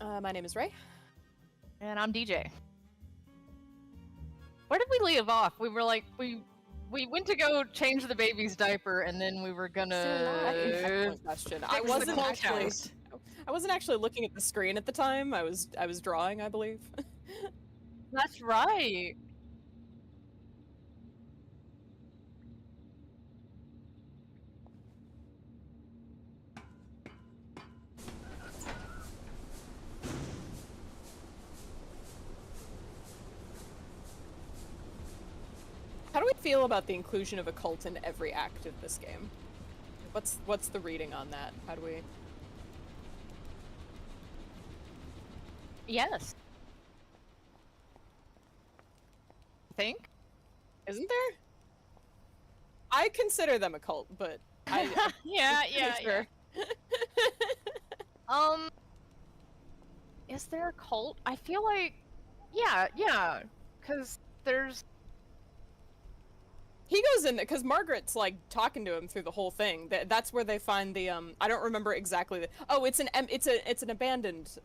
My name is Ray. And I'm DJ. Where did we leave off? We were like, we went to go change the baby's diaper, and then we were gonna... Excellent question. I wasn't actually looking at the screen at the time. I was drawing, I believe. That's right. How do we feel about the inclusion of a cult in every act of this game? What's the reading on that? How do we... Yes. I think. Isn't there? I consider them a cult, but I yeah. sure. Is there a cult? I feel like, yeah, because there's... He goes in there because Margaret's like talking to him through the whole thing. That's where they find the I don't remember exactly. Oh, it's an abandoned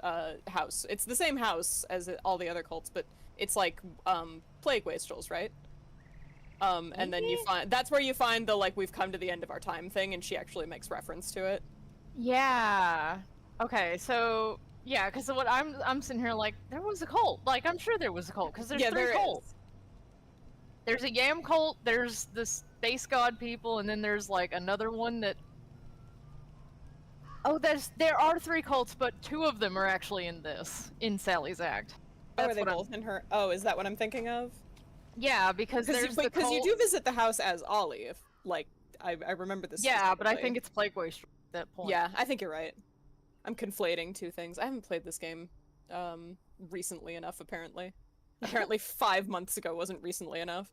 house. It's the same house as all the other cults, but it's like plague wastrels, right? And then you find that's where you find the like we've come to the end of our time thing, and she actually makes reference to it. Yeah. Okay, so yeah, because what I'm sitting here like there was a cult. Like I'm sure there was a cult because there's three cults. There's a Yam cult, there's the Space God people, and then there's like another one that... Oh, there are 3 cults, but 2 of them are actually in Sally's act. Are they both in her? Oh, is that what I'm thinking of? Yeah, because there's the cult... you do visit the house as Ollie, if, like, I remember this. Yeah, but I think it's Plague Waste at that point. Yeah, I think you're right. I'm conflating 2 things. I haven't played this game, recently enough, apparently. Apparently 5 months ago wasn't recently enough.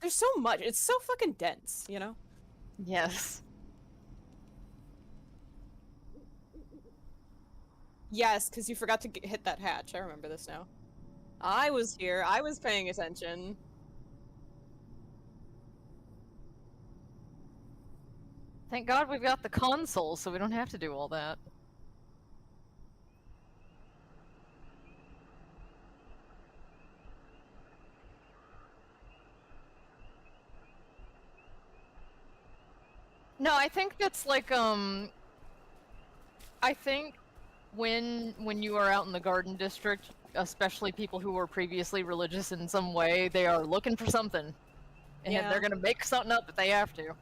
There's so much. It's so fucking dense, you know? Yes. Yes, because you forgot to hit that hatch. I remember this now. I was here. I was paying attention. Thank God we've got the console, so we don't have to do all that. No, I think that's like, I think when you are out in the Garden District, especially people who were previously religious in some way, they are looking for something. And they're gonna make something up if they have to.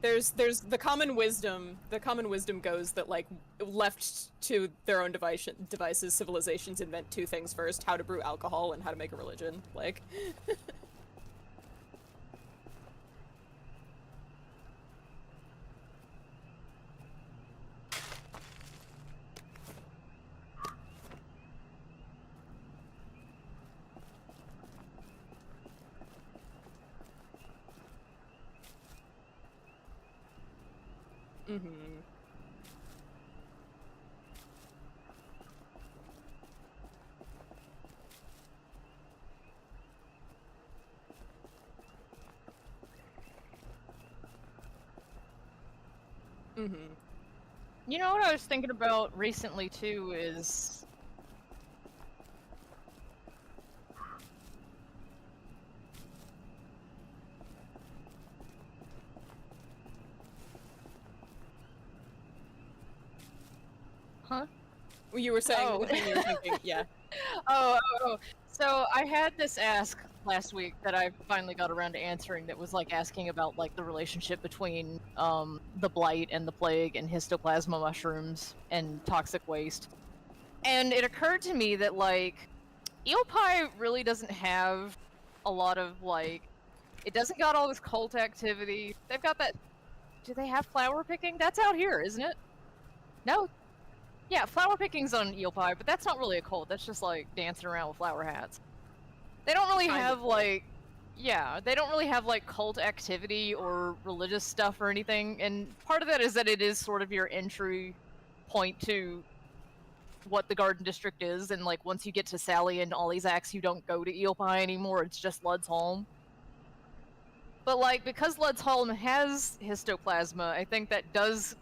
There's the common wisdom goes that, like, left to their own devices, civilizations invent 2 things first: how to brew alcohol and how to make a religion. Like... Mm-hmm. Mm-hmm. You know what I was thinking about recently too is... Huh? You were saying the thing you were thinking, yeah. Oh. So I had this ask last week that I finally got around to answering that was like asking about like the relationship between the blight and the plague and histoplasma mushrooms and toxic waste. And it occurred to me that like eel pie really doesn't have a lot of like, it doesn't got all this cult activity. They've got that, do they have flower picking? That's out here, isn't it? No. Yeah, flower picking's on eel pie, but that's not really a cult. That's just like dancing around with flower hats. They don't really have like, yeah, they don't really have like cult activity or religious stuff or anything. And part of that is that it is sort of your entry point to what the Garden District is. And like once you get to Sally and Ollie's acts, you don't go to eel pie anymore. It's just Lud's Holm. But like because Lud's Holm has histoplasma, I think that does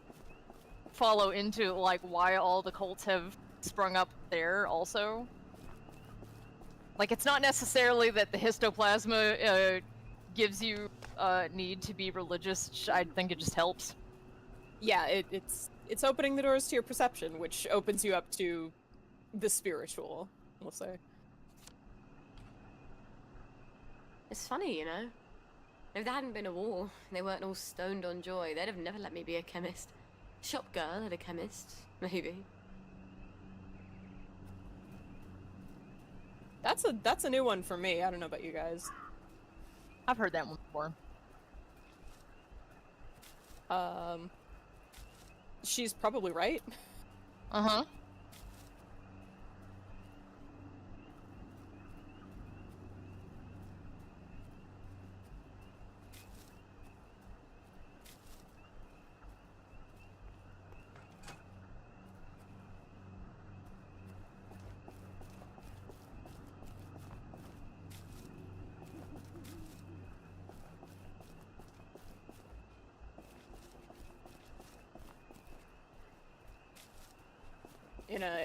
follow into like why all the cults have sprung up there also. Like, it's not necessarily that the histoplasma gives you need to be religious. I think it just helps. Yeah, it's opening the doors to your perception, which opens you up to the spiritual, we'll say. It's funny, you know? If there hadn't been a war, they weren't all stoned on joy, they'd have never let me be a chemist. Shop girl and a chemist, maybe. That's a new one for me. I don't know about you guys. I've heard that one before. She's probably right. Uh-huh.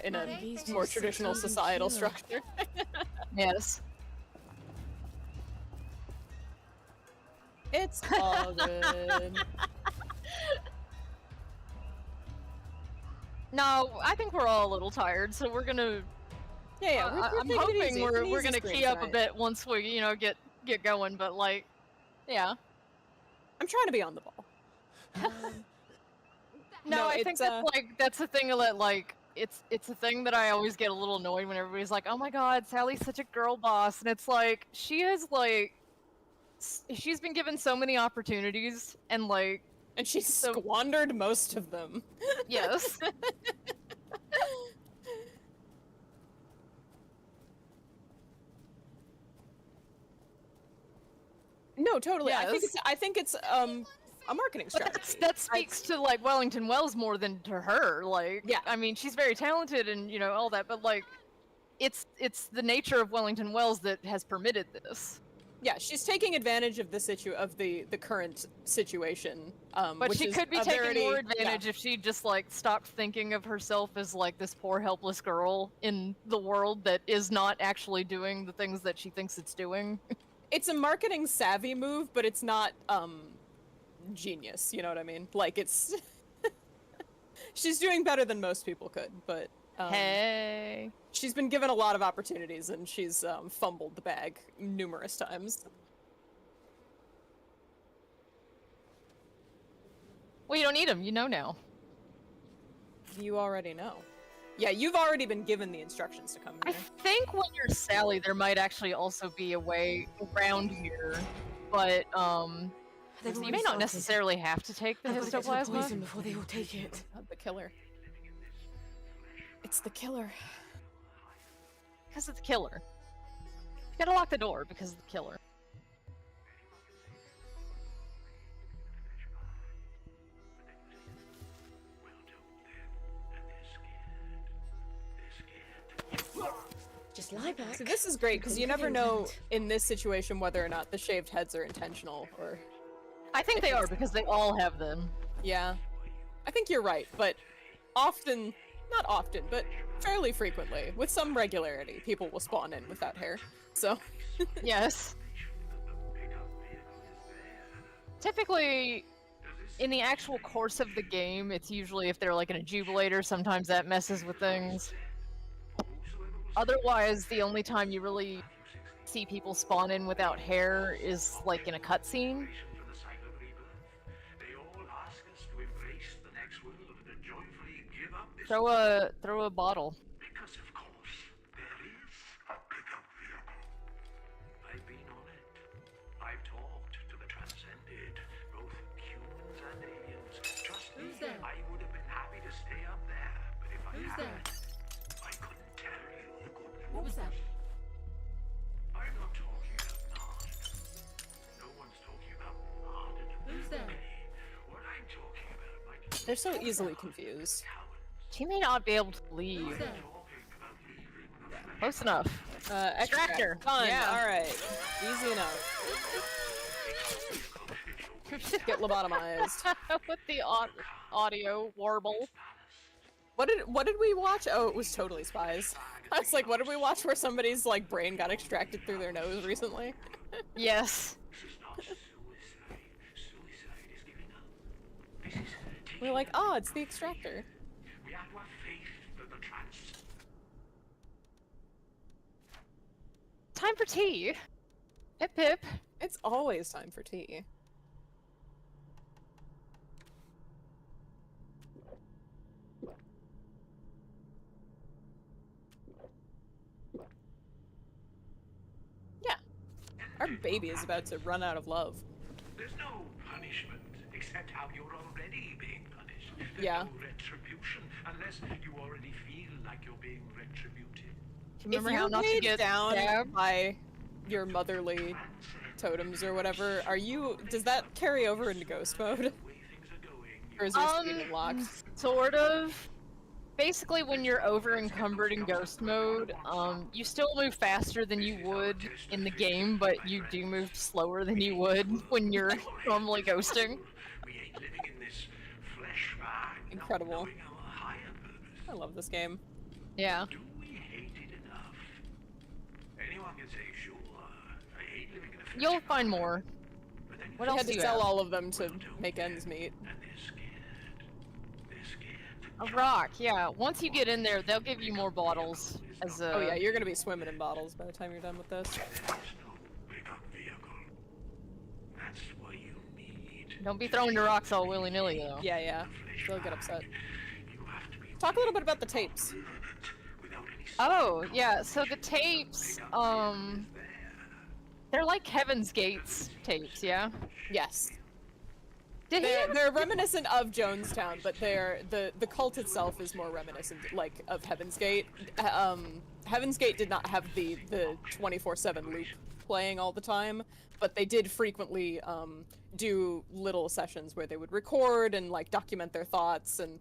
In a more traditional societal structure. Yes. It's all good. No, I think we're all a little tired, so we're gonna. Yeah, we're I'm taking it hoping easy. It's an we're easy gonna stream key up a tonight. bit once we, you know, get going. But like, yeah. I'm trying to be on the ball. No, I think that's the thing that like it's a thing that I always get a little annoyed when everybody's like, "Oh my God, Sally's such a girl boss," and it's like she is like she's been given so many opportunities and like And she squandered most of them. yes. No, totally. Yes. I think it's a marketing strategy. That speaks to like Wellington Wells more than to her. Like, Yeah. I mean, she's very talented and you know all that, but like, it's the nature of Wellington Wells that has permitted this. Yeah, she's taking advantage of the current situation. But which she is could be a taking very- more advantage if she just like stopped thinking of herself as like this poor helpless girl in the world that is not actually doing the things that she thinks it's doing. It's a marketing savvy move, but it's not genius. You know what I mean? Like it's she's doing better than most people could, but Hey. she's been given a lot of opportunities and she's fumbled the bag numerous times. Well, you don't need them, you know now. You already know. Yeah, you've already been given the instructions to come I here. think when you're Sally, there might actually also be a way around here, but you may not necessarily have to take the histoplasma. Before they all take it. The killer. It's the killer. Because it's the killer. You gotta lock the door because of the killer. Just lie back. So this is great because you never know in this situation whether or not the shaved heads are intentional or... I think they are because they all have them. Yeah. I think you're right, but often, not often, but fairly frequently, with some regularity, people will spawn in without hair. So... Yes. Typically, in the actual course of the game, it's usually if they're like in a jubilator, sometimes that messes with things. Otherwise, the only time you really see people spawn in without hair is like in a cutscene. Throw a bottle. Because of course, there is a pickup vehicle. I've been on it. I've talked to the transcended, both humans and aliens. Trust me, I would have been happy to stay up there, but if I had, I couldn't tell you the good news. What was that? I'm not talking about Nard. No one's talking about Nard. Who's there? What I'm talking about, my dear, They're so easily confused. She may not be able to leave. Close enough. Extractor. Done. Yeah. Alright. Easy enough. Get lobotomized. With the audio warble. What did we watch? Oh, it was totally Spies. I was like, what did we watch where somebody's like brain got extracted through their nose recently? Yes. This is not suicide. Suicide is giving up. This is We're like, oh, it's the extractor. We have to have faith that the Time for tea. Hip hip. It's always time for tea. Yeah. Our baby is about to run out of love. There's no punishment except how you're already being punished. There's Yeah. no retribution unless you already feel like you're being retributed. Remember if how you're not to weighed get down stabbed? by your motherly totems or whatever, does that carry over into ghost mode? The way things are going, Or is your screen unlocked? Sort of. Basically, when you're over encumbered in ghost mode, you still move faster than you would in the game, but you do move slower than you would when you're normally ghosting. we ain't living in this flesh bag. not Incredible. knowing our higher purpose. I love this game. Yeah. Do we hate it enough? Anyone can say, sure, I hate living in a flesh You'll bag," find more. but then What We else had do to you sell have? all of them to make ends meet. and they're scared. They're scared. A rock, yeah. Once you get in there, they'll give you more bottles as a... Oh yeah, you're gonna be swimming in bottles by the time you're done with this. There is no pickup vehicle. That's what you need. Don't be throwing your rocks all willy-nilly, though. Yeah, yeah. They'll get upset. You have to be Talk a little bit about the tapes. without any Oh, yeah, so the tapes, they're like Heaven's Gates tapes, yeah? Yes. Did he ever- They're reminiscent of Jonestown, but the cult itself is more reminiscent, like, of Heaven's Gate. Heaven's Gate did not have the 24/7 loop playing all the time, but they did frequently do little sessions where they would record and like document their thoughts and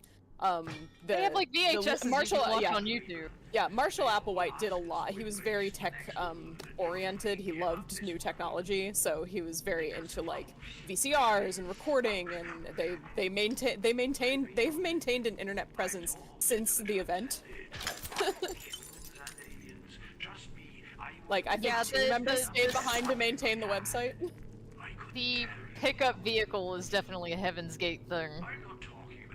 They have like VHS Marshall, you can watch yeah. on YouTube. Yeah, Marshall Applewhite did a lot. He was very tech oriented. He loved new technology, so he was very into like VCRs and recording. And they've maintained an internet presence since the event. Like I think Yeah, two members stayed the- behind to maintain the website. The pickup vehicle is definitely a Heaven's Gate thing.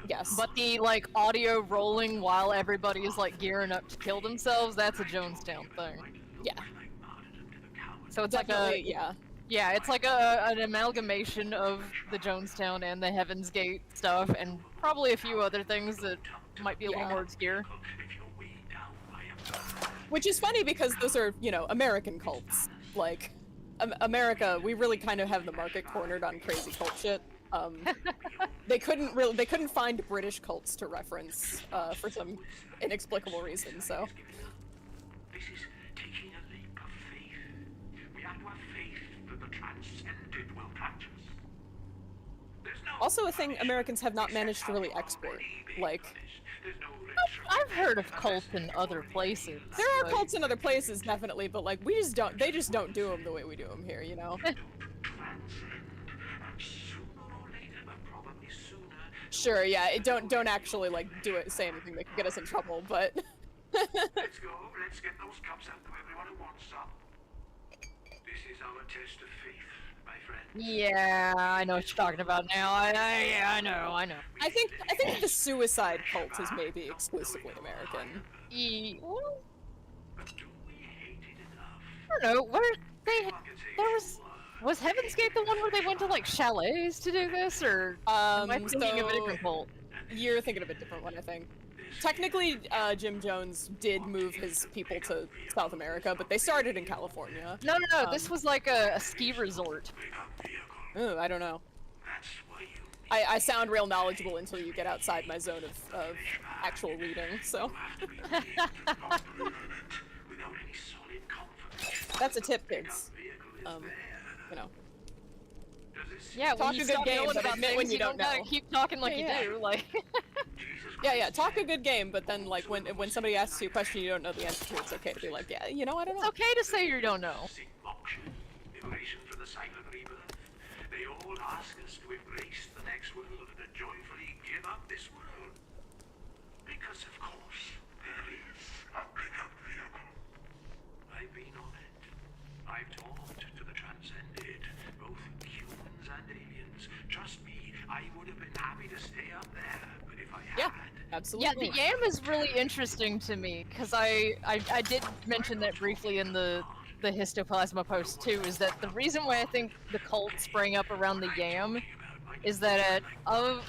Yes, But the like audio rolling while everybody is like gearing up to kill themselves, that's a Jonestown thing. yeah, So it's definitely, like a yeah. it's like an amalgamation of the Jonestown and the Heaven's Gate stuff, and probably a few other things that might be a little Yeah. more obscure. Which is funny because those are, you know, American cults. Like, America, we really kind of have the market cornered on crazy cult shit. They couldn't find British cults to reference for some inexplicable reason. So This is taking a leap of faith. We have to have faith that the transcended will catch us. There's no also a thing Americans have not managed to really export. Like, There's no I've heard of cults in other places. there are but- cults in other places, definitely, but like they just don't do them the way we do them here, you know. Sure, yeah, don't actually like say anything that could get us in trouble, but Let's go. Let's get those cups out to everyone who wants some. This is our test of faith, my friend. Yeah, I know what you're talking about now. I know. I think the suicide cult is maybe exclusively American. Well, But do we hate it enough? I don't know. Was Heaven's Gate the one where they went to like chalets to do this, or am I thinking of a different cult? You're thinking of a different one, I think. Technically, Jim Jones did move his people to South America, but they started in California. No. This was like a ski resort. Ooh, I don't know. I sound real knowledgeable until you get outside my zone of actual reading, so. That's a tip, kids. You know. Yeah, Talk when you a good stop game, knowing but about admit things, when you don't don't gotta know. keep talking like Yeah, you do. Like, Yeah, talk a good game, but then like when somebody asks you a question you don't know the answer to, it's okay to be like, yeah, you know, I don't it's know. okay to say you don't know. Liberation from the silent rebirth. They They all ask us to embrace the next world and joyfully give up this world. Because of course, there is a pickup vehicle. I've been on it. I've talked to the transcended, both humans and aliens. Trust me, I would have been happy to stay up there, but if I Yeah, had... Yeah, absolutely. the yam is really interesting to me because I did mention that briefly in the Histoplasma post too. Is that the reason why I think the cult sprang up around the yam is that of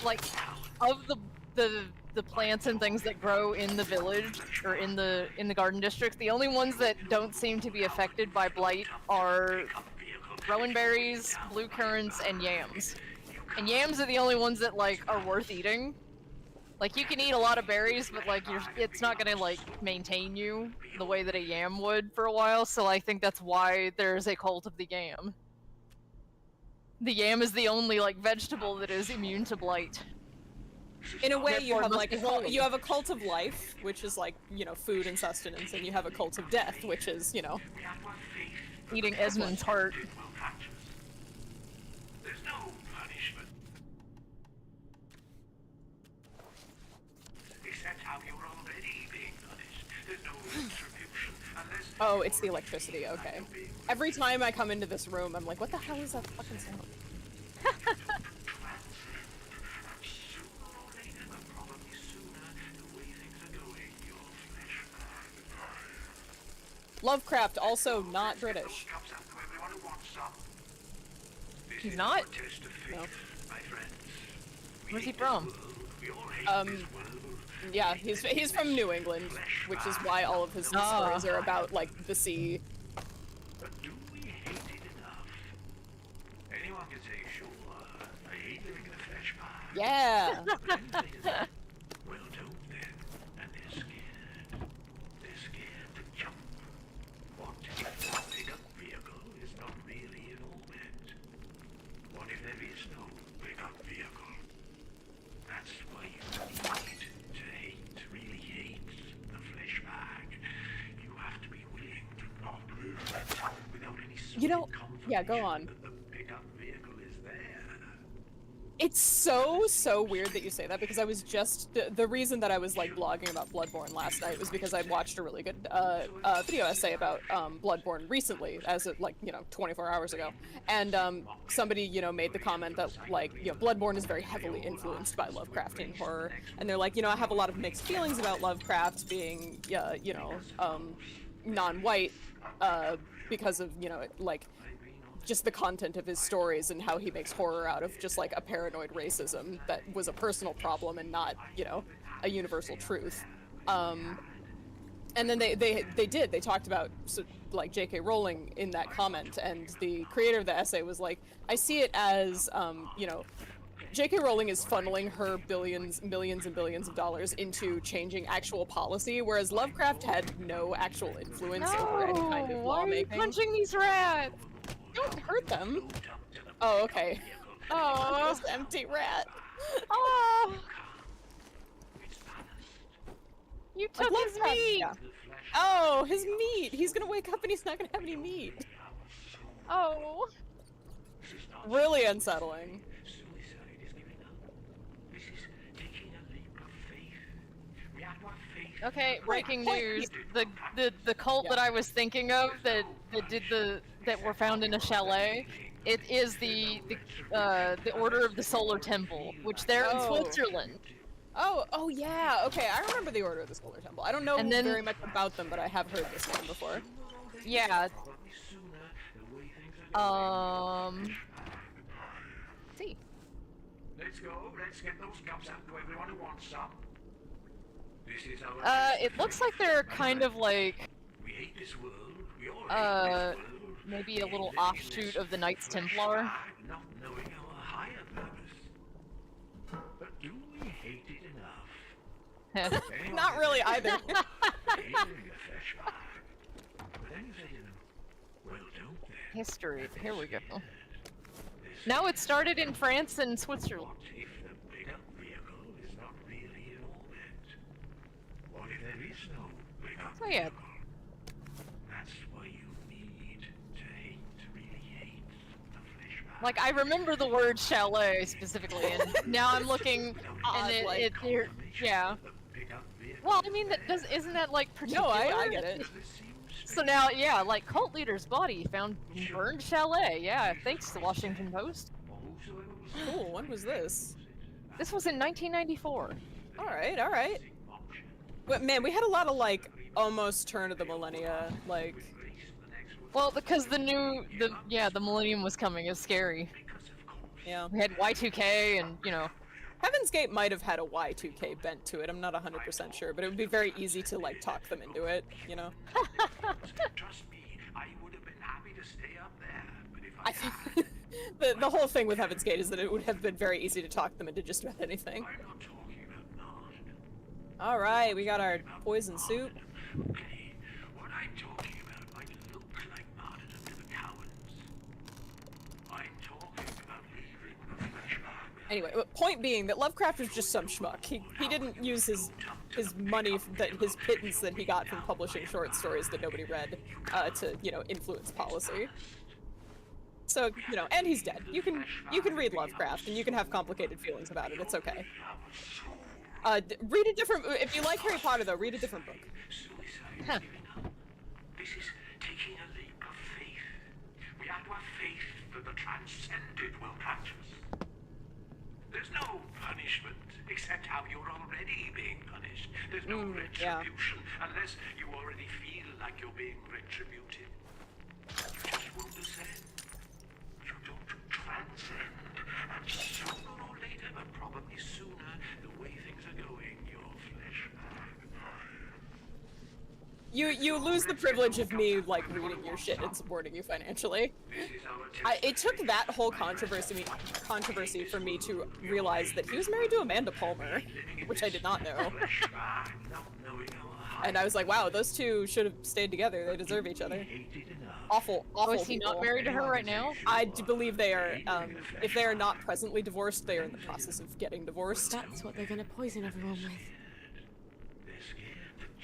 the plants and things that grow in the village or in the garden district, the only ones that don't seem to be affected by blight are rowan berries, blue currants, and yams. And yams are the only ones that like are worth eating. Like, you can eat a lot of berries, but, like, it's not gonna, like, maintain you the way that a yam would for a while, so I think that's why there's a cult of the yam. The yam is the only, like, vegetable that is immune to blight. In a way, you Therefore, it have must like be holy. you have a cult of life, which is like, you know, food and sustenance, and you have a cult of death, which is, you know, Eating Esmond's heart. There's no punishment. Except how you're already being punished. There's no retribution unless... oh, it's the electricity. Okay. Every time I come into this room, I'm like, what the hell is that fucking sound? Sooner or later, but probably sooner, the way things are going, your flesh Lovecraft, also not British. comes up to everyone who wants some. This He's is not? a test of faith, No. my friends. We Where's he hate this from? world. We all hate this world. Yeah, he's from New England, which is why all of his stories are about like the sea. But do we hate it enough? Anyone can say, sure, I hate living in a flesh pile. Yeah. But then they say, well, don't then. And they're scared. They're scared to jump. What if the pickup vehicle is not really an orbit? What if there is no pickup vehicle? That's why you need to hate, really hate the flesh bag. You have to be willing to not live it without any sort You know, of confirmation yeah, go on. that the pickup vehicle is there. It's so weird that you say that, because I was just the reason that I was like blogging about Bloodborne last night was because I watched a really good video essay about Bloodborne recently, as it like, you know, 24 hours ago, and somebody, you know, made the comment that like, you know, Bloodborne is very heavily influenced by Lovecraftian horror, and they're like, you know, I have a lot of mixed feelings about Lovecraft being you know, non-white because of, you know, like just the content of his stories and how he makes horror out of just like a paranoid racism that was a personal problem and not, you know, a universal truth. And then they talked about like J.K. Rowling in that comment, and the creator of the essay was like, I see it as, you know, J.K. Rowling is funneling her millions and billions of dollars into changing actual policy, whereas Lovecraft had no actual influence over any kind of Why are you lawmaking. punching these rats? Don't hurt them. Oh, okay. Oh, This empty rat. oh, you Like, took his Lovecraft- meat. yeah. Oh, his meat. He's gonna wake up and he's not gonna have any meat. Oh, Really unsettling. Suicide is giving up. This is taking a leap of faith. We have to have faith. okay. Breaking point. news: the cult Yeah. that I was thinking of that were found in a chalet. It is the Order of the Solar Temple, which they're in Oh. Switzerland. Oh yeah. Okay, I remember the Order of the Solar Temple. I don't know And then- very much about them, but I have heard this name before. Yeah. Probably sooner, the way things are going. See. Let's go. Let's get those cups out to everyone who wants some. This is our It looks like they're kind of like We hate this world. We all hate this world. maybe a little offshoot of the Knights Templar. Not knowing our higher purpose. But do we hate it enough? Anyone Not can really say, either. "Hating the flesh bag." But then you say to them, well, don't then. History. Here we go. No, it started in France and Switzerland. What if the pickup vehicle is not really in orbit? What if there is no pickup Oh, yeah. vehicle? That's why you need to hate, really hate the flesh bag. Like, I remember the word chalet specifically, and now I'm looking, and yeah. Well, I mean, isn't that, like, particular? No, I get it. So now, yeah, like, cult leader's body found burned chalet. Yeah, thanks to Washington Post. Cool, when was this? This was in 1994. Alright. But man, we had a lot of, like, almost turn of the millennia, like... Well, because the millennium was coming. It's scary. Yeah. We had Y2K and, you know... Heaven's Gate might have had a Y2K bent to it, I'm not 100% sure, but it would be very easy to, like, talk them into it, you know? Trust me, I would have been happy to stay up there, but if I had... the whole thing with Heaven's Gate is that it would have been very easy to talk them into just about anything. I'm not talking about Nard. Alright, we got our poison soup. Okay, what I'm talking about might look like martyrdom to the cowards. I'm talking about leaving the flesh behind. Anyway, point being that Lovecraft was just some schmuck. He didn't use his money, his pittance that he got from publishing short stories that nobody read, to, you know, influence policy. So, you know, and he's dead. You can read Lovecraft and you can have complicated feelings about it. It's okay. Read a different. If you like Harry Potter, though, read a different book. Huh. This is taking a leap of faith. We have to have faith that the transcended will catch us. There's no punishment, except how you're already being punished. There's no retribution, unless you already feel like you're being retributed. You just won't ascend. You don't transcend. And sooner or later, but probably sooner, the way things are going, your flesh... You lose the privilege of me, like, reading your shit and supporting you financially. It took that whole controversy for me to realize that he was married to Amanda Palmer, which I did not know. And I was like, wow, those two should have stayed together. They deserve each other. Awful Is he people. not married to her right now? I do believe they are, if they are not presently divorced, they are in the process of getting divorced. That's what they're gonna poison everyone with.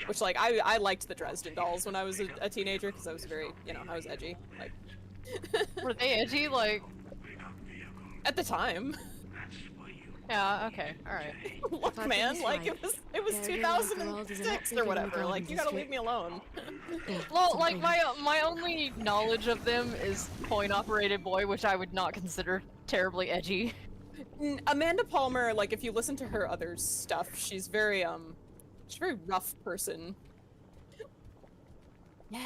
Which, like, I liked the Dresden Dolls when I was a teenager, because I was very, you know, I was edgy. Like, Were they edgy? Like... at the time. Yeah, okay, alright. Look, man, like, it was 2006 or whatever, like, you gotta leave me alone. Well, like, my only knowledge of them is Coin-Operated Boy, which I would not consider terribly edgy. Amanda Palmer, like, if you listen to her other stuff, she's a very rough person. Yeah.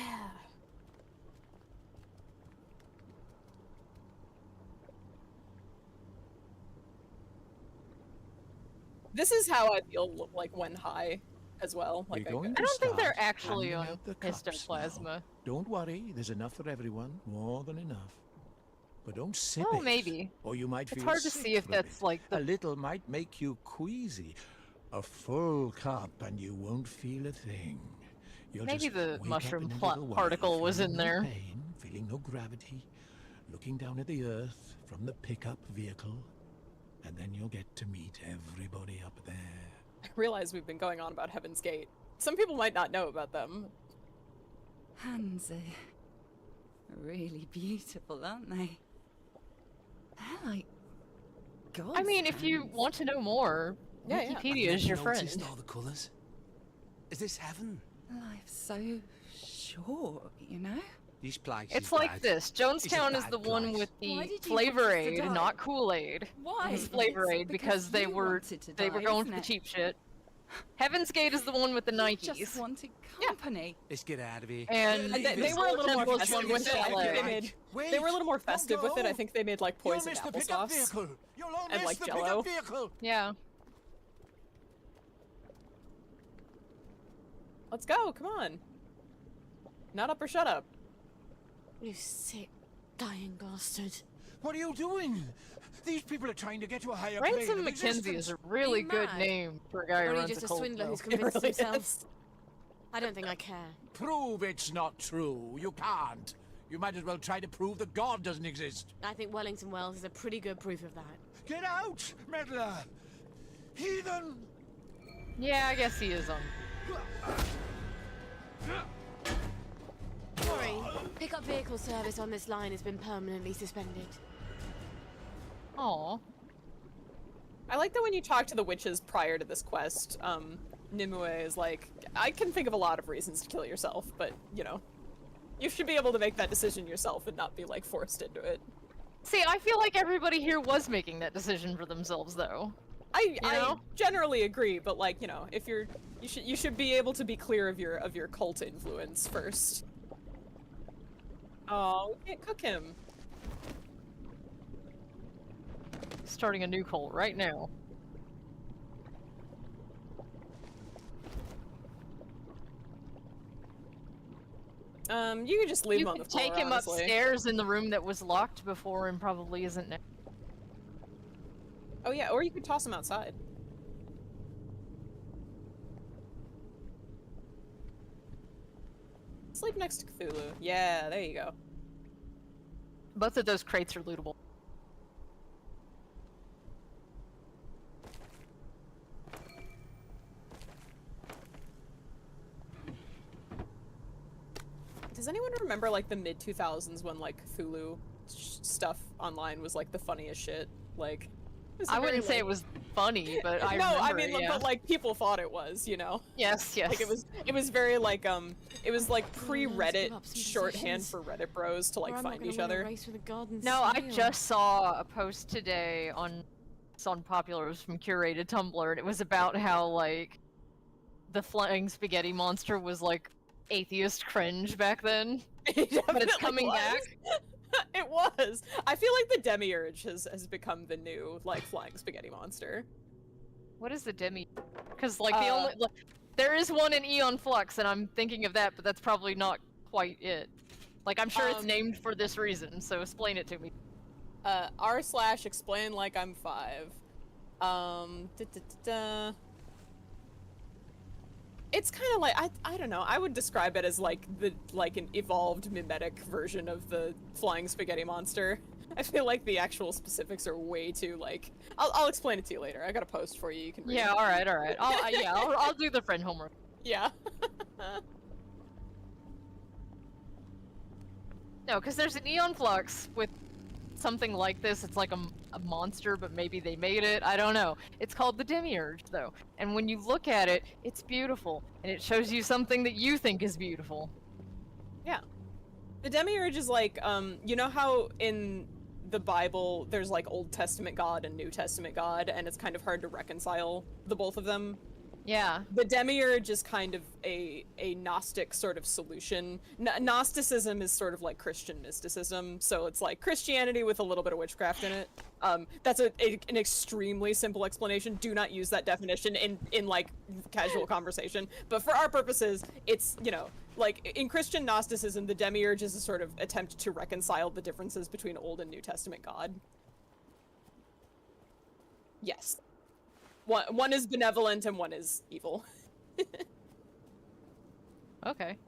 This is how I feel, like, when high, as well. Like, I don't think they're actually on Histoplasma. Don't worry, there's enough for everyone. More than enough. But don't sip Oh, it. maybe. Or you might It's feel hard to sick see if from that's, it. like, A little might make you queasy. A full cup and you won't feel a thing. You'll Maybe just the wake up mushroom in a little while, particle was feeling in no there. Pain, feeling no gravity, looking down at the earth from the pickup vehicle, and then you'll get to meet everybody up there. I realize we've been going on about Heaven's Gate. Some people might not know about them. Hands are really beautiful, aren't they? They're like gods. I mean, if you want to know more, Yeah, yeah. Wikipedia is your friend. Noticed all the colours. Is this heaven? Life's so short, you know? These places. It's like this. Jonestown is bad the one place. with Why the did you want Flavor us to Aid, die? not Kool-Aid. Why? It's Flavor Aid because they you were wanted to they were die, going isn't for the it? cheap shit. Heaven's Gate is the one with the You Nikes. just wanted company. Let's get out of here. And They were a little more Temple's festive one with it. I think Chalet. they made. They were a little more festive with it. I think they made, like, poisoned applesauce. And, like, Jell-O. Yeah. Let's go, come on. Not up or shut up. You sick, dying bastard. What are you doing? These people are trying to get to a higher Ransom McKenzie is a really Are you good mad? name for a guy who Or are you runs just a a cult. swindler though. who's convinced really himself? is. I don't think I care. Prove it's not true. You can't. You might as well try to prove that God doesn't exist. I think Wellington Wells is a pretty good proof of that. Get out, meddler! Heathen! Yeah, I guess he is on. Sorry, pickup vehicle service on this line has been permanently suspended. Aw. I like that when you talk to the witches prior to this quest, Nimue is like, I can think of a lot of reasons to kill yourself, but, you know, you should be able to make that decision yourself and not be, like, forced into it. See, I feel like everybody here was making that decision for themselves, though. I know? generally agree, but, like, you know, if you should be able to be clear of your cult influence first. Oh, we can't cook him. Starting a new cult right now. You can just leave You him on the could floor, take him honestly. upstairs in the room that was locked before and probably isn't now. Oh yeah, or you could toss him outside. Sleep next to Cthulhu. Yeah, there you go. Both of those crates are lootable. Does anyone remember, like, the mid-2000s when, like, Cthulhu stuff online was, like, the funniest shit? Like, it was I wouldn't very, say like- it was funny, but I no, remember I mean, it, yeah. but, like, people thought it was, you know? Yes, yes. Like, it was very, like, it was, like, give pre-Reddit up some shorthand possessions, for Reddit bros to, like, Or I'm not find gonna each win a other. race with a garden No, I snail. just saw a post today on Popular. It was from curated Tumblr, and it was about how, like, the flying spaghetti monster was, like, atheist cringe back then. But it's coming back. It was. I feel like the demiurge has become the new, like, flying spaghetti monster. What is the demi? Because, like, the only... Like, there is one in Eon Flux, and I'm thinking of that, but that's probably not quite it. Like, I'm sure it's named for this reason, so explain it to me. r/explain like I'm 5. It's kind of like, I don't know, I would describe it as like an evolved mimetic version of the flying spaghetti monster. I feel like the actual specifics are way too, like, I'll explain it to you later. I got a post for you, you can read. Yeah, alright. I'll do the friend homework. Yeah. No, because there's an Eon Flux with something like this. It's like a monster, but maybe they made it. I don't know. It's called the Demiurge, though. And when you look at it, it's beautiful. And it shows you something that you think is beautiful. Yeah. The demiurge is like, you know how in the Bible there's like Old Testament God and New Testament God, and it's kind of hard to reconcile the both of them? Yeah. The demiurge is kind of a Gnostic sort of solution. Gnosticism is sort of like Christian mysticism, so it's like Christianity with a little bit of witchcraft in it. That's an extremely simple explanation. Do not use that definition in like casual conversation. But for our purposes, it's, you know, like in Christian Gnosticism, the demiurge is a sort of attempt to reconcile the differences between Old and New Testament God. Yes. One is benevolent and one is evil. Okay.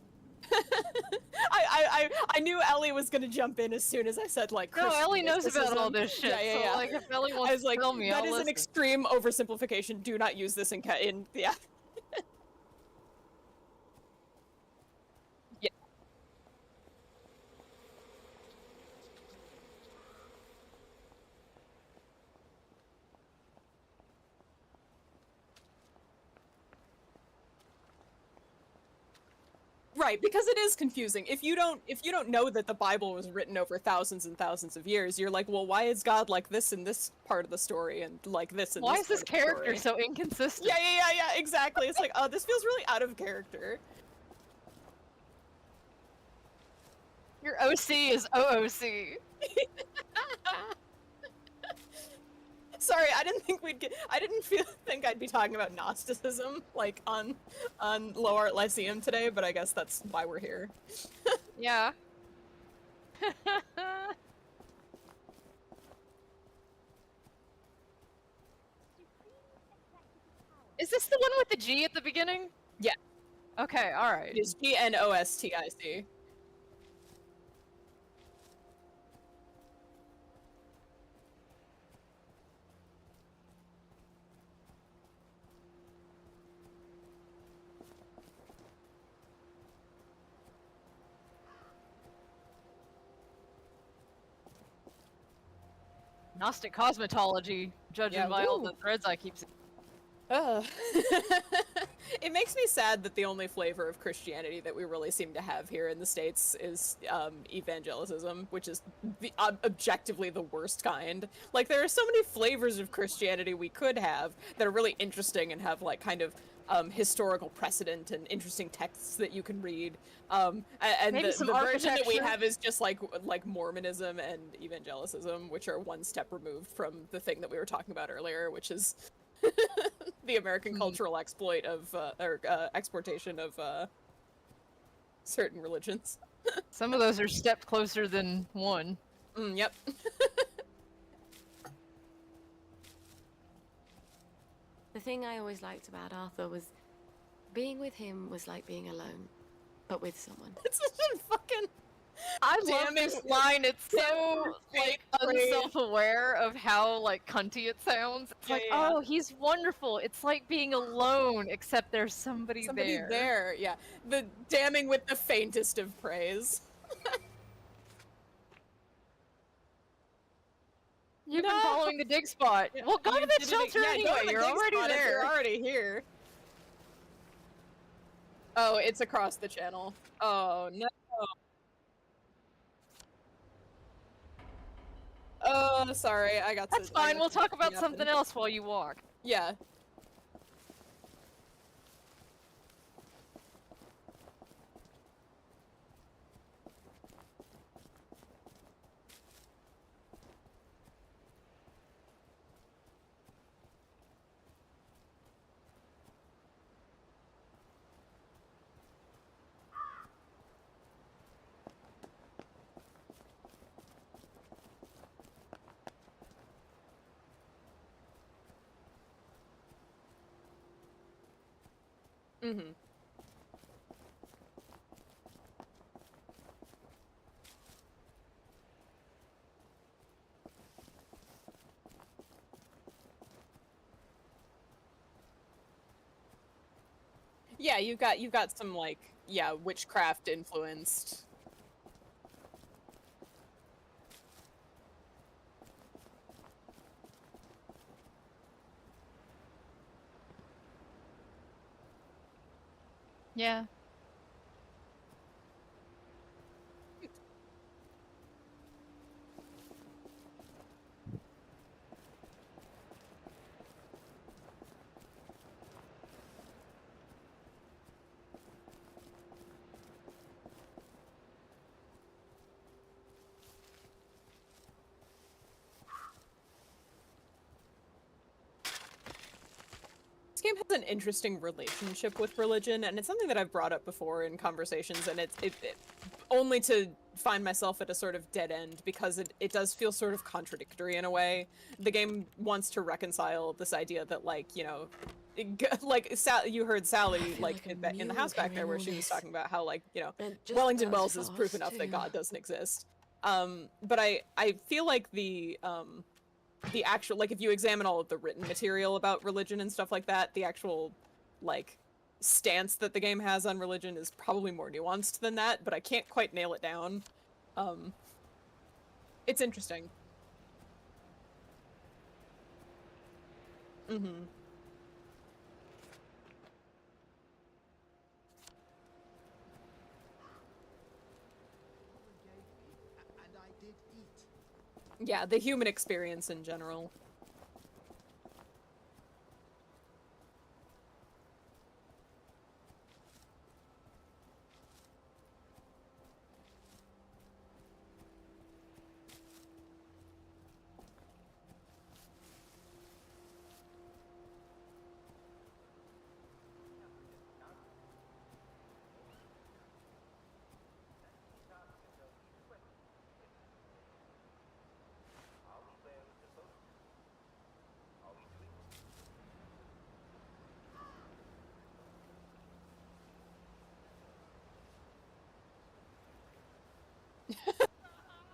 I knew Ellie was gonna jump in as soon as I said like No, Christian Ellie knows about all mysticism. this shit. Yeah. So, like, if Ellie I wants was like, to tell me, that I'll is an listen. extreme oversimplification. Do not use this in yeah. Yeah. Right, because it is confusing. If you don't know that the Bible was written over thousands and thousands of years, you're like, well, why is God like this in this part of the story and like this in Why this is this part of the character story? so inconsistent? Yeah, exactly. It's like, oh, this feels really out of character. Your OC is OOC. Sorry, I didn't think we'd get. I didn't think I'd be talking about Gnosticism like on Low Art Lyceum today, but I guess that's why we're here. Yeah. Is this the one with the G at the beginning? Yeah. Okay, alright. It is GNOSTIC. Gnostic cosmetology, judging Yeah, by all woo. the threads I keep seeing. It makes me sad that the only flavor of Christianity that we really seem to have here in the States is evangelicism, which is objectively the worst kind. Like, there are so many flavors of Christianity we could have that are really interesting and have, like, kind of historical precedent and interesting texts that you can read. And Maybe the some version that we architecture. have is just like Mormonism and evangelicism, which are one step removed from the thing that we were talking about earlier, which is the American cultural exploit of exportation of certain religions. Some of those are stepped closer than one. Yep. The thing I always liked about Arthur was being with him was like being alone, but with someone. It's such a fucking... I love Damn this it. line. It's so Damn like it. unself-aware of how like cunty it sounds. It's like, Yeah. oh, he's wonderful. It's like being alone, except there's somebody there. Yeah. The damning with the faintest of praise. You've been No. following the dig spot. Well, go You to the did it- shelter yeah, go anyway. to the You're dig already spot if there. You're already here. Oh, it's across the channel. Oh, no. Oh, sorry, I got That's fine. We'll talk about something else while you walk. Yeah. Mm-hmm. Yeah, you've got some like, yeah, witchcraft influenced. Yeah. This game has an interesting relationship with religion, and it's something that I've brought up before in conversations, and it only to find myself at a sort of dead end, because it does feel sort of contradictory in a way. The game wants to reconcile this idea that, like, you know, you heard Sally, like, in the house back there, where she was talking about how, like, you know, Wellington Wells is proof enough that God doesn't exist. But I feel like the actual, like, if you examine all of the written material about religion and stuff like that, the actual, like, stance that the game has on religion is probably more nuanced than that, but I can't quite nail it down. It's interesting. Mm-hmm. Yeah, the human experience in general.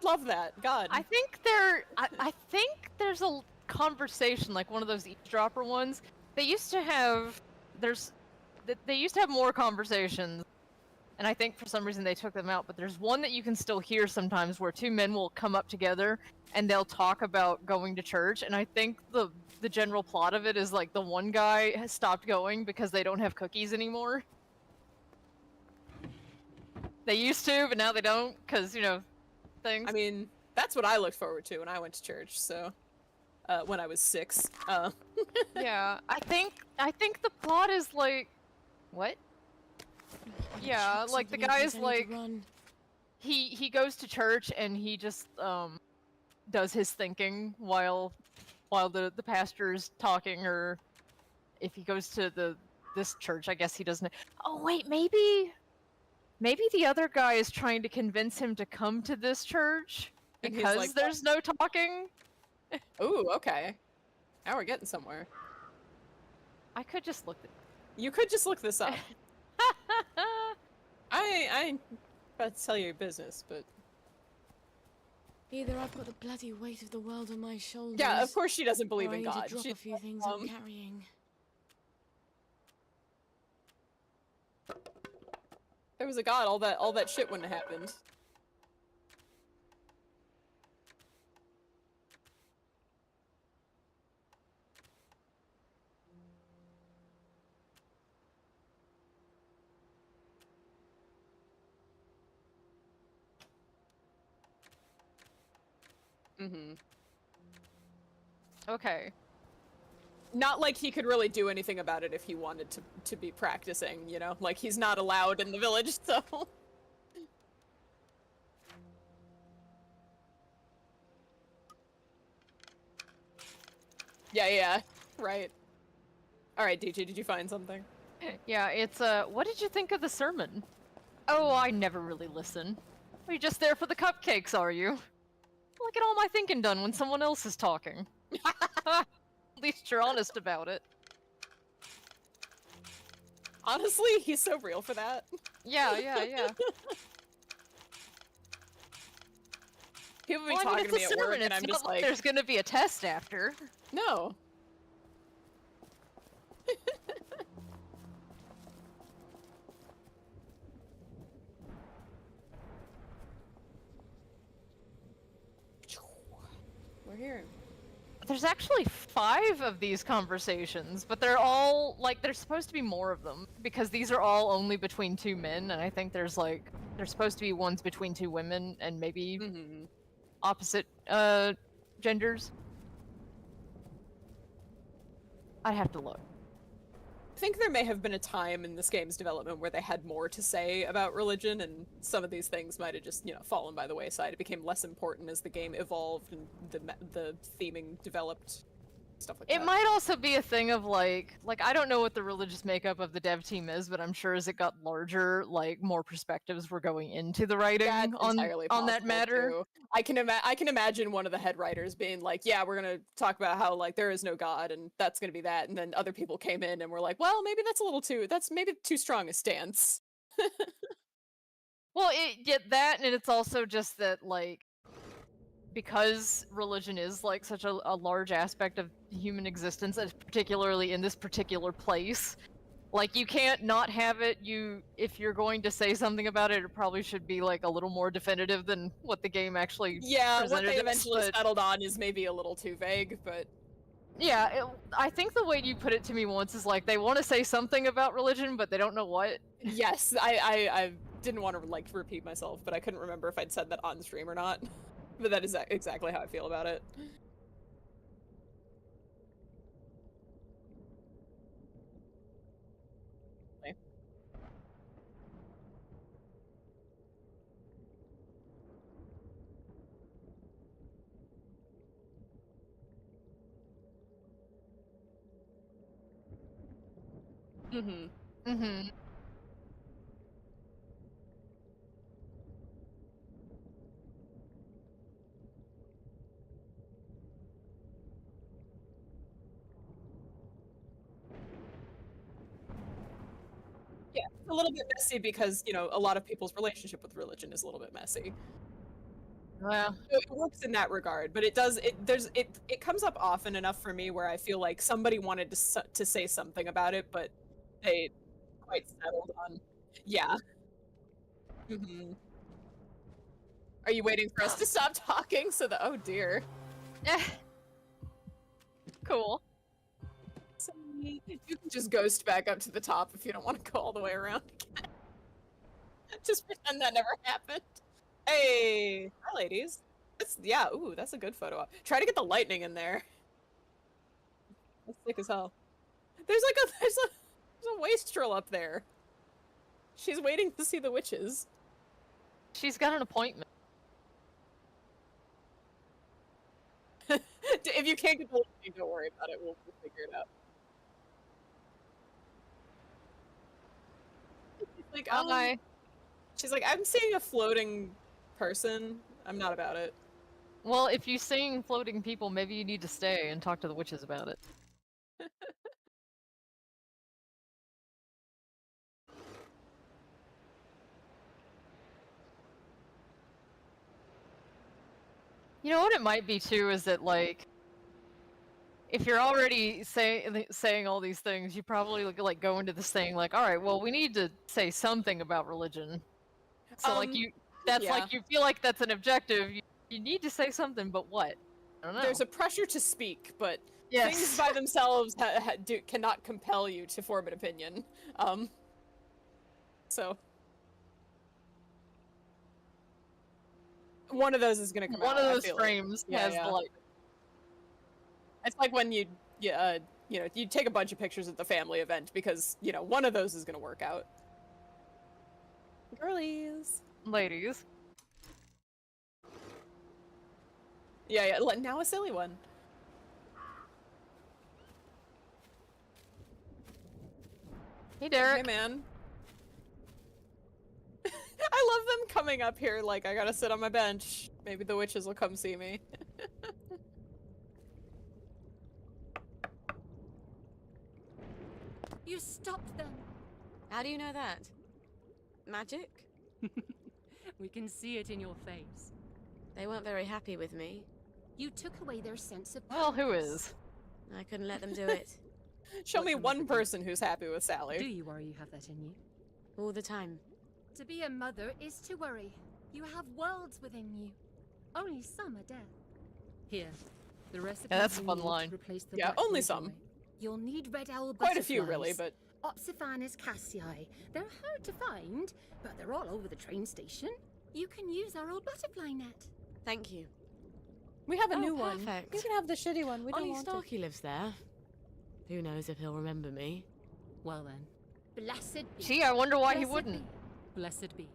Love that. God. I think there's a conversation, like one of those eavesdropper ones. They used to have more conversations and I think for some reason they took them out, but there's one that you can still hear sometimes where two men will come up together and they'll talk about going to church, and I think the general plot of it is like the one guy has stopped going because they don't have cookies anymore. They used to, but now they don't, because, you know, things. I mean, that's what I looked forward to when I went to church, so... when I was 6. Yeah, I think the plot is like... What? Yeah, like the guy is like... He goes to church and he just, does his thinking while the pastor's talking, or if he goes to this church, I guess he doesn't... Oh wait, maybe the other guy is trying to convince him to come to this church And he's because like, there's no talking. Ooh, okay. Now we're getting somewhere. I could just look at... You could just look this up. I ain't about to tell you your business, but... Either I've got the bloody weight of the world on my shoulders. Yeah, of course she doesn't believe or I in need God. to drop She- a few things I'm carrying. If there was a God, all that shit wouldn't have happened. Mm-hmm. Okay. Not like he could really do anything about it if he wanted to be practicing, you know? Like, he's not allowed in the village, so... Yeah, right. Alright, DJ, did you find something? Yeah, it's, what did you think of the sermon? Oh, I never really listen. Are you just there for the cupcakes, are you? I'll get all my thinking done when someone else is talking. At least you're honest about it. Honestly, he's so real for that. Yeah. People be Well, I talking mean, to me it's a at work, sermon. and I'm It's just not like like, there's gonna be a test after. no. We're here. There's actually 5 of these conversations, but they're all, like, there's supposed to be more of them, because these are all only between 2 men, and I think there's supposed to be ones between 2 women, and maybe Mm-hmm. opposite, genders. I'd have to look. I think there may have been a time in this game's development where they had more to say about religion, and some of these things might have just, fallen by the wayside. It became less important as the game evolved and the theming developed, stuff like that. It might also be a thing of, like, I don't know what the religious makeup of the dev team is, but I'm sure as it got larger, like, more perspectives were going into the writing That's entirely on that possible, matter. too. I can imagine one of the head writers being like, yeah, we're gonna talk about how, like, there is no God, and that's gonna be that, and then other people came in and were like, well, maybe that's maybe too strong a stance. Well, that, and it's also just that, like, because religion is, like, such a large aspect of human existence, particularly in this particular place, like, you can't not have it. If you're going to say something about it, it probably should be, like, a little more definitive than what the game actually Yeah, what presented they us, eventually but... settled on is maybe a little too vague, but... Yeah, I think the way you put it to me once is, like, they want to say something about religion, but they don't know what. Yes, I didn't want to, like, repeat myself, but I couldn't remember if I'd said that on stream or not. But that is exactly how I feel about it. Mm-hmm. Yeah, it's a little bit messy because, a lot of people's relationship with religion is a little bit messy. Well, So it works in that regard, but it comes up often enough for me where I feel like somebody wanted to say something about it, but they quite settled on, yeah. Mm-hmm. Are you waiting for us to stop talking so that? Oh dear. Cool. So you can just ghost back up to the top if you don't want to go all the way around again. Just pretend that never happened. Hey, hi ladies. Yeah, ooh, that's a good photo op. Try to get the lightning in there. That's sick as hell. There's a wastrel up there. She's waiting to see the witches. She's got an appointment. If you can't get the lightning, don't worry about it. We'll figure it out. Like, oh, she's like, I'm seeing a floating person. I'm not about it. Well, if you sing floating people, maybe you need to stay and talk to the witches about it. You know what it might be too is that like, if you're already saying all these things, you probably like go into this thing like, all right, well, we need to say something about religion. So like that's yeah. like you feel like that's an objective. You need to say something, but what? I don't know. There's a pressure to speak, but Yes. things by themselves cannot compel you to form an opinion. So one of those is gonna come out. One of I those feel frames like. has the like. It's like when you take a bunch of pictures at the family event because one of those is gonna work out. Girlies. Ladies. Yeah. Now a silly one. Hey, Derek. Hey, man. I love them coming up here like, I gotta sit on my bench. Maybe the witches will come see me. You stopped them. How do you know that? Magic? We can see it in your face. They weren't very happy with me. You took away their sense of Well, who purpose. is? I couldn't let them do it. Show me What's the matter one with person who's happy with Sally. Do you worry you have that in you? All the time. To be a mother is to worry. You have worlds within you. Only some are dead. Here, the recipe. Yeah, that's a fun line. Replace the Yeah, Blackberry only some. Joy. You'll need red owl Quite a few, really, butterflies. but Opsiphanes cassii. They're hard to find, but they're all over the train station. You can use our old butterfly net. Thank you. we have a Oh, new one. perfect. You can have the shitty one. We don't Ollie want it. Starkey lives there. Who knows if he'll remember me? Well then, blessed be. Gee, I wonder why he Blessed wouldn't. be. Blessed be.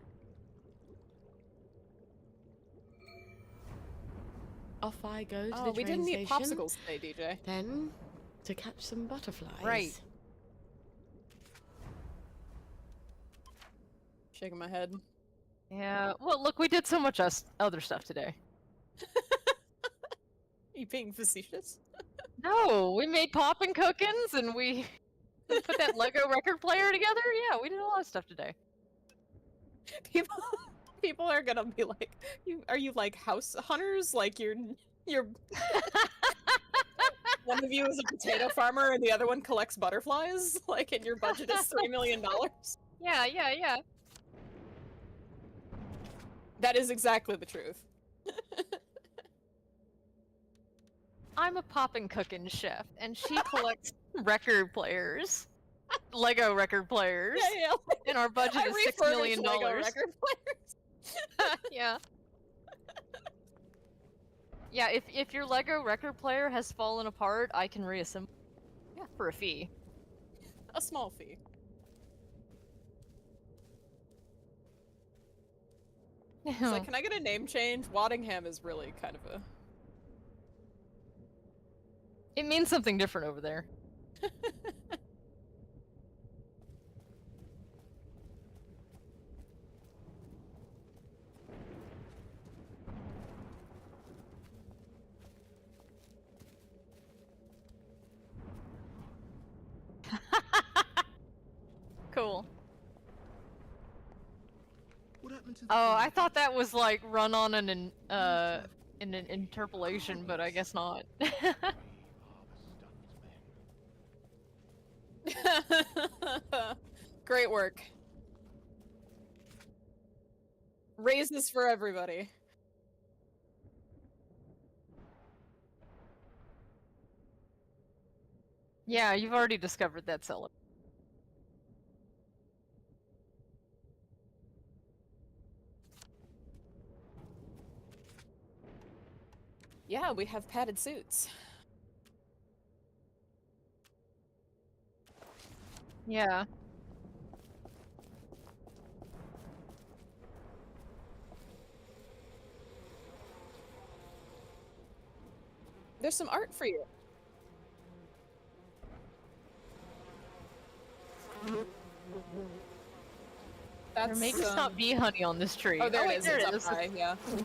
Off I go to Oh, the we train didn't eat station. popsicles today, DJ. Then, to catch some butterflies. Right. Shaking my head. Yeah. Well, look, we did so much other stuff today. You being facetious? No, we made poppin' cookins and we put that Lego record player together. Yeah, we did a lot of stuff today. People are gonna be like, are you like house hunters? Like you're one of you is a potato farmer and the other one collects butterflies? Like, and your budget is $3 million? Yeah. That is exactly the truth. I'm a poppin' cookin' chef, and she collects record players, Lego record players, Yeah. and our budget I is $6 million. refurbish Lego record players. Yeah. Yeah, if your Lego record player has fallen apart, I can reassemble. Yeah, for a fee. A small fee. It's like, can I get a name change? Waddingham is really kind of a... It means something different over there. Cool. What happened to the Oh, I thing? thought that was like run on in an interpolation, but I guess not. Great work. Raises for everybody. Yeah, you've already discovered that cellar. Yeah, we have padded suits. Yeah. There's some art for you. There That's may just not be honey on this tree. Oh, there wait, it is. there It's it up is. high, yeah. I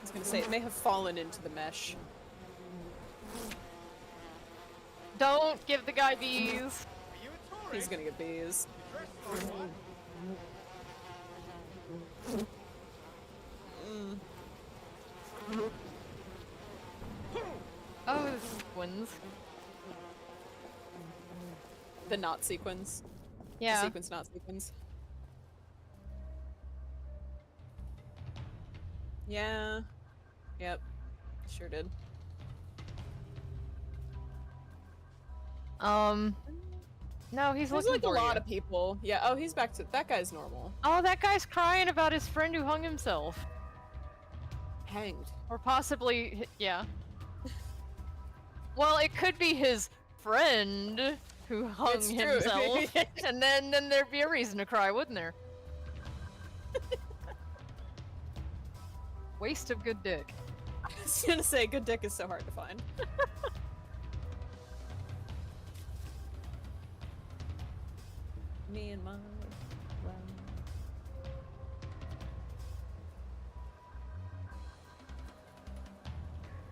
was gonna say, it may have fallen into the mesh. Don't give the guy bees. He's gonna get bees. Oh, sequins. The not sequins. Yeah. The sequins, not sequins. Yeah. Yep. Sure did. No, he's There's looking like a for lot you. of people. Yeah, oh, he's back to- that guy's normal. Oh, that guy's crying about his friend who hung himself. Hanged. Or possibly, yeah. Well, it could be his friend who hung It's true. himself, and then there'd be a reason to cry, wouldn't there? Waste of good dick. I was gonna say, good dick is so hard to find. Me and my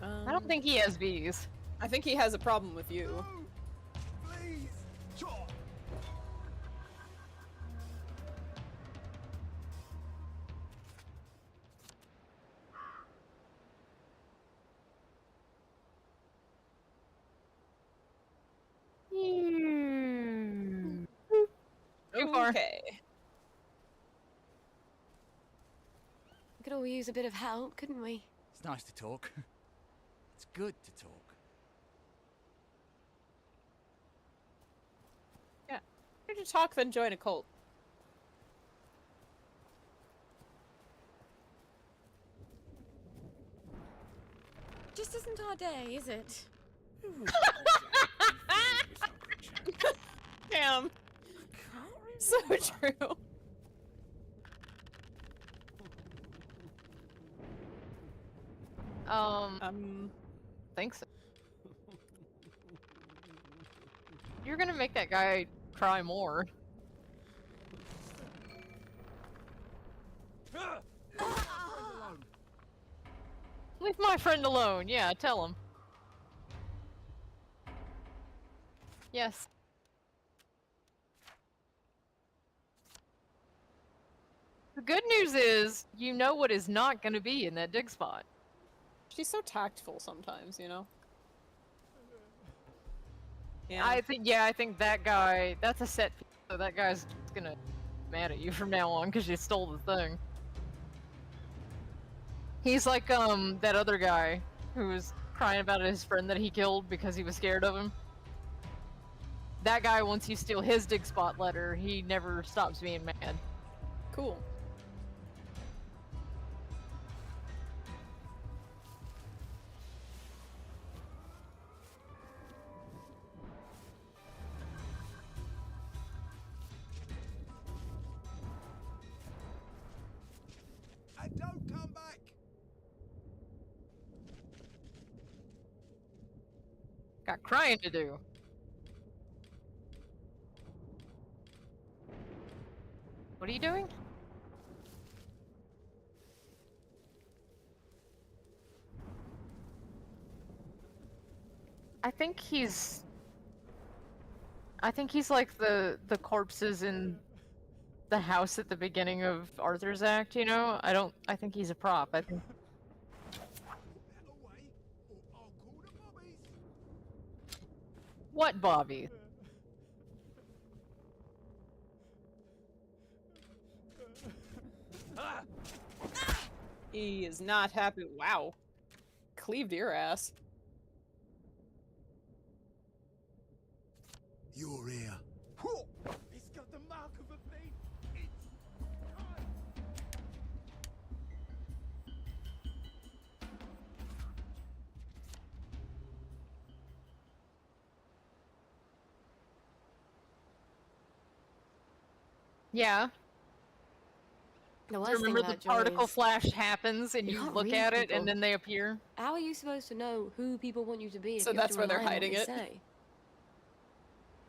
I don't think he has bees. I think he has a problem with you. Please, chop. Too far. Okay. We could all use a bit of help, couldn't we? It's nice to talk. It's good to talk. Yeah. Why don't you talk, then join a cult? Just isn't our day, is it? Damn. So true. Think so. You're gonna make that guy cry more. Leave my friend alone. Yeah, tell him. Yes. The good news is, you know what is not gonna be in that dig spot. She's so tactful sometimes, you know? Yeah. I think that guy, that's a set piece, so that guy's just gonna be mad at you from now on because you stole the thing. He's like, that other guy who was crying about his friend that he killed because he was scared of him. That guy, once you steal his dig spot letter, he never stops being mad. Cool. And don't come back. Got crying to do. What are you doing? I think he's like the corpses in the house at the beginning of Arthur's Act, you know? I think he's a prop. I think That away, or I'll call the bobbies. what, Bobby? He is not happy. Wow. Cleaved your ass. You're here. It's got the mark of a thief. Yeah. The worst thing Remember the about Joy particle is, flash happens and you you can't look read at it people. and then they appear? how are you supposed to know who people want you to be if So you have that's to where they're rely on what hiding they it? say?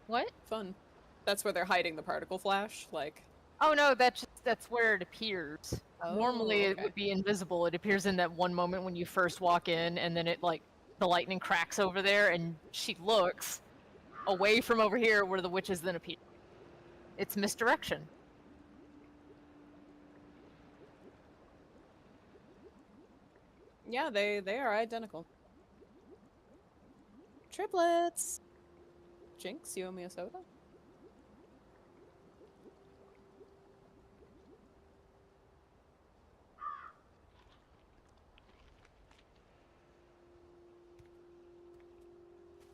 What? Fun. That's where they're hiding the particle flash, like... Oh no, that's where it appears. Normally it okay. would be invisible. It appears in that one moment when you first walk in, and then it like the lightning cracks over there, and she looks away from over here where the witches then appear. It's misdirection. Yeah, they are identical. Triplets! Jinx, you owe me a soda?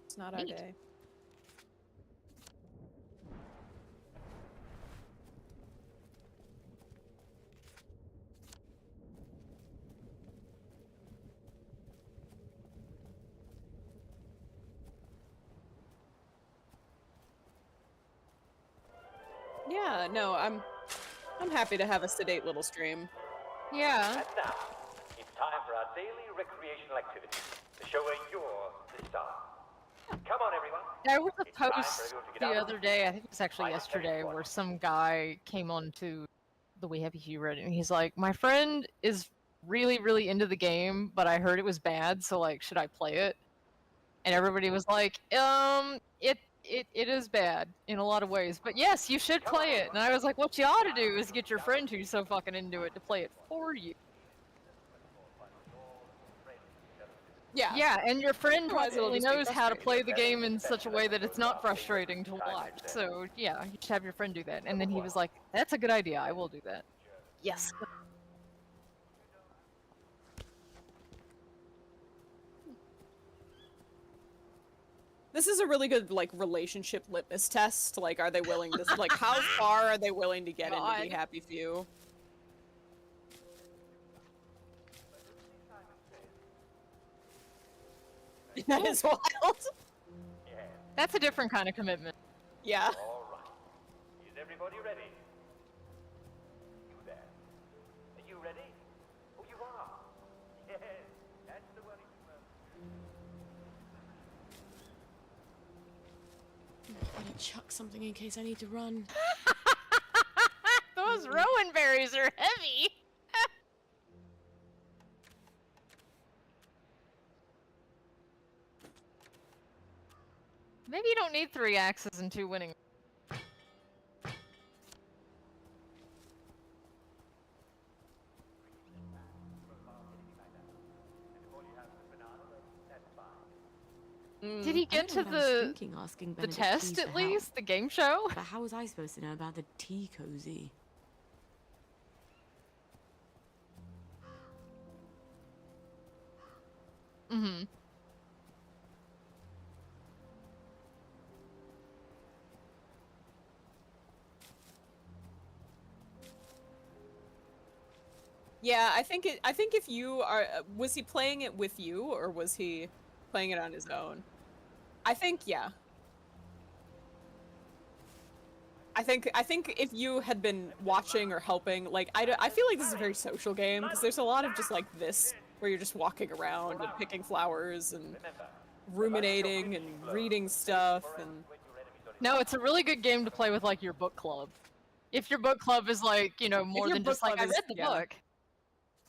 It's not our Neat. day. Yeah, no, I'm happy to have a sedate little stream. Yeah. And now, it's time for our daily recreational activity, the show where you're the star. Come on, everyone. There was a It's time for post everyone to get the out of other the day, I think it was actually Right, yesterday, everyone. where some guy came on to the We Happy Few Reddit, and he's like, my friend is really, really into the game, but I heard it was bad, so like, should I play it? And everybody was like, it is bad in a lot of ways, but yes, you should play it. And I was like, what you ought to do is get your friend who's so fucking into it to play it for you. Yeah. Yeah, and your friend Otherwise it'll probably just be knows how to play frustrating. the game in such a way that it's not frustrating to watch. So yeah, you should have your friend do that. And then he was like, that's a good idea, I will do that. Yes. This is a really good, like, relationship litmus test. Like, are they willing to, like, how far are they willing to get into God. Be Happy Few? That is wild. That's a different kind of commitment. Yeah. All right. Is everybody ready? You there. Are you ready? Oh, you are. Yes, that's the one. I'm gonna chuck something in case I need to run. Those rowan berries are heavy. Maybe you don't need 3 axes and 2 winning. Did he I get don't know to what I was the thinking, asking the Benedict test Keys at for help. least? The game show? But how was I supposed to know about the tea cozy? Mm-hmm. Yeah, I think if you are, was he playing it with you, or was he playing it on his own? I think, yeah. I think if you had been watching or helping, like, I feel like this is a very social game, because there's a lot of just like this, where you're just walking around and picking flowers and ruminating and reading stuff and... No, it's a really good game to play with, like, your book club. If your book club is, like, you know, more your than book just, like, club I is- read the yeah. book.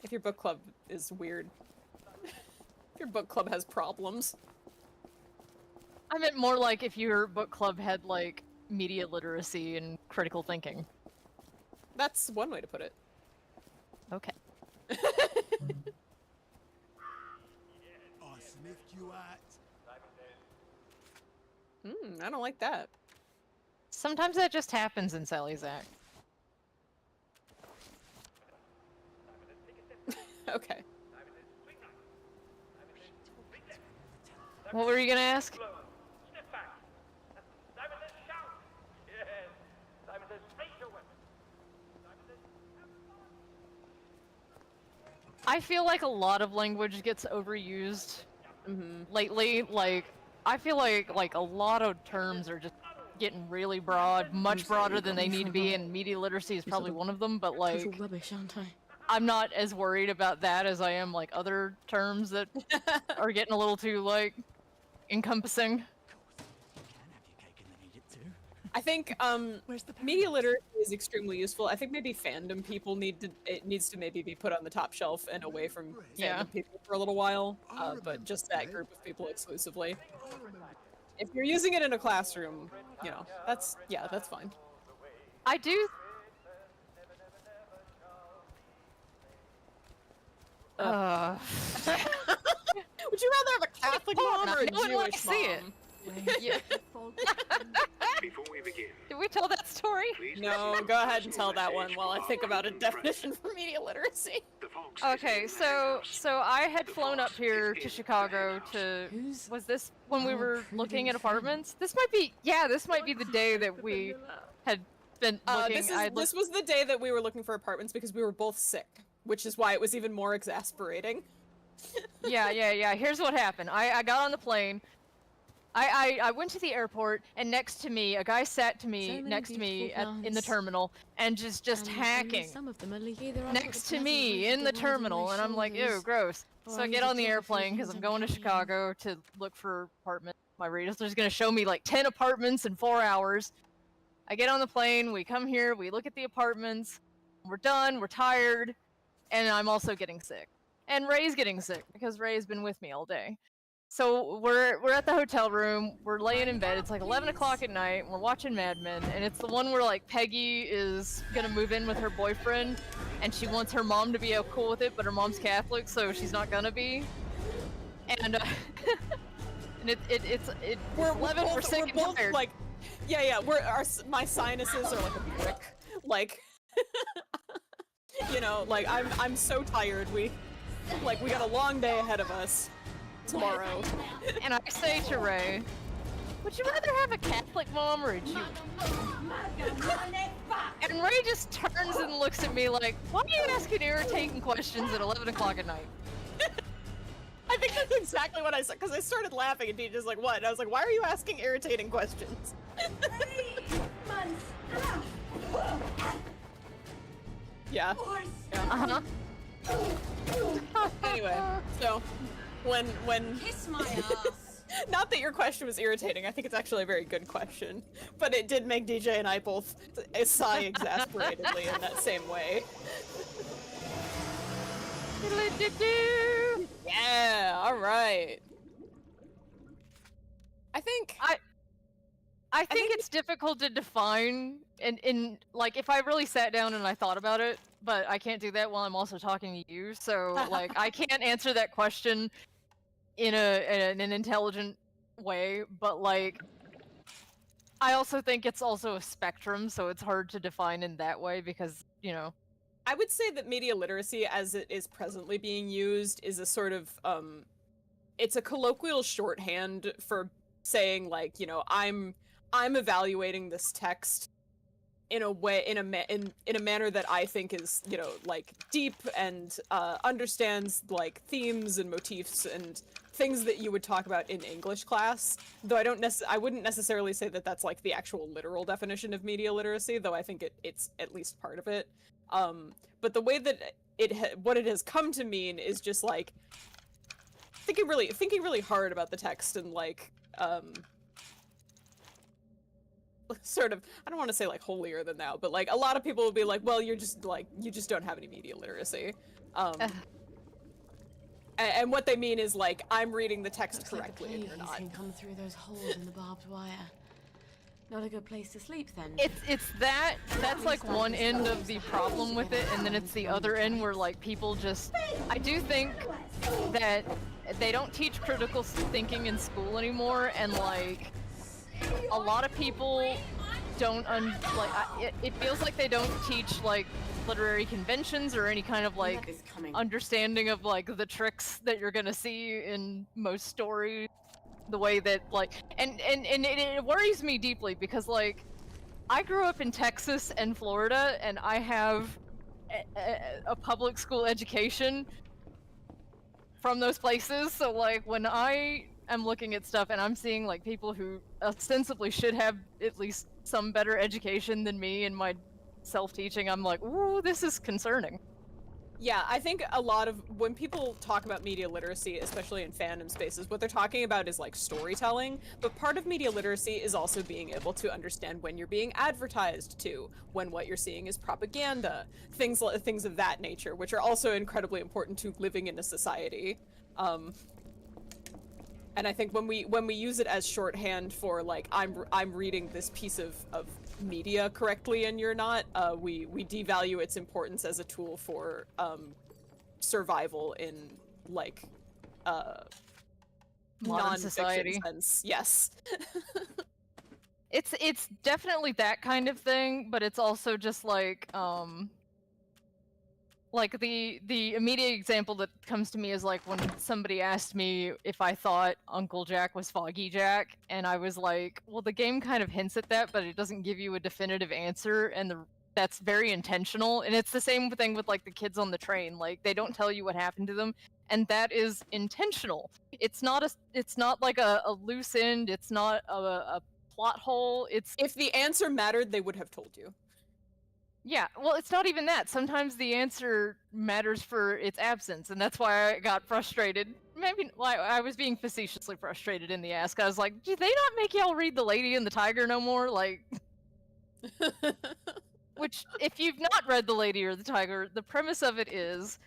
If your book club is weird. If your book club has problems. I meant more like if your book club had, like, media literacy and critical thinking. That's one way to put it. Okay. I sniffed you out. I don't like that. Sometimes that just happens in Sally's Act. Okay. What were you gonna ask? I feel like a lot of language gets overused lately. Like, I feel like a lot of terms are just getting really broad, much broader than they need to be, and media literacy is probably one of them, but like, Total rubbish, aren't I? I'm not as worried about that as I am like other terms that are getting a little too like encompassing. I think media literacy is extremely useful. I think maybe fandom people needs to maybe be put on the top shelf and away from fandom people for a little while, but just that group of people exclusively. If you're using it in a classroom, you know, that's fine. I do. Would you rather have a Catholic mom or a no one wants Jewish to see it. mom? Yeah. Before we begin, Did we tell that story? please No, listen go to ahead and this tell that message one while I from think our about a new definition president. for media literacy. The Fox Okay, is in so the house. I had flown up here to Chicago to. Was this when we were looking at apartments? This might be the day that we had been looking. This was the day that we were looking for apartments because we were both sick, which is why it was even more exasperating. Yeah. Here's what happened. I got on the plane. I went to the airport, and next to me, a guy sat to me next to me in the terminal, and just hacking Some of them are either next to me in the terminal, and I'm like, ew, gross. So I get on the airplane because I'm going to Chicago to look for apartments. My realtor's gonna show me like 10 apartments in 4 hours. I get on the plane, we come here, we look at the apartments, we're done, we're tired, and I'm also getting sick. And Ray's getting sick because Ray's been with me all day. So we're at the hotel room, we're laying in bed, it's like 11 o'clock at night, we're watching Mad Men, and it's the one where like Peggy is gonna move in with her boyfriend, and she wants her mom to be cool with it, but her mom's Catholic, so she's not gonna be. And and it's 11, we're sick and both tired. like, my sinuses are like a brick, like, you know, like I'm so tired. We got a long day ahead of us tomorrow. And I say to Ray, would you rather have a Catholic mom or a Jew? And Ray just turns and looks at me like, why are you asking irritating questions at 11 o'clock at night? I think that's exactly what I said, because I started laughing and Deej was like, what? And I was like, why are you asking irritating questions? Yeah. Uh-huh. Anyway, so when Kiss my ass. not that your question was irritating, I think it's actually a very good question, but it did make DJ and I both sigh exasperatedly in that same way. Yeah, all right. I think it's difficult to define in like if I really sat down and I thought about it, but I can't do that while I'm also talking to you. So like I can't answer that question in an intelligent way, but like I also think it's also a spectrum, so it's hard to define in that way because, you know, I would say that media literacy as it is presently being used is a sort of it's a colloquial shorthand for saying like, you know, I'm evaluating this text in a way in a manner that I think is, you know, like deep and understands like themes and motifs and things that you would talk about in English class. Though I wouldn't necessarily say that that's like the actual literal definition of media literacy, though I think it's at least part of it. But the way that what it has come to mean is just like thinking really hard about the text and like sort of, I don't want to say like holier than thou, but like a lot of people will be like, well, you just don't have any media literacy. And what they mean is like, I'm reading the text correctly and you're not. Can come through those holes in the barbed wire. Not a good place to sleep then. That's like one end of the problem with it, and then it's the other end where like people just, I do think that they don't teach critical thinking in school anymore, and like a lot of people don't it feels like they don't teach like literary conventions or any kind of like This coming. understanding of like the tricks that you're gonna see in most stories. The way that like and it worries me deeply because like I grew up in Texas and Florida and I have a public school education from those places, so like when I am looking at stuff and I'm seeing like people who ostensibly should have at least some better education than me in my self-teaching, I'm like, ooh, this is concerning. Yeah, I think a lot of when people talk about media literacy, especially in fandom spaces, what they're talking about is like storytelling, but part of media literacy is also being able to understand when you're being advertised to, when what you're seeing is propaganda, things of that nature, which are also incredibly important to living in a society. And I think when we use it as shorthand for like I'm reading this piece of media correctly and you're not, we devalue its importance as a tool for survival in like Modern society sense. Yes. It's definitely that kind of thing, but it's also just like the immediate example that comes to me is like when somebody asked me if I thought Uncle Jack was Foggy Jack, and I was like, well, the game kind of hints at that, but it doesn't give you a definitive answer, and that's very intentional. And it's the same thing with like the kids on the train. Like they don't tell you what happened to them, and that is intentional. It's not like a loose end. It's not a plot hole. It's If the answer mattered, they would have told you. Yeah, well, it's not even that. Sometimes the answer matters for its absence, and that's why I got frustrated. Maybe I was being facetiously frustrated in the ask. I was like, do they not make y'all read The Lady and the Tiger no more? Like, which, if you've not read The Lady or the Tiger, the premise of it is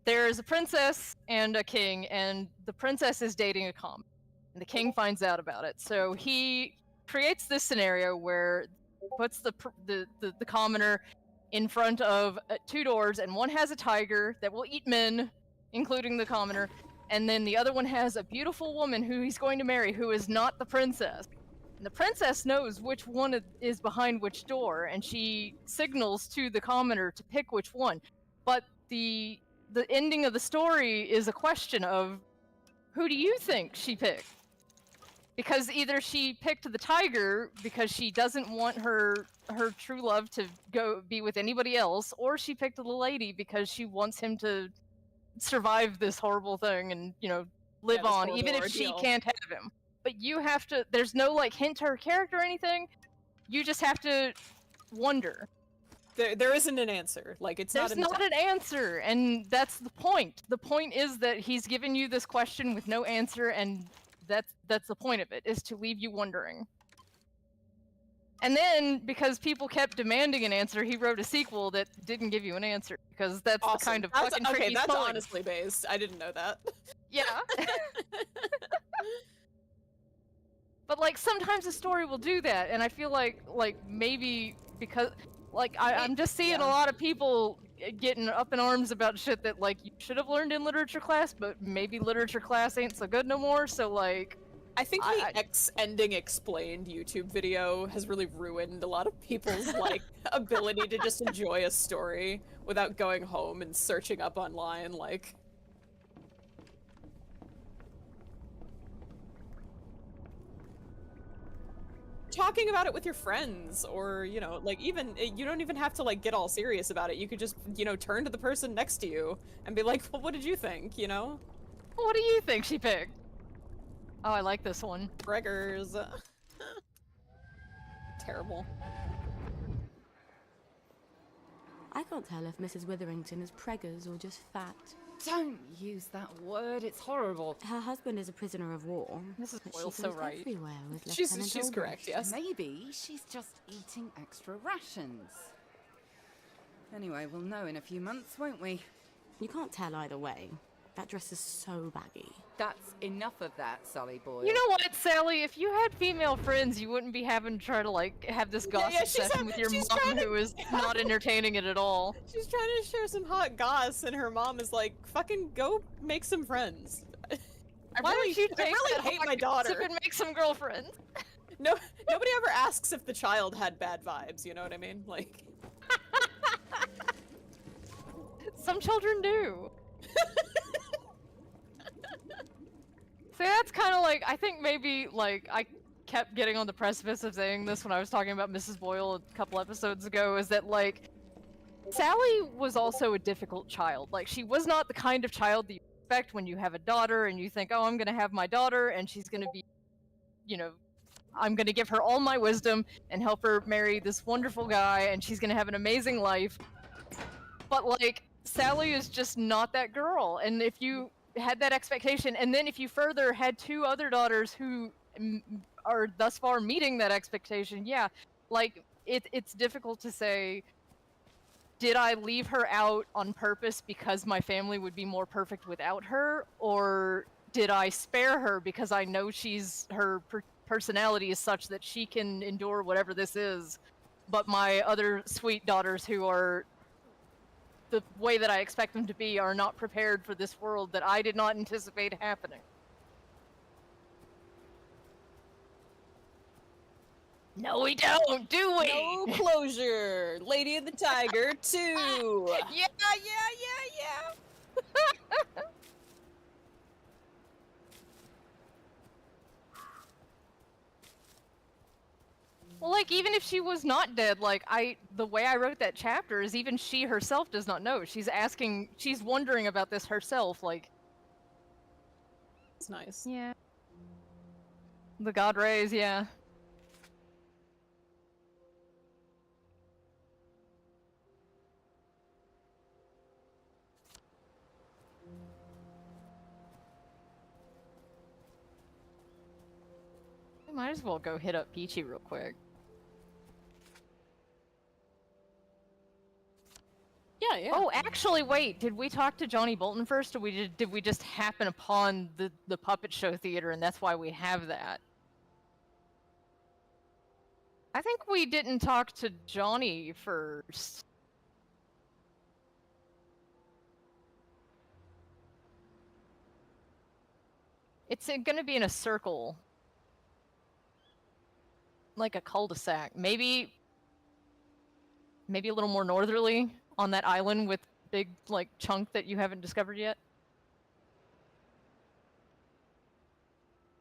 there is a princess and a king, and the princess is dating a common, and the king finds out about it. So he creates this scenario where puts the commoner in front of two doors, and one has a tiger that will eat men, including the commoner, and then the other one has a beautiful woman who he's going to marry, who is not the princess. And the princess knows which one is behind which door, and she signals to the commoner to pick which one. But the ending of the story is a question of, who do you think she picked? Because either she picked the tiger because she doesn't want her true love to go be with anybody else, or she picked the lady because she wants him to survive this horrible thing and, you know, live on, even if she can't have him. But you have to, there's no like hint to her character or anything. You just have to wonder. There isn't an answer. Like, There's not an answer, and that's the point. The point is that he's given you this question with no answer, and that's the point of it, is to leave you wondering. And then, because people kept demanding an answer, he wrote a sequel that didn't give you an answer, because that's the kind of fucking trick he's that's pulling. honestly based. I didn't know that. Yeah. But like sometimes a story will do that, and I feel like maybe because like I'm just seeing a lot of people getting up in arms about shit that like you should have learned in literature class, but maybe literature class ain't so good no more. So like, I think the X ending explained YouTube video has really ruined a lot of people's like ability to just enjoy a story without going home and searching up online like. Talking about it with your friends, or you know, like even you don't even have to like get all serious about it. You could just, you know, turn to the person next to you and be like, well, what did you think, you know? What do you think she picked? Oh, I like this one. Breggers. Terrible. I can't tell if Mrs. Witherington is preggers or just fat. Don't use that word, it's horrible. Her husband is a prisoner of war. Mrs. but Boyle's she so goes right. everywhere with She's Lieutenant Ulrich. correct, yes. Maybe she's just eating extra rations. Anyway, we'll know in a few months, won't we? You can't tell either way. That dress is so baggy. That's enough of that, Sally Boyle. You know what, Sally? If you had female friends, you wouldn't be having to try to like have this gossip session with your mom, who is not entertaining it at all. She's trying to share some hot goss, and her mom is like, "Fucking go make some friends." I really hate my daughter. And make some girlfriends. No, nobody ever asks if the child had bad vibes, you know what I mean? Like... Some children do. See, that's kind of like, I think maybe, like, I kept getting on the precipice of saying this when I was talking about Mrs. Boyle a couple episodes ago, is that, like, Sally was also a difficult child. Like, she was not the kind of child that you expect when you have a daughter and you think, oh, I'm gonna have my daughter and she's gonna be, you know, I'm gonna give her all my wisdom and help her marry this wonderful guy and she's gonna have an amazing life. But, like, Sally is just not that girl. And if you had that expectation, and then if you further had two other daughters who are thus far meeting that expectation, yeah, like, it's difficult to say, did I leave her out on purpose because my family would be more perfect without her, or did I spare her because I know her personality is such that she can endure whatever this is, but my other sweet daughters who are the way that I expect them to be are not prepared for this world that I did not anticipate happening. No, we don't, do we? No closure! Lady and the Tiger 2! Yeah. Well, like, even if she was not dead, like, the way I wrote that chapter is even she herself does not know. She's wondering about this herself, like... It's nice. Yeah. The God rays, yeah. We might as well go hit up Peachy real quick. Yeah. Oh, actually, wait. Did we talk to Johnny Bolton first, or did we just happen upon the puppet show theater, and that's why we have that? I think we didn't talk to Johnny first. It's gonna be in a circle. Like a cul-de-sac. Maybe a little more northerly on that island with big, like, chunk that you haven't discovered yet.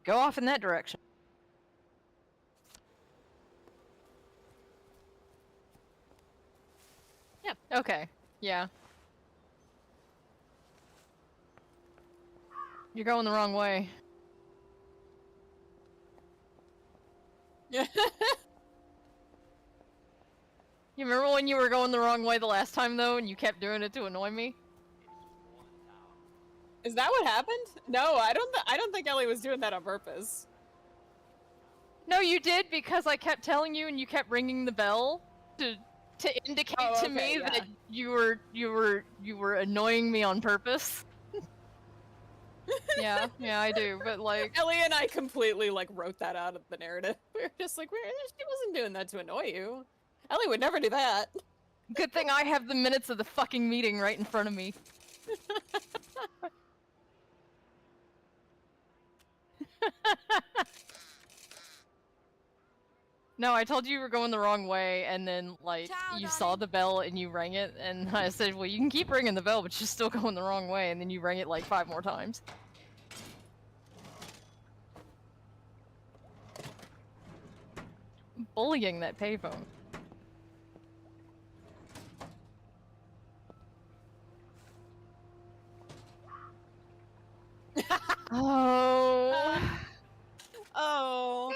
Go off in that direction. Yeah. Okay. Yeah. You're going the wrong way. Yeah. You remember when you were going the wrong way the last time, though, and you kept doing it to annoy me? Is that what happened? No, I don't think Ellie was doing that on purpose. No, you did, because I kept telling you and you kept ringing the bell to indicate to me that you were annoying me on purpose. yeah, I do, but like... Ellie and I completely, like, wrote that out of the narrative. We were just like, she wasn't doing that to annoy you. Ellie would never do that. Good thing I have the minutes of the fucking meeting right in front of me. No, I told you were going the wrong way, and then, like, you saw the bell and you rang it, and I said, well, you can keep ringing the bell, but you're still going the wrong way, and then you rang it, like, 5 more times. Bullying that payphone. Oh. Oh.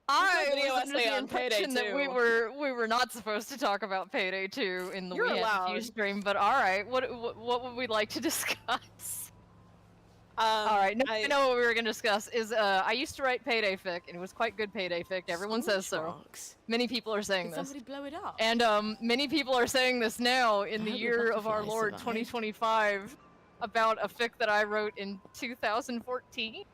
I Video was under essay the on Payday impression that 2. we were not supposed to talk about Payday 2 in the You're We Had allowed. Few stream, but alright, what would we like to discuss? Alright, no, I know what we were gonna discuss is, I used to write Payday fic, and it was quite good Payday fic, everyone says so. Many people are saying Did this. somebody blow it up? And, many people are saying this now, in I the hope the year of our butterflies Lord, survived. 2025, about a fic that I wrote in 2014.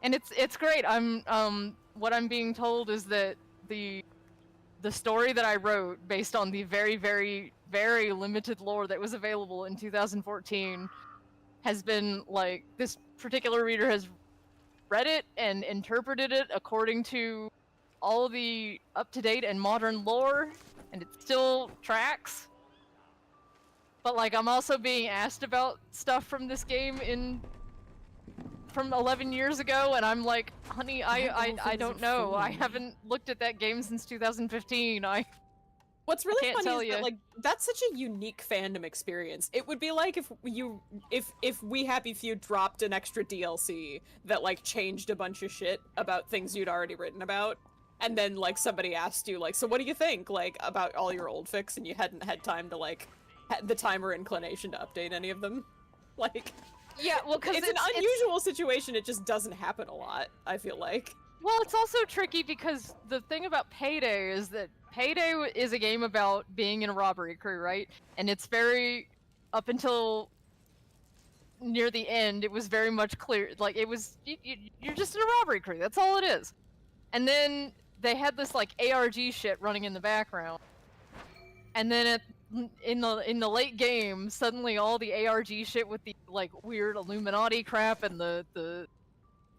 And it's great. What I'm being told is that the story that I wrote, based on the very, very, very limited lore that was available in 2014, has been, like, this particular reader has read it and interpreted it according to all the up-to-date and modern lore, and it still tracks. But like, I'm also being asked about stuff from this game from 11 years ago, and I'm like, honey, I don't know. I haven't looked at that game since 2015. What's really can't funny tell is ya. that, like, that's such a unique fandom experience. It would be like if We Happy Few dropped an extra DLC that like changed a bunch of shit about things you'd already written about, and then like somebody asked you like, so what do you think like about all your old fics, and you hadn't had time to like the time or inclination to update any of them. Like, Yeah, well, because it's an unusual situation. It just doesn't happen a lot, I feel like. Well, it's also tricky because the thing about Payday is that Payday is a game about being in a robbery crew, right? And it's very, up until near the end, it was very much clear, like, it was, you're just in a robbery crew, that's all it is. And then they had this, like, ARG shit running in the background. And then in the late game, suddenly all the ARG shit with the, like, weird Illuminati crap and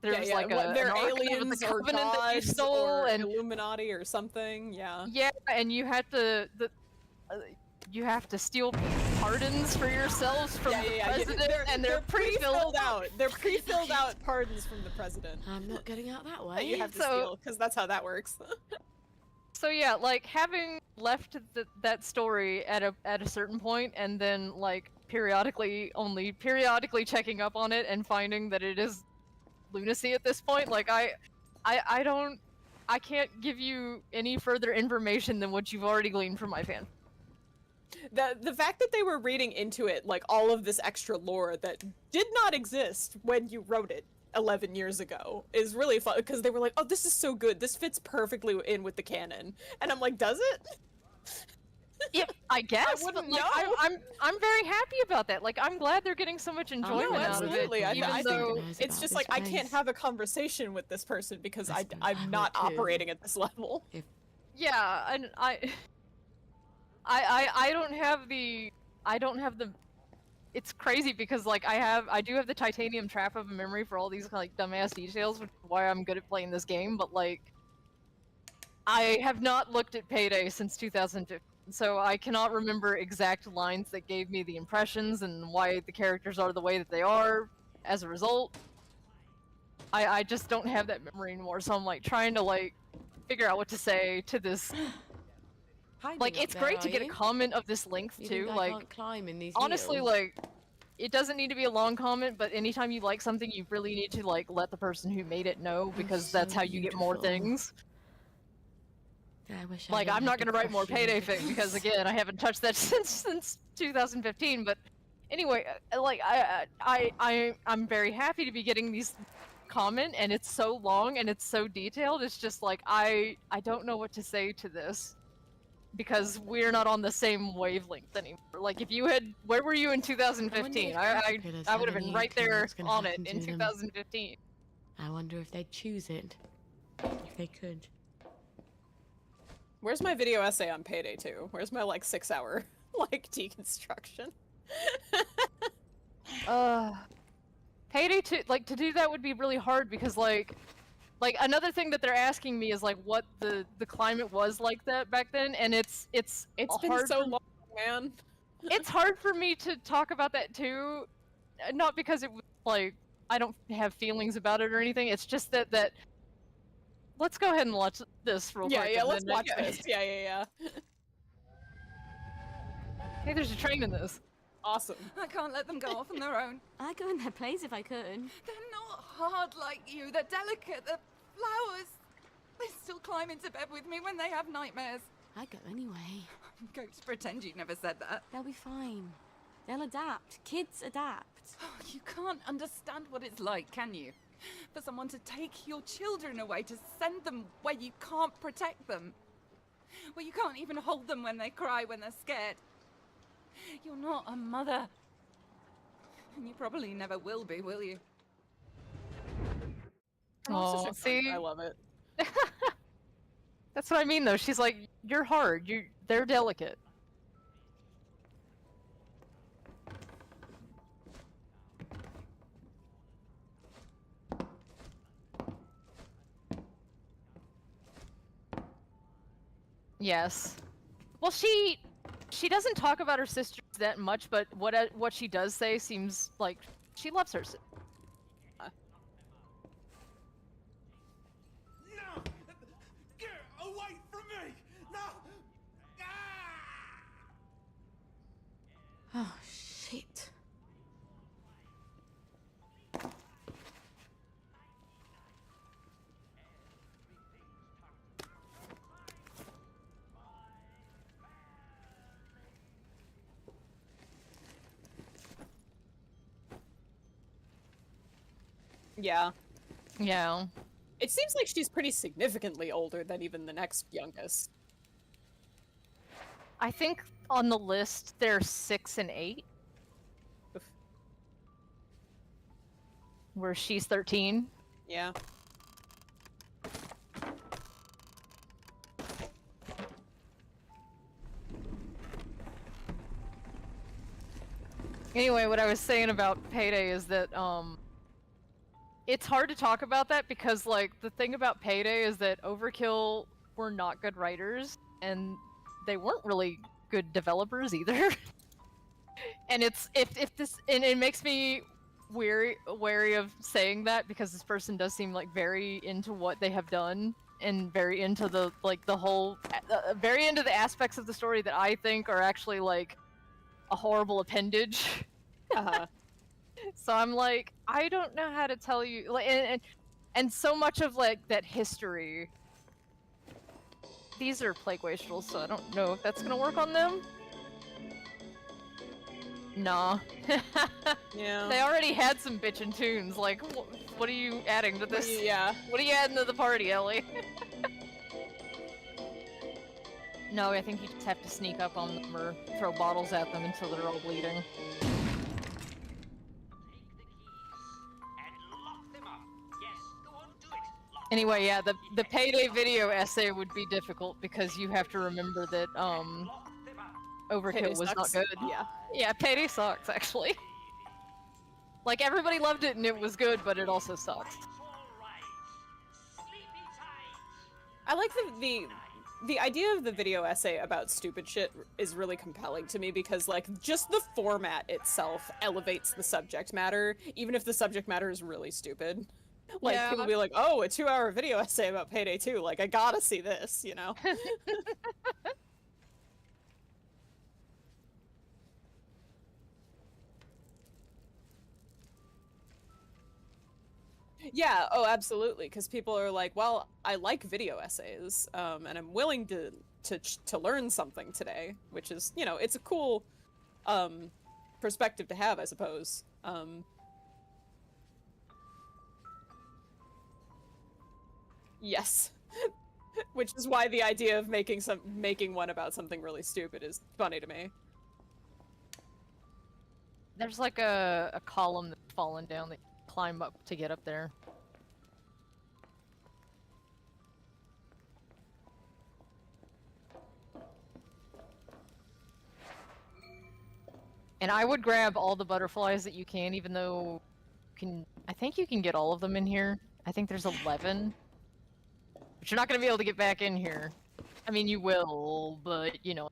there's like they're an aliens of the or covenant that you gods stole, or and Illuminati or something. Yeah. yeah, and you had to you have to steal pardons for yourselves from the president, and they're pre-filled out. They're pre-filled out pardons from the president. I'm not getting out that That way. you have to So- steal, because that's how that works. So yeah, like having left that story at a certain point, and then like periodically checking up on it and finding that it is lunacy at this point, like I can't give you any further information than what you've already gleaned from my fan. The fact that they were reading into it like all of this extra lore that did not exist when you wrote it 11 years ago is really fun, because they were like, oh, this is so good, this fits perfectly in with the canon, and I'm like, does it? Yeah, I guess. wouldn't but, like, know. I'm very happy about that. Like, I'm glad they're getting so much enjoyment No, out of it. absolutely. I Even think though it's just like I can't have a conversation with this person because I suppose I'm I not would too. operating at this level. yeah, and I don't have the. It's crazy because like I do have the titanium trap of a memory for all these like dumbass details, which is why I'm good at playing this game. But like, I have not looked at Payday since 2015, so I cannot remember exact lines that gave me the impressions and why the characters are the way that they are as a result. I just don't have that memory anymore, so I'm like trying to like figure out what to say to this. Like, it's great to get a comment of this length You too. think I Like, can't climb in these honestly, heels? like, it doesn't need to be a long comment, but anytime you like something, you really need to like let the person who made it know, because so that's how you get more beautiful. things. I wish I Like, didn't I'm have not to gonna write more crush you Payday into fic because dust. again, I haven't touched that since 2015. But anyway, like I'm very happy to be getting these comment, and it's so long and it's so detailed. It's just like I don't know what to say to this, because we're not on the same wavelength anymore. Like, if you had, where were you in 2015? I would have been right there on it in 2015. I wonder if they'd choose it. If they could. Where's my video essay on Payday 2? Where's my like 6-hour like deconstruction? Payday 2, like, to do that would be really hard because like another thing that they're asking me is like what the climate was like that back then, and it's It's been hard so for, long, man. it's hard for me to talk about that too, not because it was like I don't have feelings about it or anything. It's just that let's go ahead and watch this real quick. Yeah, and let's then- watch this. Yeah. Hey, there's a train in this. Awesome. I can't let them go off on their own. I'd go in their place if I could. They're not hard like you. They're delicate. They're flowers. They still climb into bed with me when they have nightmares. I'd go anyway. Go to pretend you never said that. They'll be fine. They'll adapt. Kids adapt. Oh, you can't understand what it's like, can you? For someone to take your children away, to send them where you can't protect them. Where you can't even hold them when they cry, when they're scared. You're not a mother. And you probably never will be, will you? Oh, such a see? cunt. I love it. That's what I mean though. She's like, you're hard. They're delicate. Yes. Well, she doesn't talk about her sisters that much, but what she does say seems like she loves her. No! Get away from me! No! Ah! Oh, shit. Yeah. Yeah. It seems like she's pretty significantly older than even the next youngest. I think on the list they're 6 and 8. Oof. Where she's 13. Yeah. Anyway, what I was saying about Payday is that, it's hard to talk about that because, like, the thing about Payday is that Overkill were not good writers, and they weren't really good developers either. And it makes me wary of saying that because this person does seem like very into what they have done and very into the whole, very into the aspects of the story that I think are actually like a horrible appendage. Uh-huh. So I'm like, I don't know how to tell you, like, and so much of like that history. These are plague wastrels, so I don't know if that's gonna work on them. Nah. Yeah. They already had some bitchin' tunes. Like, what are you adding to this? Yeah. What are you adding to the party, Ellie? No, I think you just have to sneak up on them or throw bottles at them until they're all bleeding. Anyway, yeah, the Payday video essay would be difficult because you have to remember that Overkill Payday was not sucks. good. Yeah. Yeah, Payday sucks actually. Like everybody loved it and it was good, but it also sucks. I like the idea of the video essay about stupid shit is really compelling to me because, like, just the format itself elevates the subject matter, even if the subject matter is really stupid. Like, Yeah. people be like, oh, a 2-hour video essay about Payday 2, like, I gotta see this, you know? Yeah, oh, absolutely, because people are like, well, I like video essays, and I'm willing to learn something today, which is, you know, it's a cool, perspective to have, I suppose. Yes. Which is why the idea of making one about something really stupid is funny to me. There's like a column that's fallen down that you climb up to get up there. And I would grab all the butterflies that you can, even though I think you can get all of them in here. I think there's 11. But you're not going to be able to get back in here. I mean, you will, but, you know.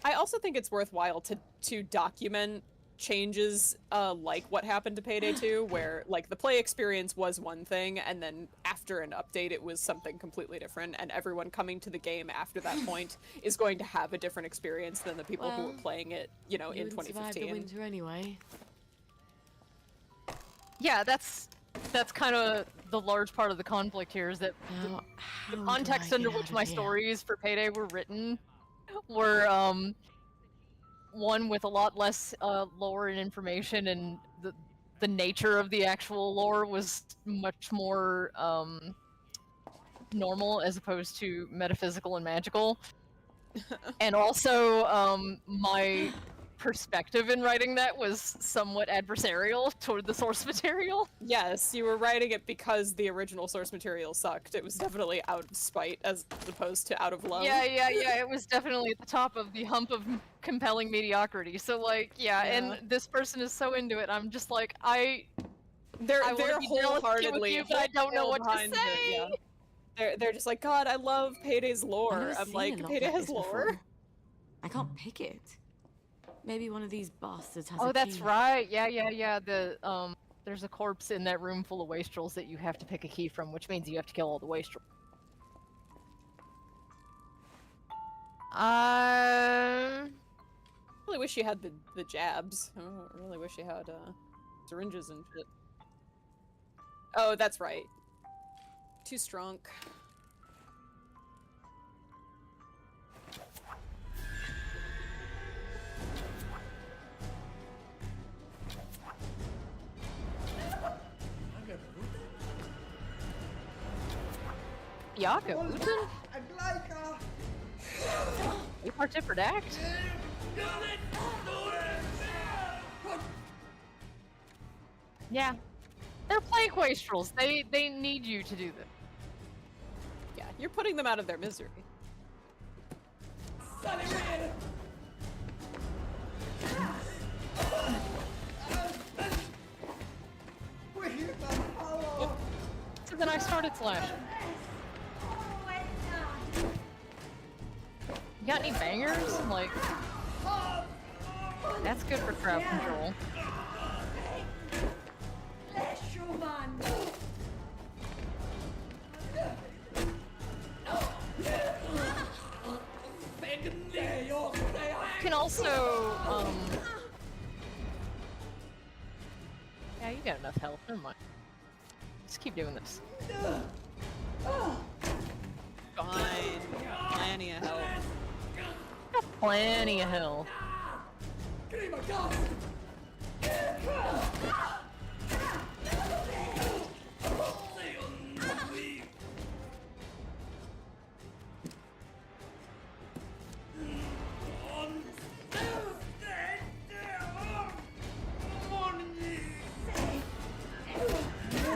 I also think it's worthwhile to document changes like what happened to Payday 2, where, like, the play experience was one thing, and then after an update it was something completely different, and everyone coming to the game after that point is going to have a different experience than the people who were playing it, you know, in 2015. Survive the winter anyway. Yeah, that's kind of the large part of the conflict here, is that the context under which my stories for Payday were written were, one with a lot less lore and information, and the nature of the actual lore was much more normal as opposed to metaphysical and magical. And also, my perspective in writing that was somewhat adversarial toward the source material. Yes, you were writing it because the original source material sucked. It was definitely out of spite as opposed to out of love. Yeah, it was definitely at the top of the hump of compelling mediocrity. So, like, yeah, and this person is so into it, I'm just like, They're wholeheartedly wholeheartedly you, but I don't know what to behind say. it, yeah. They're just like, God, I love Payday's I've lore. never I'm seen like, a lot Payday like has this lore. before. I can't pick it. Maybe one of these bastards has a Oh, that's key. right. Yeah. There's a corpse in that room full of wastrels that you have to pick a key from, which means you have to kill all the wastrels. I really wish you had the jabs. I really wish you had syringes and shit. Oh, that's right. Too strong. Yako, you participated. Yeah. They're plague wastrels. They need you to do this. Yeah, you're putting them out of their misery. So then I started slashing. You got any bangers? Like, that's good for crowd control. You can also, yeah, you got enough health. Never mind. Just keep doing this. Fine. Plenty of help. Got plenty of health.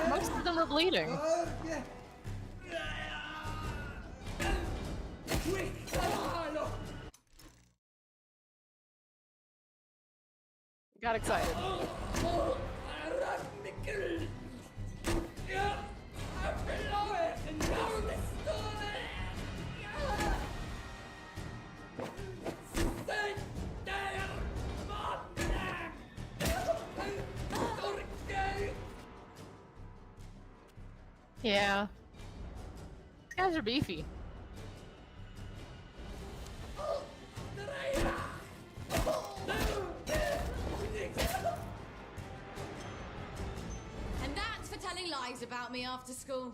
Most of them are bleeding. Got excited. Yeah. These guys are beefy. And that's for telling lies about me after school.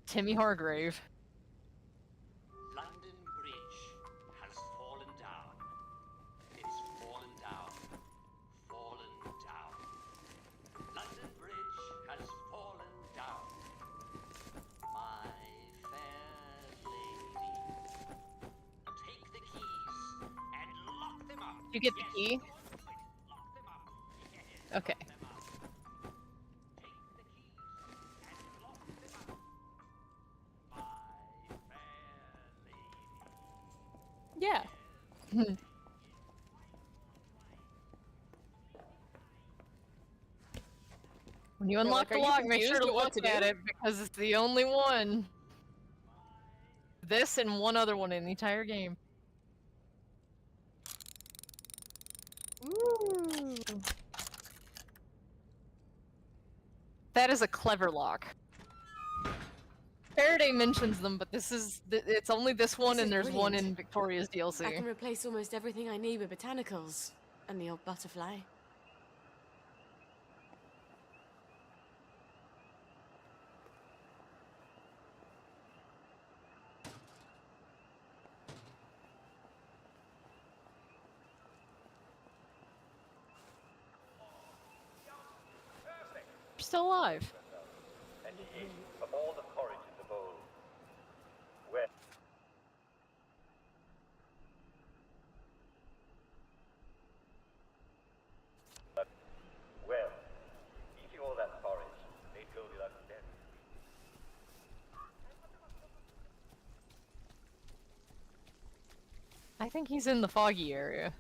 Timmy Hargrave. London Bridge has fallen down. It's fallen down. Fallen down. London Bridge has fallen down. My fair lady. Take the keys and lock them up. You get the key? Lock them up. Yes. Okay. Take the keys and lock them up. My fair lady. Yeah. When you You're unlock like, "Are the you lock, make confused sure to with what look to at do?" it because it's the only one. This and one other one in the entire game. Ooh. That is a clever lock. Faraday mentions them, but this is it's only this one, This and is there's one brilliant. in Victoria's I can DLC. replace almost everything I need with botanicals. And the old butterfly. You're still alive. And he ate of all the porridge in the bowl. Well, well, eating all that porridge made Goldilocks dead. I think he's in the foggy area.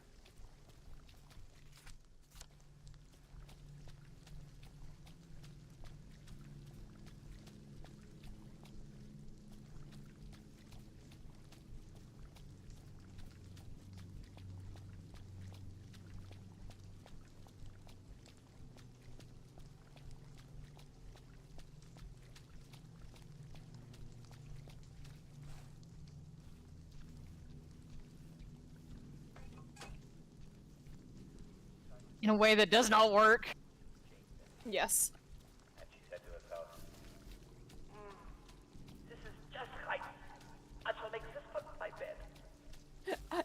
in a way that does not work. Yes. And she said to herself, this is just right. I shall make this one my bed.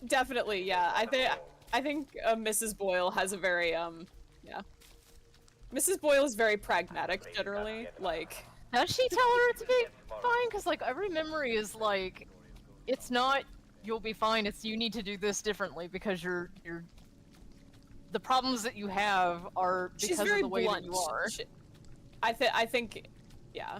Definitely, yeah. I think Mrs. Boyle has a very yeah. Mrs. Boyle is very pragmatic generally. Like, Does she tell her it's be fine? Because like every memory is like, it's not you'll be fine. It's you need to do this differently because you're the problems that you have are because she's of very the way blunt. that you are. I think, yeah.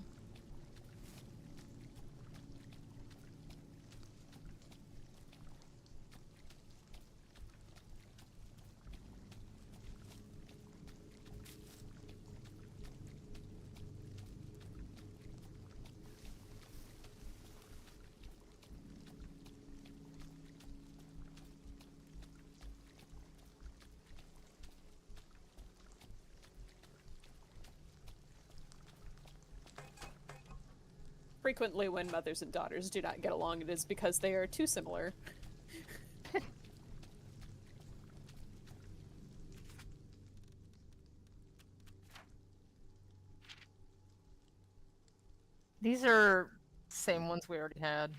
Frequently when mothers and daughters do not get along, it is because they are too similar. These are same ones we already had.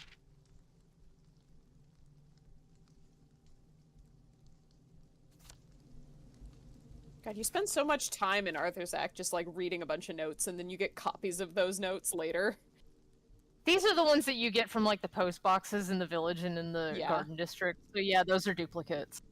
God, you spend so much time in Arthur's Act just like reading a bunch of notes and then you get copies of those notes later. These are the ones that you get from like the post boxes in the village and in the Yeah. garden district. So yeah, those are duplicates.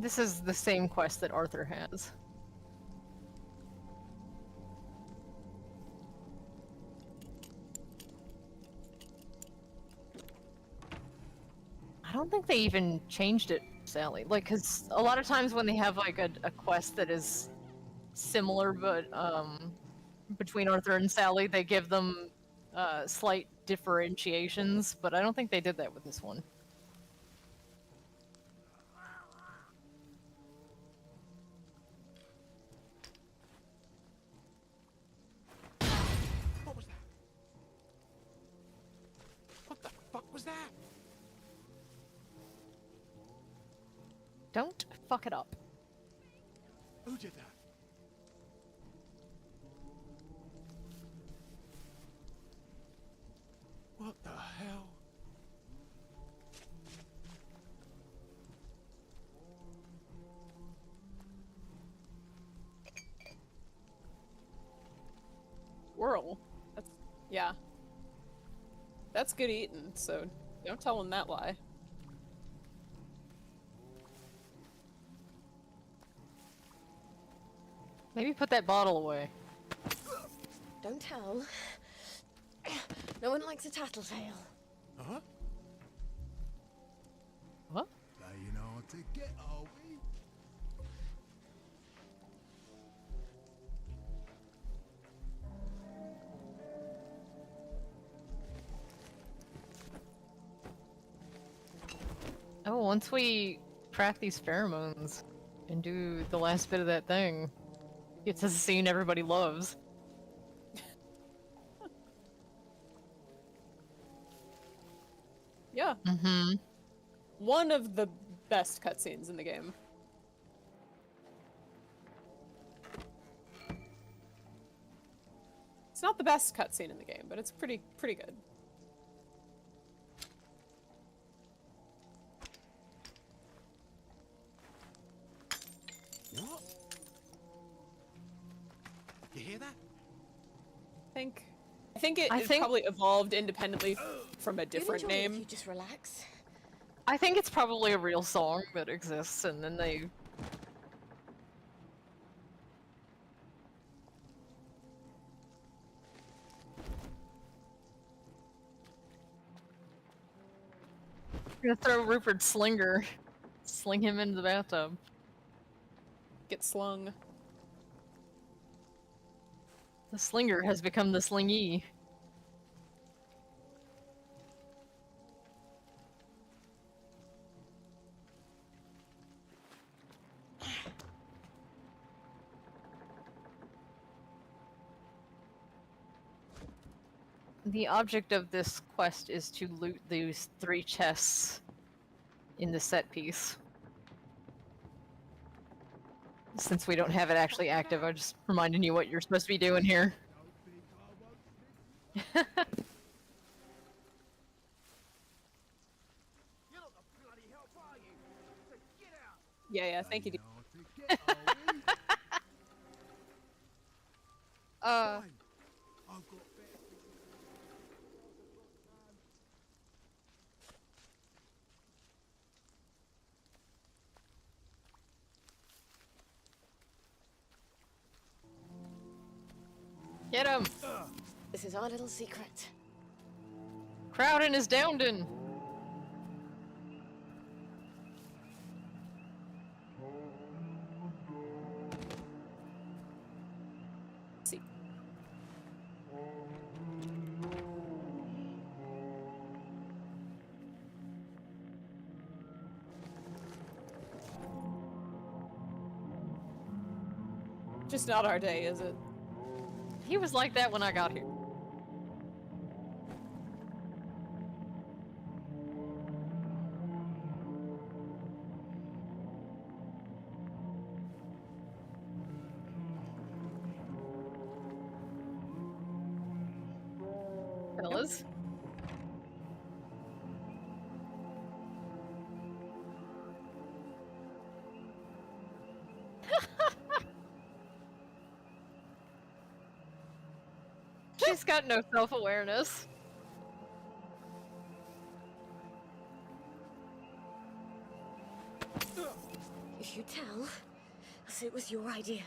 This is the same quest that Arthur has. I don't think they even changed it, Sally. Like, cause a lot of times when they have like a quest that is similar, but between Arthur and Sally, they give them slight differentiations. But I don't think they did that with this one. What was that? What the fuck was that? Don't fuck it up. Who did that? What the hell? Whirl. That's, yeah. That's good eating, so don't tell him that lie. Maybe put that bottle away. Don't tell. No one likes a tattletale. Huh? What? Playing hard to get, are we? Oh, once we craft these pheromones and do the last bit of that thing, it's a scene everybody loves. Yeah. Mm-hmm. One of the best cutscenes in the game. It's not the best cutscene in the game, but it's pretty good. What? You hear that? I think it probably evolved independently from a different name. You just relax. I think it's probably a real song that exists, and then they... I'm gonna throw Rupert Slinger. Sling him into the bathtub. Get slung. The Slinger has become the Slingy. The object of this quest is to loot these 3 chests in the set piece. Since we don't have it actually active, I'm just reminding you what you're supposed to be doing here. Yeah, thank you. Get him! This is our little secret. Crowdin is Downdin! See. Just not our day, is it? He was like that when I got here. Fellas? She's got no self-awareness. If you tell, I'll say it was your idea.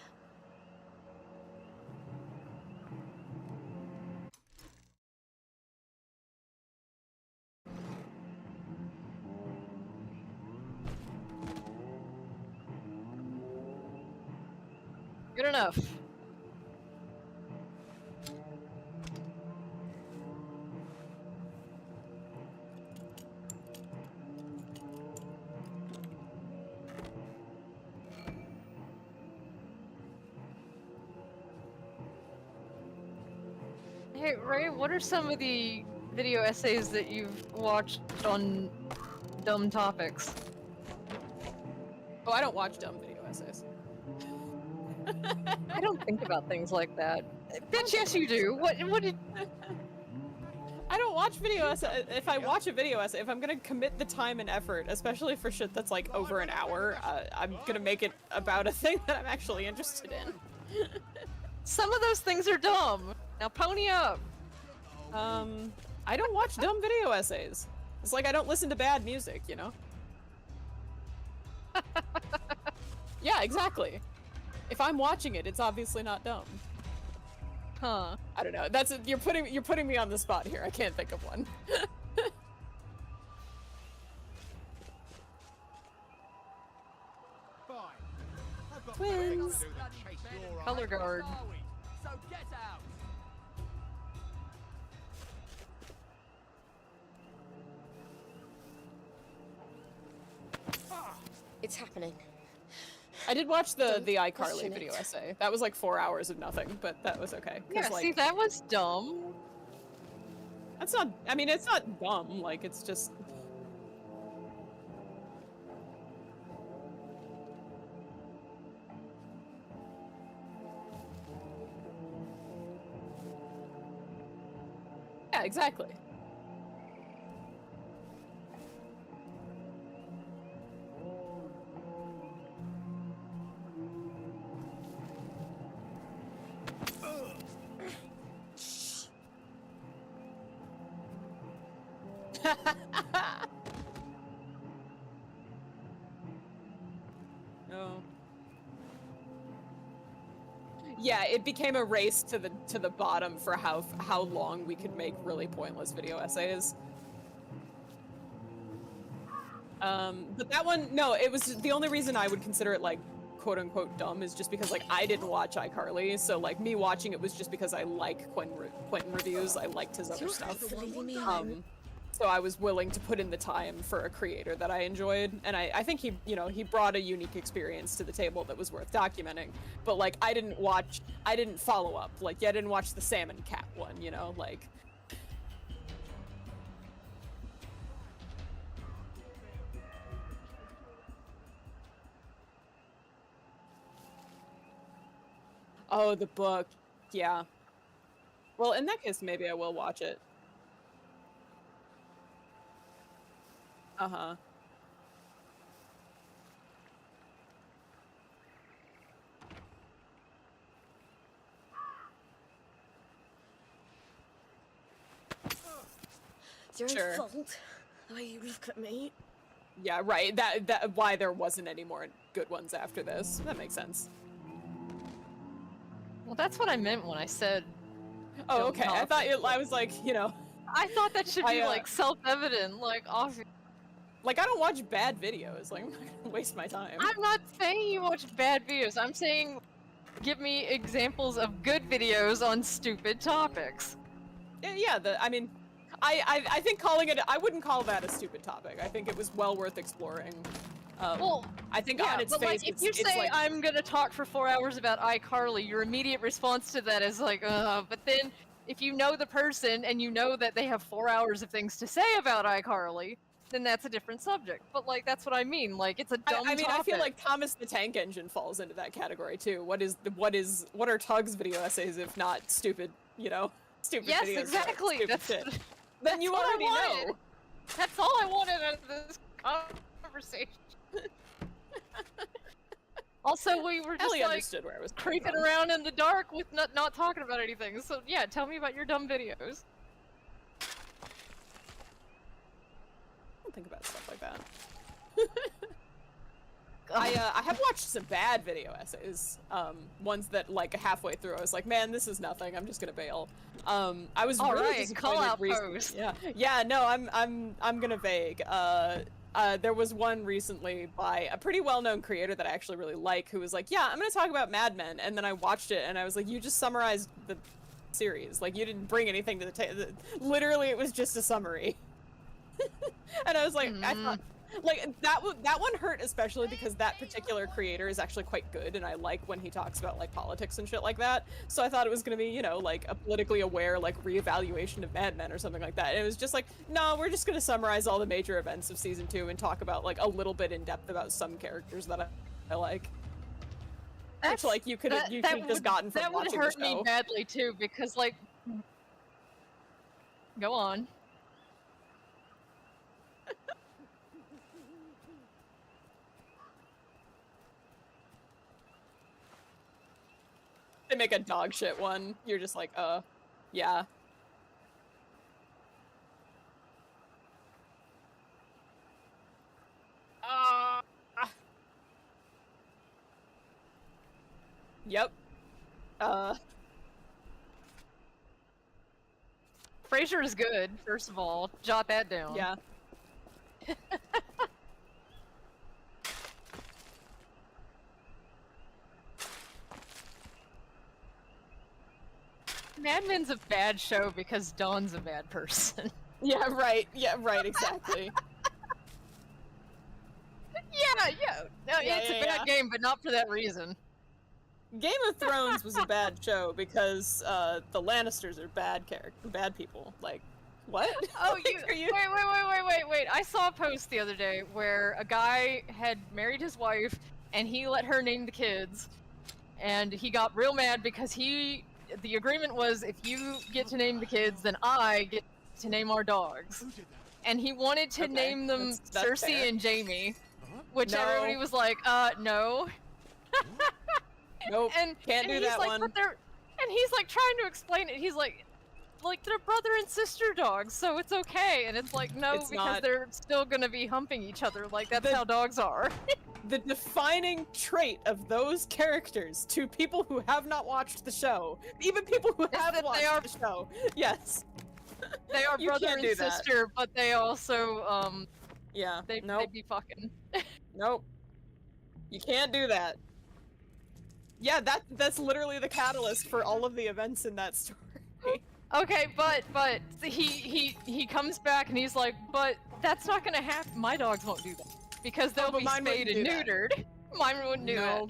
Good enough. Hey, Ray, what are some of the video essays that you've watched on dumb topics? Oh, I don't watch dumb video essays. I don't think about things like that. Bitch, yes you do. What did... I don't watch video essay. If I watch a video essay, if I'm gonna commit the time and effort, especially for shit that's like over an hour, I'm gonna make it about a thing that I'm actually interested in. Some of those things are dumb. Now pony up. I don't watch dumb video essays. It's like I don't listen to bad music, you know? Yeah, exactly. If I'm watching it, it's obviously not dumb. Huh. I don't know. That's you're putting me on the spot here. I can't think of one. Twins. Color guard. So get out. It's happening. I did watch the Don't iCarly question video it. essay. That was like 4 hours of nothing, but that was okay. 'Cause, Yeah, like, see, that was dumb. that's not. I mean, it's not dumb. Like, it's just. Yeah, exactly. No. Yeah, it became a race to the bottom for how long we could make really pointless video essays. But that one, no, it was the only reason I would consider it like quote unquote dumb is just because like I didn't watch iCarly, so like me watching it was just because I like Quentin reviews, I liked his other stuff. So I was willing to put in the time for a creator that I enjoyed, and I think he, you know, he brought a unique experience to the table that was worth documenting. But like I didn't follow up. Like, yeah, I didn't watch the Salmon Cat one, you know, like Oh, the book. Yeah. Well, in that case, maybe I will watch it. Uh-huh. It's your Sure. own fault. The way you look at me. Yeah, right. That why there wasn't any more good ones after this. That makes sense. Well, that's what I meant when I said. Oh, Don't okay. I talk thought like I was like, you know, I thought that should be I, like self-evident, like obvious. like I don't watch bad videos. Like I'm not gonna waste my time. I'm not saying you watch bad videos. I'm saying give me examples of good videos on stupid topics. Yeah, I mean, I think calling it, I wouldn't call that a stupid topic. I think it was well worth exploring. Well, I think yeah, on its but face, like if you it's say like, I'm gonna talk for 4 hours about iCarly, your immediate response to that is like, but then if you know the person and you know that they have 4 hours of things to say about iCarly, then that's a different subject. But like that's what I mean. Like it's a dumb I mean, topic. I feel like Thomas the Tank Engine falls into that category too. What are Tug's video essays if not stupid, you know, stupid yes, videos about exactly. stupid That's shit. that's Then you what I already wanted. know. That's all I wanted out of this conversation. Also, we were just Ellie like understood where I was coming creeping from. around in the dark with not talking about anything. So yeah, tell me about your dumb videos. Don't think about stuff like that. I have watched some bad video essays. Ones that like halfway through I was like, man, this is nothing. I'm just gonna bail. I was All really right, disappointed call out recently. post. Yeah. No, I'm gonna vague. There was one recently by a pretty well-known creator that I actually really like, who was like, yeah, I'm gonna talk about Mad Men, and then I watched it and I was like, you just summarized the series. Like you didn't bring anything to the table. Literally, it was just a summary. And I was like, I thought. Like, that one hurt especially because that particular creator is actually quite good, and I like when he talks about, like, politics and shit like that. So I thought it was gonna be, you know, like, a politically aware, like, reevaluation of Mad Men or something like that. And it was just like, no, we're just gonna summarize all the major events of Season 2 and talk about, like, a little bit in depth about some characters that I like. Which, like, you could have just gotten from that would watching hurt the show. me badly, too, because, like... Go on. They make a dog shit one. You're just like, yeah. Yep. Frasier is good, first of all. Jot that down. Yeah. Mad Men's a bad show because Dawn's a bad person. Yeah, right. Yeah, right, exactly. yeah. No, it's a bad game, but not for that reason. Game of Thrones was a bad show because the Lannisters are bad people. Like, what? Oh, Like, you, are you? wait. I saw a post the other day where a guy had married his wife and he let her name the kids, and he got real mad because the agreement was if you get to name the kids, then I get to name our dogs. And he wanted to name them that's Cersei fair. and Jamie, which No. everybody was like, no. Nope, And can't do he's that like, one. But and he's like trying to explain it. He's like they're brother and sister dogs, so it's okay. And it's like, no, It's because not. they're still gonna be humping each other. Like that's how dogs are. The defining trait of those characters to people who have not watched the show, even people who have that watched they are- the show, yes. They are You brother can't and do that. sister, but they also Yeah, they nope, be fucking. nope. You can't do that. Yeah, that's literally the catalyst for all of the events in that story. Okay, but he comes back and he's like, but that's not gonna happen. My dogs won't do that because they'll but be mine spayed wouldn't and do that. neutered. Mine wouldn't do No.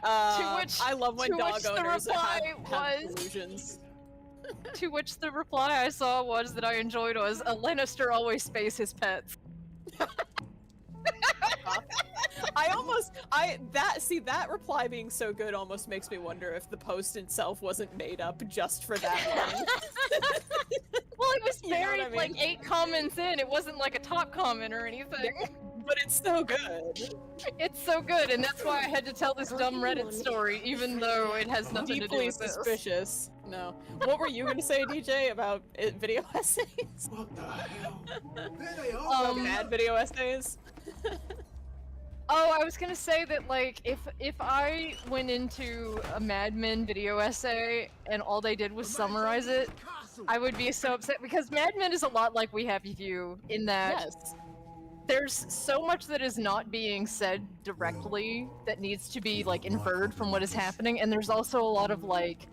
that. To which I love when to dog which the owners reply have was- delusions. To which the reply I saw was that I enjoyed was a Lannister always spays his pets. That reply being so good almost makes me wonder if the post itself wasn't made up just for that line. Well, it was You know what buried I mean? like 8 comments in. It wasn't like a top comment or anything. But it's so good. It's so good, and that's why I had to tell this dumb Reddit story, even though it has nothing to do Deeply with this. suspicious. No. What were you gonna say, DJ, about video essays? What the hell? There they are! Bad video essays? Oh, I was gonna say that, like, if I went into a Mad Men video essay and all they did was summarize it, I would be so upset, because Mad Men is a lot like We Happy Few in that Yes. there's so much that is not being said directly that needs to be, like, inferred from what is happening, and there's also a lot of, like,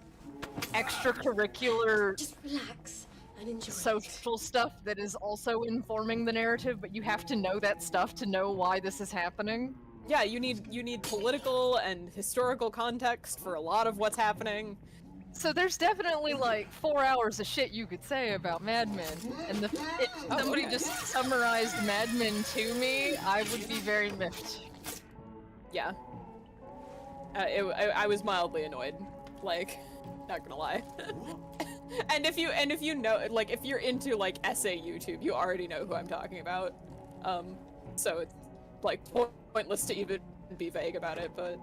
extracurricular Just relax and enjoy. social stuff that is also informing the narrative, but you have to know that stuff to know why this is happening. Yeah, you need political and historical context for a lot of what's happening. So there's definitely like 4 hours of shit you could say about Mad Men, and if somebody okay. just summarized Mad Men to me, I would be very miffed. Yeah. I was mildly annoyed. Like, not gonna lie. and if you know, like, if you're into like essay YouTube, you already know who I'm talking about. So it's like pointless to even be vague about it, but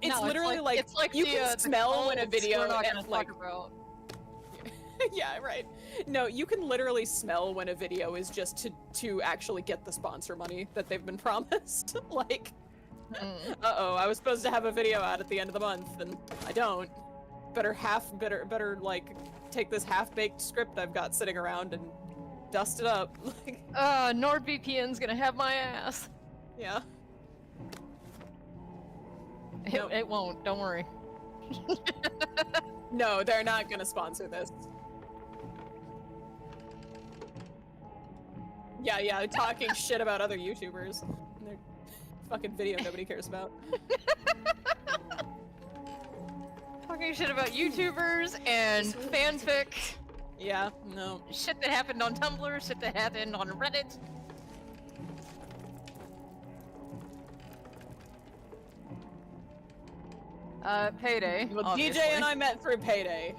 it's No, literally it's like you the, can the smell when a cults video we're not gonna and, like talk about. yeah, right. No, you can literally smell when a video is just to actually get the sponsor money that they've been promised. Like, uh-oh, I was supposed to have a video out at the end of the month, and I don't. Better like take this half-baked script I've got sitting around and dust it up. Like, NordVPN's gonna have my ass. yeah. It won't, don't worry. No, they're not gonna sponsor this. Yeah, talking shit about other YouTubers. And their fucking video nobody cares about. Talking shit about YouTubers and fanfic. Yeah, no. Shit that happened on Tumblr, shit that happened on Reddit. Payday. Well, obviously. DJ and I met through Payday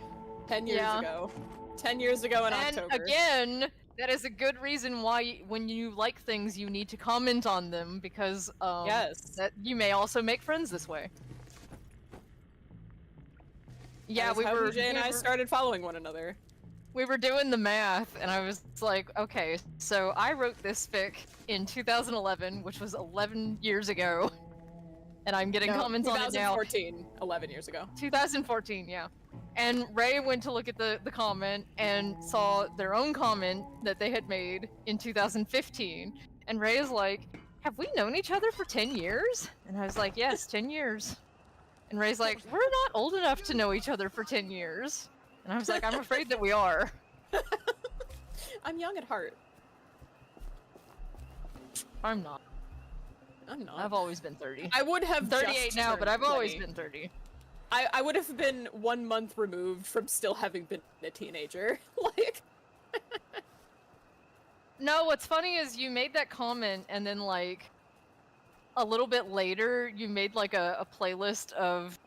10 years ago. 10 years ago in And October. again, that is a good reason why when you like things, you need to comment on them, because yes, that you may also make friends this way. Yeah, That is how DJ and I started following one another. We were doing the math, and I was like, okay, so I wrote this fic in 2011, which was 11 years ago, and I'm getting comments on it now. 2014, 11 years ago. 2014, yeah. And Ray went to look at the comment and saw their own comment that they had made in 2015, and Ray is like, have we known each other for 10 years? And I was like, yes, 10 years. And Ray's like, we're not old enough to know each other for 10 years. And I was like, I'm afraid that we are. I'm young at heart. I'm not. I'm not. I've always been 30. I would have 38 just now, but turned I've always 20. been 30. I would have been 1 month removed from still having been a teenager. Like, no, what's funny is you made that comment, and then like a little bit later, you made like a playlist of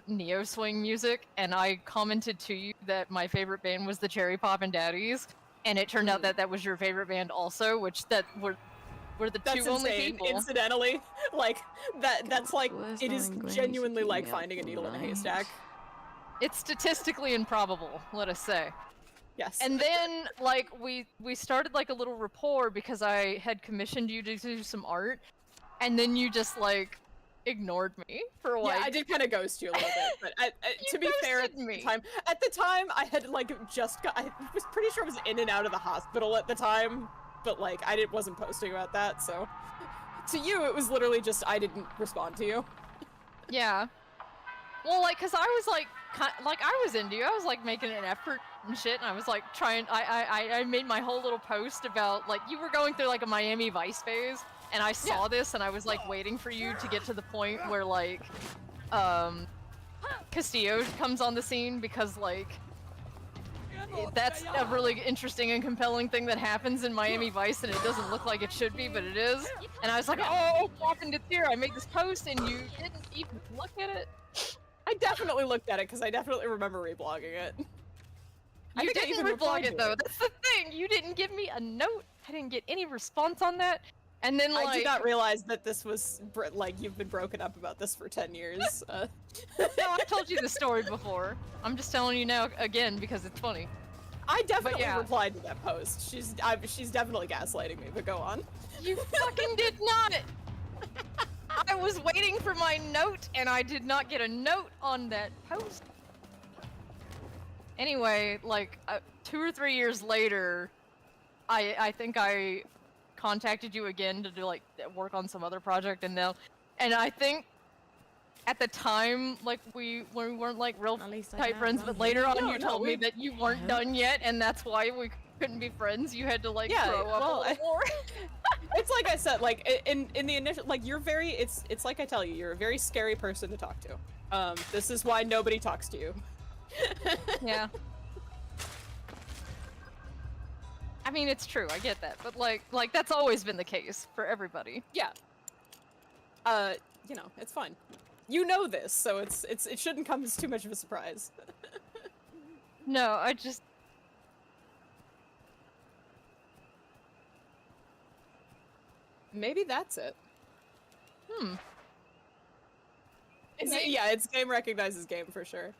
neo swing music, and I commented to you that my favorite band was the Cherry Poppin' Daddies, and it turned out that that was your favorite band also, which that were the that's two only insane. people. Incidentally, like that's like Worst it is language genuinely to like keep me up finding a all needle in a night. haystack. It's statistically improbable, let us say. Yes. And then, like, we started, like, a little rapport because I had commissioned you to do some art, and then you just, like, ignored me for, like... Yeah, I did kind of ghost you a little bit, but to be fair, at ghosted me. the time, I had, like, I was pretty sure I was in and out of the hospital at the time, but, like, wasn't posting about that, so... To you, it was literally just I didn't respond to you. Yeah. Well, like, cause I was, like, I was into you. I was, like, making an effort and shit, and I was, like, I made my whole little post about, like, you were going through, like, a Miami Vice phase, and I saw this, and I was, like, waiting for you to get to the point where, like, Castillo comes on the scene, because, like, that's a really interesting and compelling thing that happens in Miami Vice, and it doesn't look like it should be, but it is. And I was like, oh, what happened? It's here. I made this post, and you didn't even look at it. I definitely looked at it because I definitely remember reblogging it. You didn't reblog it though. That's the thing. You didn't give me a note. I didn't get any response on that. And then like I did not realize that this was like you've been broken up about this for 10 years. No, I told you the story before. I'm just telling you now again because it's funny. I definitely replied to that post. She's definitely gaslighting me. But go on. You fucking did not. I was waiting for my note, and I did not get a note on that post. Anyway, like 2 or 3 years later, I think I contacted you again to do like work on some other project, and I think at the time like we weren't like real tight friends, but later on you told me that you weren't done yet, and that's why we couldn't be friends. You had to like grow up a little more. It's like I said, like in the initial, like you're very, it's like I tell you, you're a very scary person to talk to. This is why nobody talks to you. Yeah. I mean, it's true. I get that, but like that's always been the case for everybody. Yeah. You know, it's fine. You know this, so it shouldn't come as too much of a surprise. No, I just. Maybe that's it. Maybe. Yeah, it's game recognizes game for sure.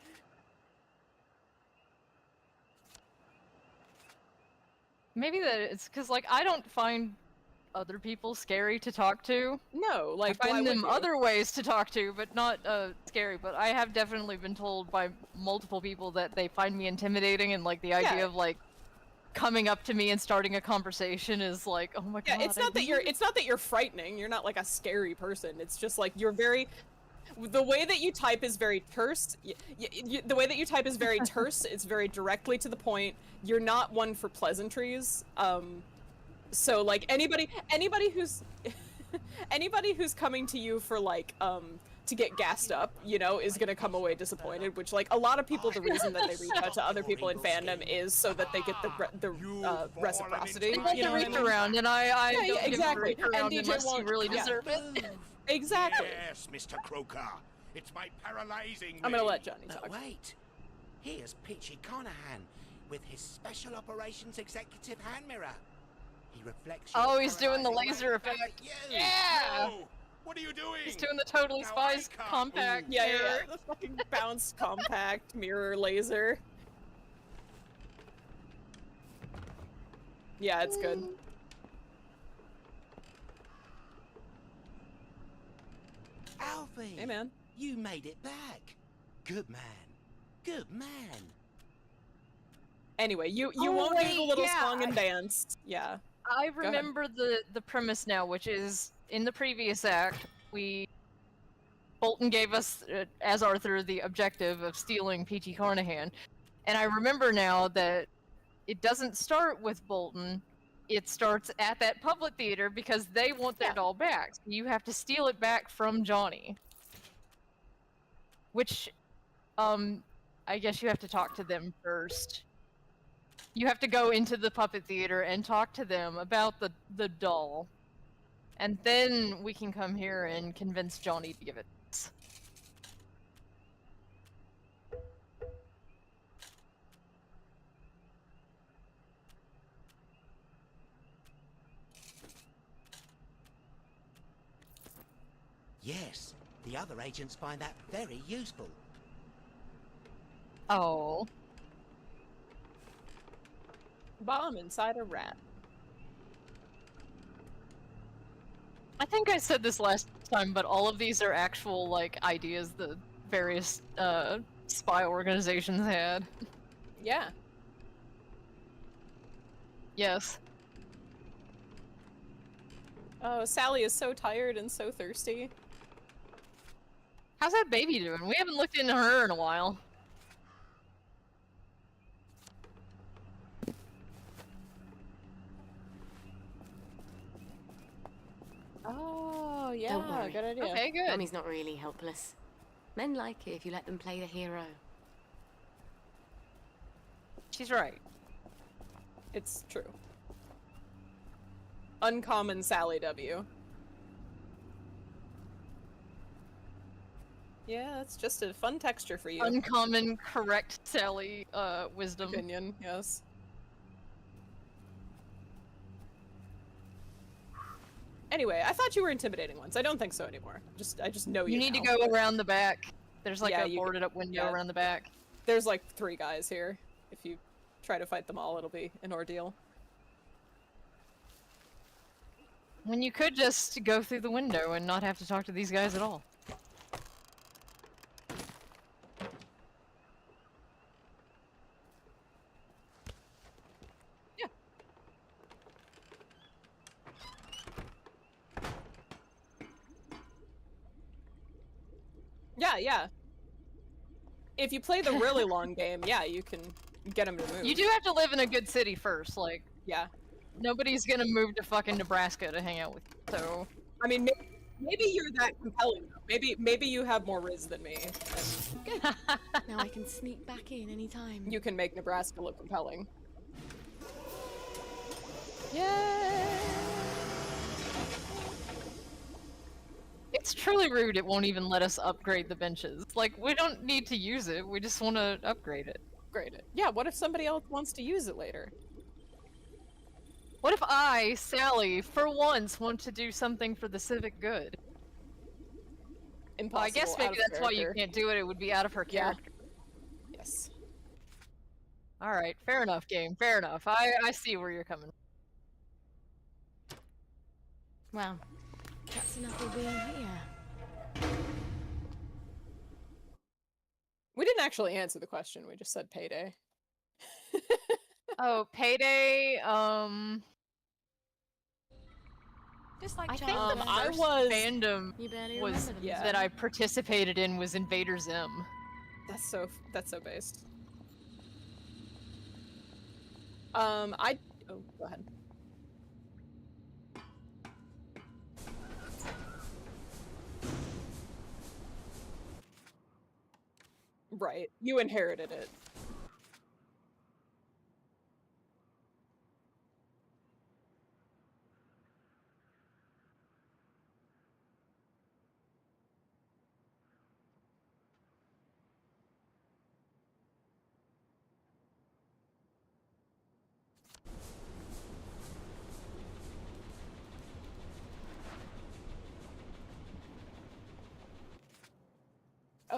Maybe that it's because, like, I don't find other people scary to talk to. No, like, I find them other ways to talk to, but not scary. But I have definitely been told by multiple people that they find me intimidating, and like the idea of like coming up to me and starting a conversation is like, oh my god. Yeah, it's not that you're frightening. You're not like a scary person. It's just like you're very. The way that you type is very terse. The way that you type is very terse. It's very directly to the point. You're not one for pleasantries. So like anybody who's anybody who's coming to you for like to get gassed up, you know, is gonna come away disappointed. Which like a lot of people, the reason that they reach out to other people in fandom is so that they get the reciprocity. You know, reach around, and I don't exactly. give a reach around And DJ unless you won't really deserve it. Exactly. Yes, Mr. Croker. It's my paralyzing. I'm gonna let Johnny talk. Wait. Here's Peachy Conahan with his Special Operations Executive hand mirror. He reflects. Oh, he's doing the laser effect. Yeah. No! What are you doing? He's doing the Totally Spies compact. Yeah, the fucking bounced compact mirror laser. Yeah, it's good. Alfie! Hey, man. You made it back. Good man. Good man. Anyway, you won't do the little song and dance. Yeah. I remember the premise now, which is in the previous act, Bolton gave us, as Arthur, the objective of stealing Peachy Carnahan. And I remember now that it doesn't start with Bolton. It starts at that public theater because they want their doll back. So you have to steal it back from Johnny. Which, I guess you have to talk to them first. You have to go into the puppet theater and talk to them about the doll. And then we can come here and convince Johnny to give it to us. Yes, the other agents find that very useful. Oh. Bomb inside a rat. I think I said this last time, but all of these are actual, like, ideas the various, spy organizations had. Yeah. Yes. Oh, Sally is so tired and so thirsty. How's that baby doing? We haven't looked into her in a while. Oh, yeah, Don't worry. good idea. Okay, good. Mommy's not really helpless. Men like it if you let them play the hero. She's right. It's true. Uncommon Sally W. Yeah, that's just a fun texture for you. Uncommon, correct Sally, wisdom. Opinion, yes. Anyway, I thought you were intimidating once. I don't think so anymore. I just know you. You need now. to go around the back. There's like Yeah, a boarded up window around the back. There's like 3 guys here. If you try to fight them all, it'll be an ordeal. When you could just go through the window and not have to talk to these guys at all. Yeah. Yeah. If you play the really long game, yeah, you can get them to move. You do have to live in a good city first, like... Yeah. Nobody's gonna move to fucking Nebraska to hang out with you, so... I mean, maybe you're that compelling, though. Maybe you have more riz than me. Good. Now I can sneak back in anytime. You can make Nebraska look compelling. Yay! It's truly rude it won't even let us upgrade the benches. Like, we don't need to use it, we just want to upgrade it. Upgrade it. Yeah, what if somebody else wants to use it later? What if I, Sally, for once want to do something for the civic good? Impossible. Well, I guess maybe that's why you can't do it, it would be out of her character. Yeah. Yes. Alright, fair enough, game, fair enough. I see where you're coming from. Well, that's enough of being here. We didn't actually answer the question, we just said payday. Oh, payday, Just like I think the I first was- fandom You barely was remember them. Yeah. that I participated in was Invader Zim. That's so based. Oh, go ahead. Right. You inherited it.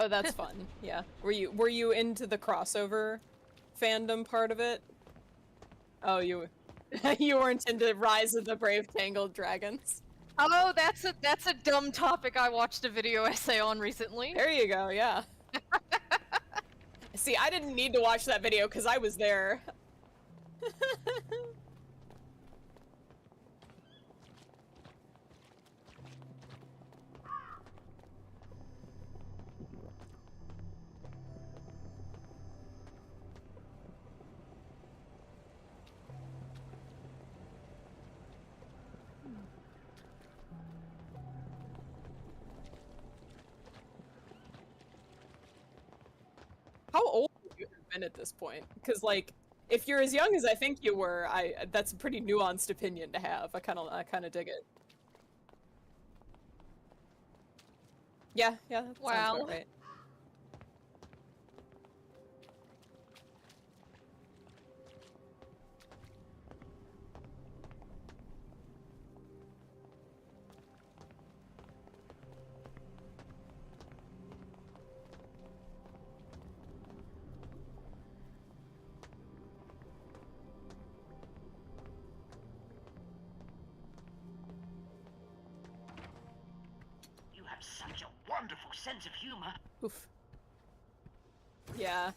Oh, that's fun. Yeah. Were you into the crossover fandom part of it? Oh, you weren't into Rise of the Brave Tangled Dragons. Oh, that's a dumb topic I watched a video essay on recently. There you go. Yeah. See, I didn't need to watch that video because I was there. How old would you have been at this point? Because, like, if you're as young as I think you were, that's a pretty nuanced opinion to have. I kind of dig it. Yeah, that sounds about right. You have such a wonderful sense of humor. Oof. Yeah.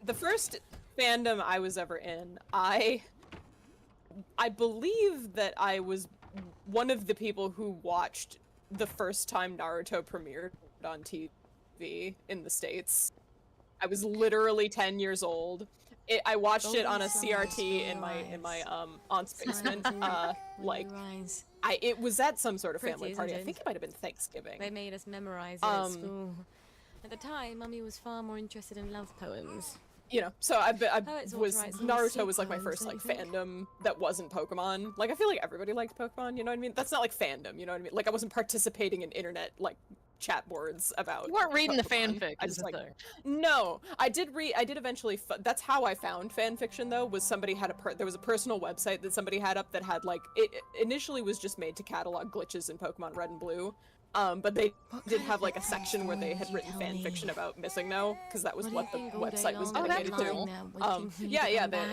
The first fandom I was ever in, I believe that I was one of the people who watched the first time Naruto premiered on TV in the States. I was literally 10 years old. I watched it on a CRT in my aunt's basement. It was at some sort of family party. I think it might have been Thanksgiving. They made us memorize it at school. At the time, Mummy was far more interested in love poems. You know, so I Poets ought was to write some Naruto sweet was like my poems, first don't like you think? fandom that wasn't Pokemon. Like I feel like everybody liked Pokemon, you know what I mean? That's not like fandom, you know what I mean? Like I wasn't participating in internet like chat boards about You weren't reading the Pokemon. fanfic, I is just the like thing. no, I did eventually that's how I found fan fiction though, was somebody had there was a personal website that somebody had up that had like it initially was just made to catalog glitches in Pokemon Red and Blue. But they did have like a section where they had written fan fiction about Missing No, because that was what the website was dedicated to.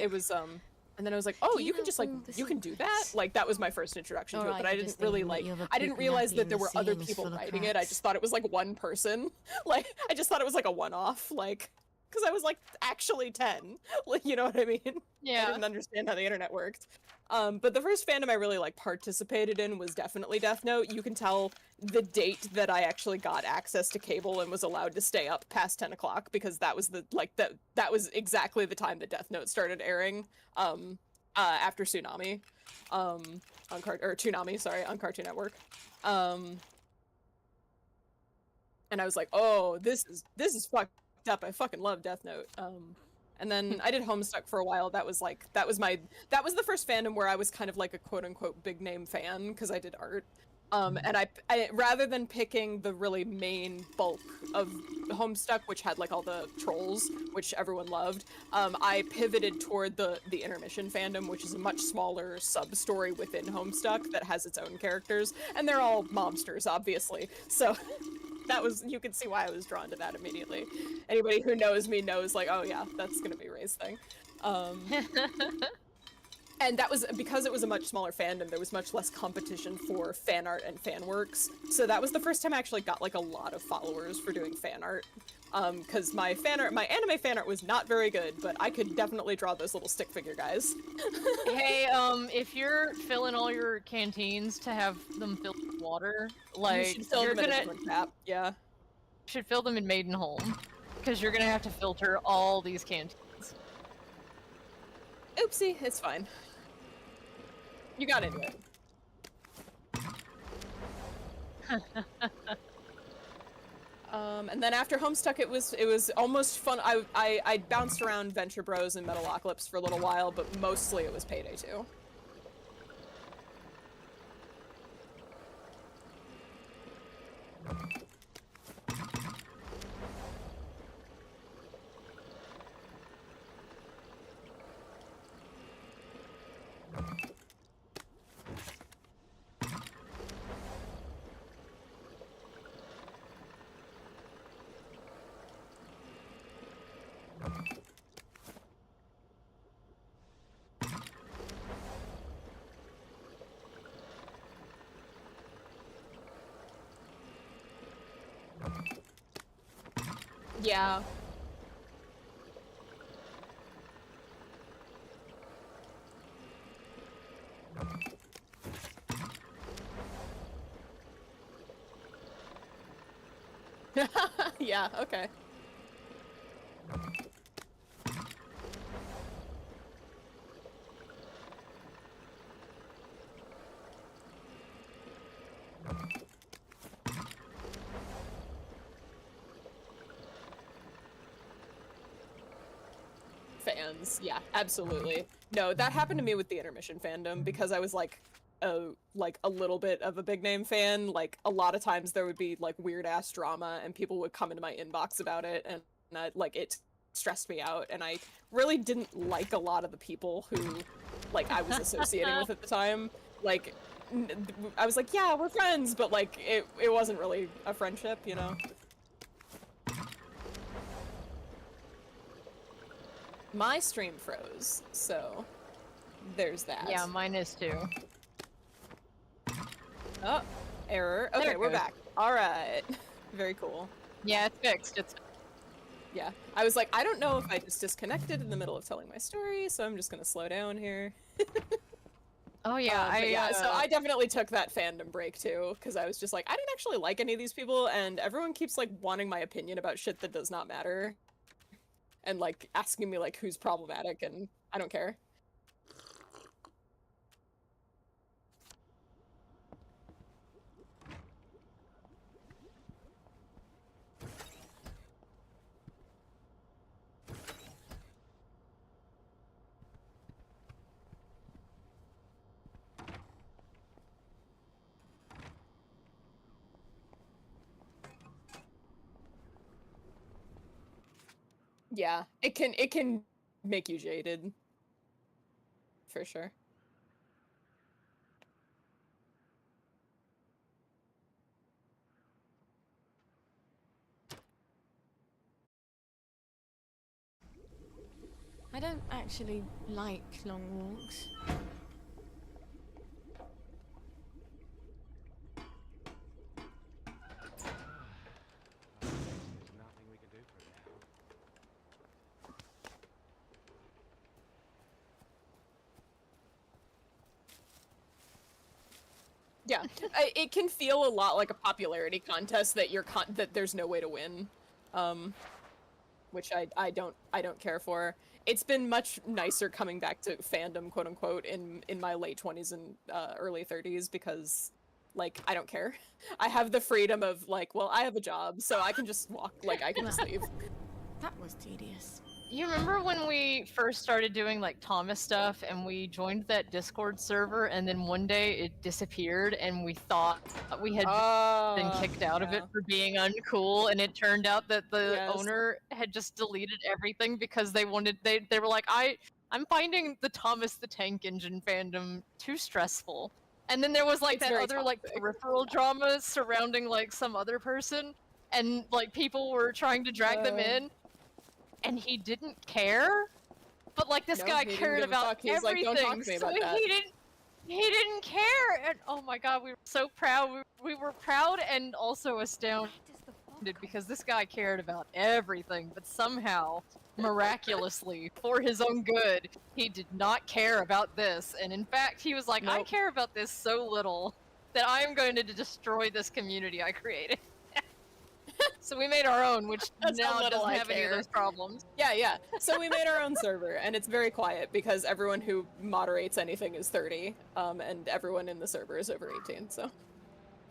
It was and then I was like, oh, you can just like you can do that. Like that was my first introduction to it, but I didn't really like I didn't realize that there were other people writing it. I just thought it was like one person. Like I just thought it was like a one-off, like because I was like actually 10. Like you know what I mean? Yeah. I didn't understand how the internet worked. But the first fandom I really like participated in was definitely Death Note. You can tell the date that I actually got access to cable and was allowed to stay up past 10 o'clock because that was the that was exactly the time that Death Note started airing after Tsunami on Toonami, sorry, on Cartoon Network. And I was like, oh, this is fucked up. I fucking love Death Note. And then I did Homestuck for a while. That was the first fandom where I was kind of like a quote unquote big name fan because I did art. And I rather than picking the really main bulk of Homestuck, which had like all the trolls, which everyone loved, I pivoted toward the intermission fandom, which is a much smaller sub-story within Homestuck that has its own characters, and they're all mobsters, obviously. So that was, you can see why I was drawn to that immediately. Anybody who knows me knows, like, oh yeah, that's gonna be Ray's thing. And that was, because it was a much smaller fandom, there was much less competition for fan art and fan works. So that was the first time I actually got like a lot of followers for doing fan art. Because my anime fan art was not very good, but I could definitely draw those little stick figure guys. Hey, if you're filling all your canteens to have them filled with water, like, you should fill them in a different tap, yeah. Should fill them in Maidenholm, because you're gonna have to filter all these canteens. Oopsie, it's fine. You got into it. And then after Homestuck, it was almost fun. I bounced around Venture Bros and Metalocalypse for a little while, but mostly it was Payday 2. Yeah. Yeah, okay. Fans, yeah, absolutely. No, that happened to me with the intermission fandom because I was like a little bit of a big name fan. Like a lot of times there would be like weird ass drama and people would come into my inbox about it, and like it stressed me out, and I really didn't like a lot of the people who like I was associating with at the time. Like I was like, yeah, we're friends, but like it wasn't really a friendship, you know? My stream froze, so there's that. Yeah, mine is too. Oh, error. Okay, There it we're goes. back. All right. Very cool. Yeah, it's fixed. It's Yeah. I was like, I don't know if I just disconnected in the middle of telling my story, so I'm just gonna slow down here. Oh yeah, So I definitely took that fandom break too, because I was just like, I didn't actually like any of these people, and everyone keeps like wanting my opinion about shit that does not matter. And like asking me like who's problematic, and I don't care. Yeah, it can make you jaded. For sure. I don't actually like long walks. There's nothing we can do for it now. Yeah, it can feel a lot like a popularity contest that that there's no way to win, which I don't care for. It's been much nicer coming back to fandom, quote unquote, in my late 20s and early 30s because, like, I don't care. I have the freedom of like, well, I have a job, so I can just walk, like, I can just leave. That was tedious. You remember when we first started doing like Thomas stuff and we joined that Discord server and then one day it disappeared and we thought we had been kicked out of it for being uncool, and it turned out that the owner had just deleted everything because they were like, I'm finding the Thomas the Tank Engine fandom too stressful. And then there was like that other like peripheral drama surrounding like some other person, and like people were trying to drag them in. And he didn't care, but like this guy cared about everything. Like, don't talk to me about that. He didn't care, and oh my god, we were so proud. We were proud and also astounded because this guy cared about everything, but somehow, miraculously, for his own good, he did not care about this. And in fact, he was like, I care about this so little that I am going to destroy this community I created. So we made our own, which now doesn't have any of those problems. Yeah. So we made our own server, and it's very quiet because everyone who moderates anything is 30, and everyone in the server is over 18, so.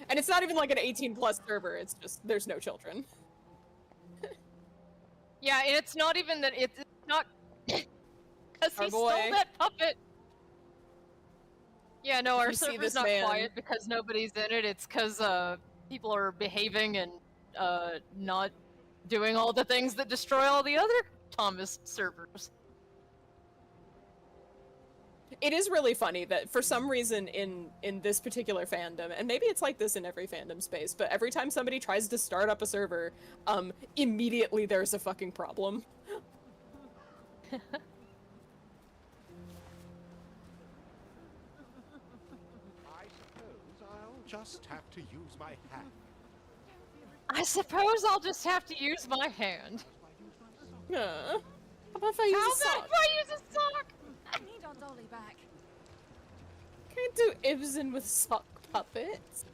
And it's not even like an 18+ server, it's just, there's no children. Yeah, and it's not even that, it's not, because he stole that puppet. Yeah, no, our server's not quiet because nobody's in it, it's because, people are behaving and not doing all the things that destroy all the other Thomas servers. It is really funny that for some reason in this particular fandom, and maybe it's like this in every fandom space, but every time somebody tries to start up a server, immediately there's a fucking problem. I suppose I'll just have to use my hand. I suppose I'll just have to use my hand. How about if I use a sock? How about if I use a sock? I need our dolly back. Can't do Ibsen with sock puppets.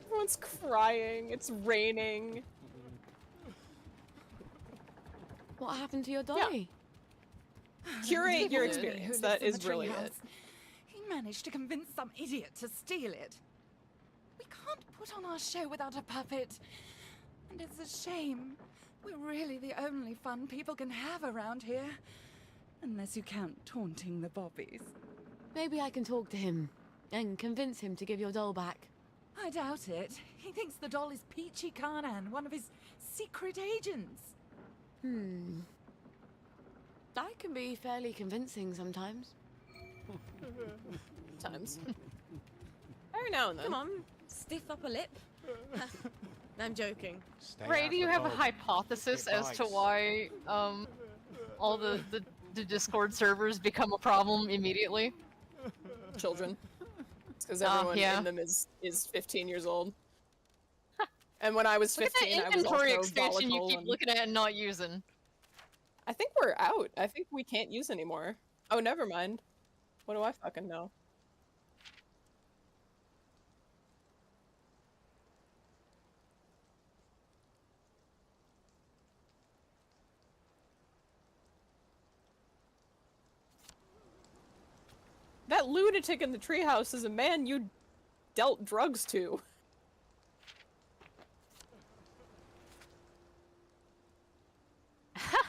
Everyone's crying. It's raining. What happened to your dolly? Yeah. Curate your experience. That is really it. He managed to convince some idiot to steal it. We can't put on our show without a puppet. And it's a shame. We're really the only fun people can have around here. Unless you count taunting the bobbies. Maybe I can talk to him and convince him to give your doll back. I doubt it. He thinks the doll is Peachy Carnan, one of his secret agents. That can be fairly convincing sometimes. Sometimes. Every now and then. Come on, stiff upper lip. I'm joking. Ray, do you have a hypothesis as to why all the Discord servers become a problem immediately? Children. It's because everyone in them is 15 years old. And when I was 15, Look at that I was inventory also expansion you volatile keep looking at and not using. I think we're out. I think we can't use anymore. Oh, never mind. What do I fucking know? That lunatic in the treehouse is a man you dealt drugs to.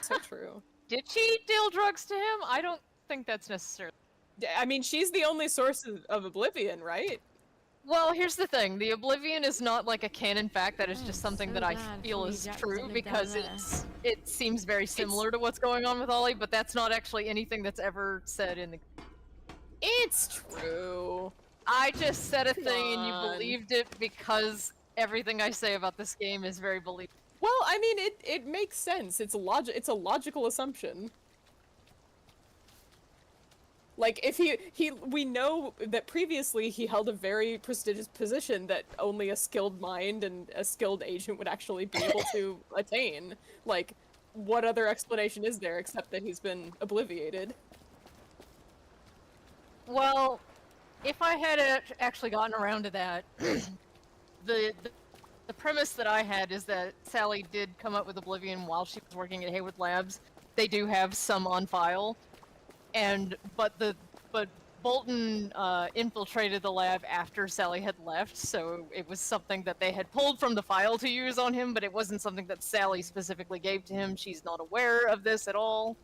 So true. Did she deal drugs to him? I don't think that's necessary. I mean, she's the only source of oblivion, right? Well, here's the thing. The Oblivion is not like a canon fact. That is just something so that I glad feel Folly is Jack true doesn't live down because there. it seems very similar to what's going on with Ollie, but that's not actually anything that's ever said in the. It's true. I just said a Come thing and you on. believed it because everything I say about this game is very believable. Well, I mean, it makes sense. It's a logical assumption. Like, if we know that previously he held a very prestigious position that only a skilled mind and a skilled agent would actually be able to attain. Like, what other explanation is there except that he's been obliviated? Well, if I had actually gotten around to that, the premise that I had is that Sally did come up with Oblivion while she was working at Hayward Labs. They do have some on file, but Bolton infiltrated the lab after Sally had left, so it was something that they had pulled from the file to use on him, but it wasn't something that Sally specifically gave to him. She's not aware of this at all.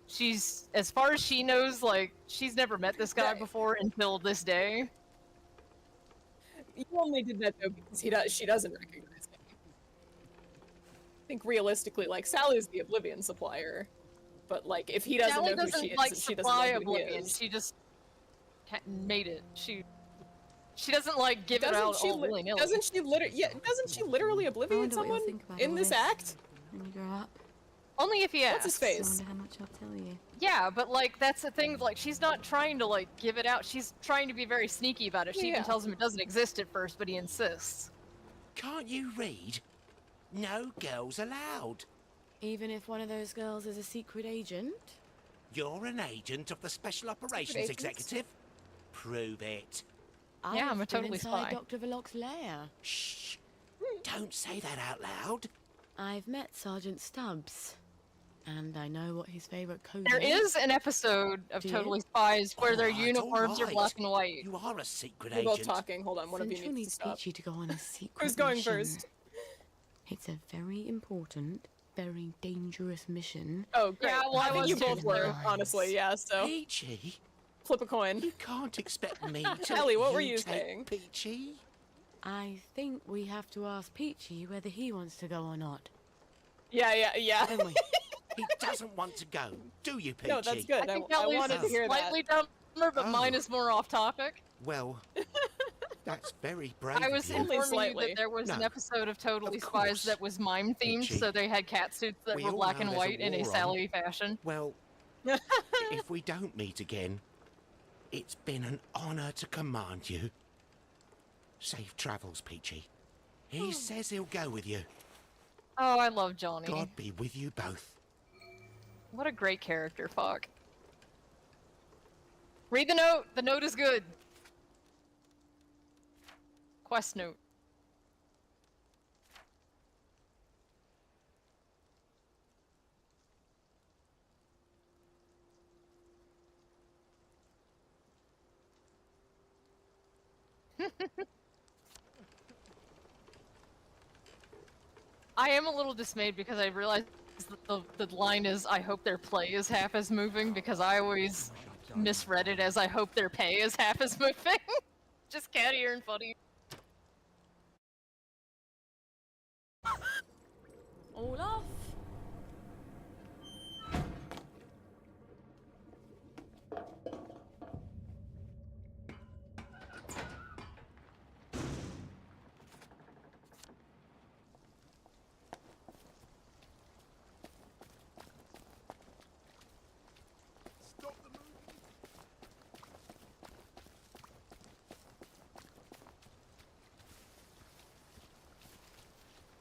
She's, as far as she knows, like, she's never met this guy before until this day. He only did that though because she doesn't recognize him. I think realistically, like, Sally's the Oblivion supplier, but like, if he doesn't Sally know who doesn't she is, like she doesn't supply know who he Oblivion. is. She just made it. She doesn't like give it out all willy-nilly. Doesn't she literally obliviate someone in this act? When you grow up. Only if he asks. What's his face? I wonder how much I'll tell you. Yeah, but like that's the thing. Like she's not trying to like give it out. She's trying to be very sneaky about it. She even tells him it doesn't exist at first, but he insists. Can't you read? No girls allowed. Even if one of those girls is a secret agent? You're an agent of the Special Operations Executive. Prove it. Yeah, I'm a I've been totally inside spy. Dr. Verloc's lair. Shh. Don't say that out loud. I've met Sergeant Stubbs. And I know what his favorite code There is. is an episode of Do you? Totally Spies where their Alright, uniforms are alright. black and white. You are a secret We're agent. both talking. Hold on, one of you Central needs to needs stop. Peachy to go on a secret Who's going mission. first? It's a very important, very dangerous mission. Oh, great. Yeah, well, I I think was you both too. were, honestly, yeah, so Peachy? flip a coin. You can't expect me to Ellie, what were let you take saying? Peachy? I think we have to ask Peachy whether he wants to go or not. Yeah. Don't we? He doesn't want to go, do you, Peachy? No, that's good. I think I Ellie's wanted to is hear that. slightly dumber, but mine is more off topic. Well, that's very brave I was of you. Only informing you slightly. that there was an No. episode of Totally Of Spies course. that was mime themed, Peachy. so they had cat suits that We were all black know and there's a white in a war on. Sally fashion. Well, if we don't meet again, it's been an honor to command you. Safe travels, Peachy. He says he'll go with you. Oh, I love Johnny. God be with you both. What a great character, fuck. Read the note! The note is good! Quest note. I am a little dismayed because I realized that the line is, I hope their play is half as moving, because I always misread it as I hope their pay is half as moving. Just cattier and funny. Olaf?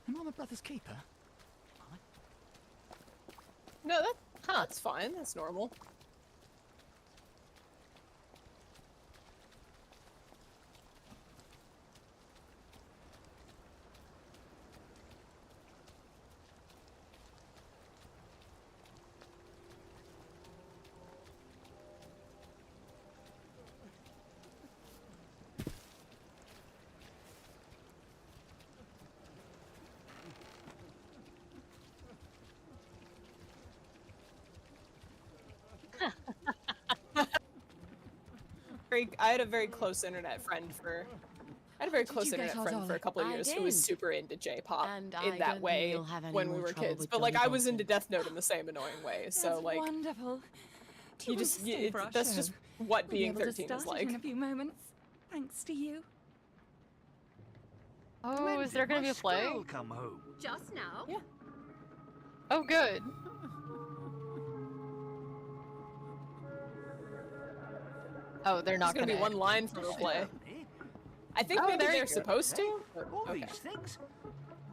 Am I my brother's keeper? No, that's fine. That's normal. I had a very close internet friend for had a very Did close you get internet our friend for a dollar? couple of I years who was did. super into J-pop And in I that don't think way you'll have any when we more were trouble kids. with But like Johnny I was into Bolton. Death Note in the same annoying way. So That's like wonderful. Do you want just to stay for our that's show? just what We'll be being able to 13 start is it like. in a few moments, thanks to you. Oh, When is there did gonna my be a play? squirrel come home? Just now? Yeah. Oh, good. Oh, they're There's not gonna be gonna. one line from a play. Certainly. I think Oh, maybe there you they're go. supposed to. All Okay. these things.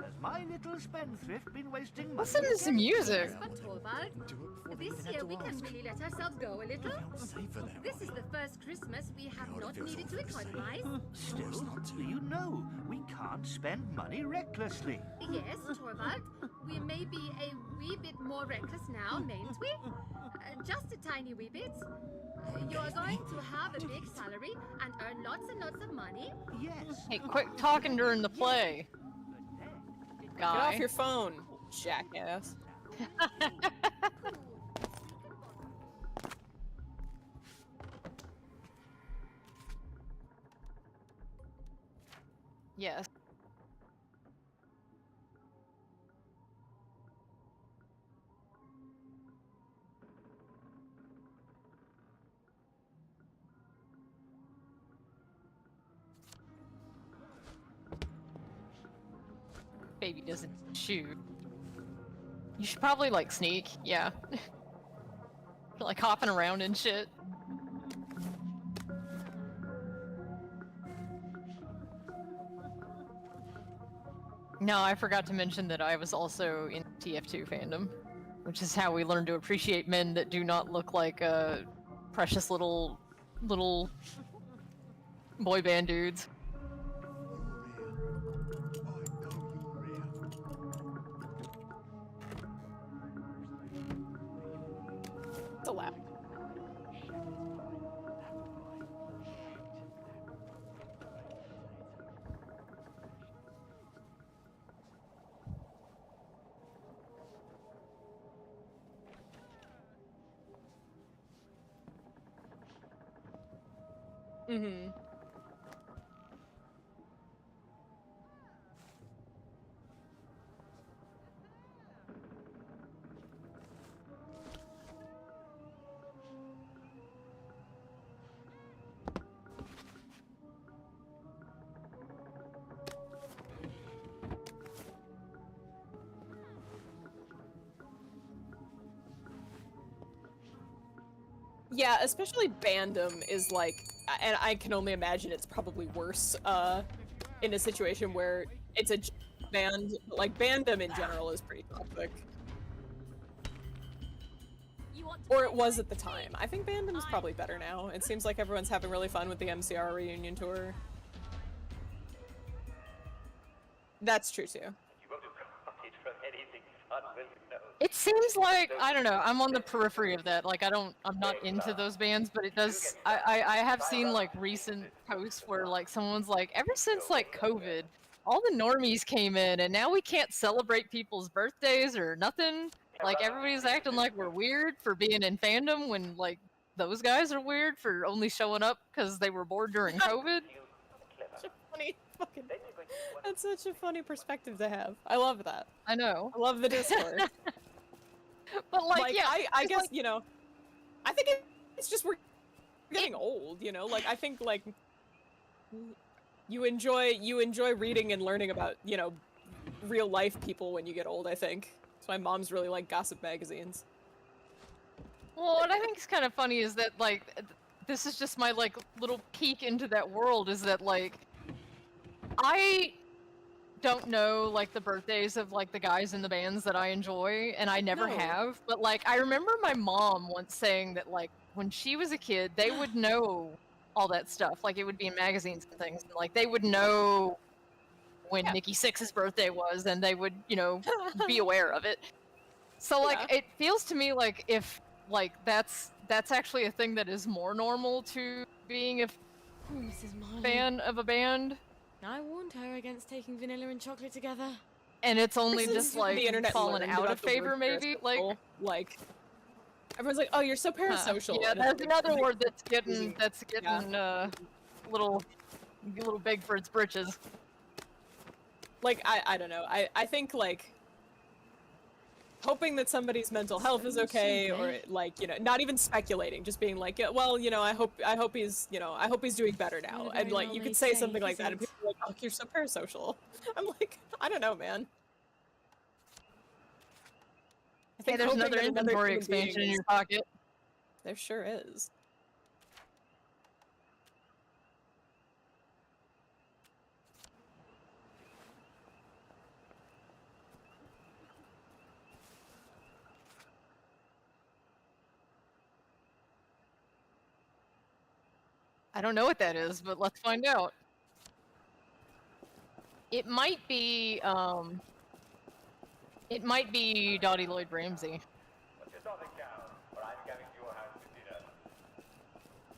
Has my little spendthrift been wasting money? Listen to some music. Yes, but Torvald, Do it before they this even have year to we can ask. really let ourselves go a little. Can't savor that This is one. the first Christmas we have God, it not feels needed to awfully safe. economize. Still, not to. you know, we can't spend money recklessly. Yes, Torvald, we may be a wee bit more reckless now, mayn't we? Just a tiny wee bit. You're going to have a big salary and earn lots and lots of money. Yes. Hey, quit talking during the play, Get guy. off your phone, jackass. Yes. Baby doesn't shoot. You should probably like sneak, yeah. Like hopping around and shit. No, I forgot to mention that I was also in TF2 fandom, which is how we learn to appreciate men that do not look like precious little boy band dudes. It's a lap. Mm-hmm. Yeah, especially Bandom is like, and I can only imagine it's probably worse in a situation where it's a band. Like Bandom in general is pretty toxic, or it was at the time. I think Bandom is probably better now. It seems like everyone's having really fun with the MCR reunion tour. That's true too. You won't have parted from anything fun, will you know? It seems like, I don't know, I'm on the periphery of that. Like, I'm not into those bands, but it does, I have seen, like, recent posts where, like, someone's like, ever since, like, COVID, all the normies came in, and now we can't celebrate people's birthdays or nothing. Like, everybody's acting like we're weird for being in fandom when, like, those guys are weird for only showing up because they were bored during COVID. Such a funny fucking... That's such a funny perspective to have. I love that. I know. I love the Discord. But, like, yeah, I guess, like... you know, I think it's just we're getting old, you know? Like, I think, like, you enjoy reading and learning about, you know, real life people when you get old, I think. That's why moms really like gossip magazines. Well, what I think is kind of funny is that, like, this is just my, like, little peek into that world, is that, like, I don't know, like, the birthdays of, like, the guys in the bands that I enjoy, and I never have, but, like, I remember my mom once saying that, like, when she was a kid, they would know all that stuff. Like, it would be in magazines and things, and, like, they would know when Nikki Sixx's birthday was, and they would, you know, be aware of it. So, like, it feels to me like if, like, that's actually a thing that is more normal to being a fan of a band. I warned her against taking vanilla and chocolate together. And it's only This just, is like, the internet fallen learned out about of the favor, word maybe? Like, everyone's like, oh, you're so parasocial. Yeah, and that's it's like, another word that's getting, a little a little big for its britches. Like, I don't know. I think, like, hoping that somebody's mental health is okay, or, like, you know, not even speculating, just being like, yeah, well, you know, I hope he's, you know, I hope he's doing better now. Not a And, very like, you could say something like that, and people are like, oh, you're so parasocial. I'm like, I don't know, man. I Hey, think there's hoping another that inventory human being expansion in is- your pocket. There sure is. I don't know what that is, but let's find out. It might be Dottie Lloyd Ramsey.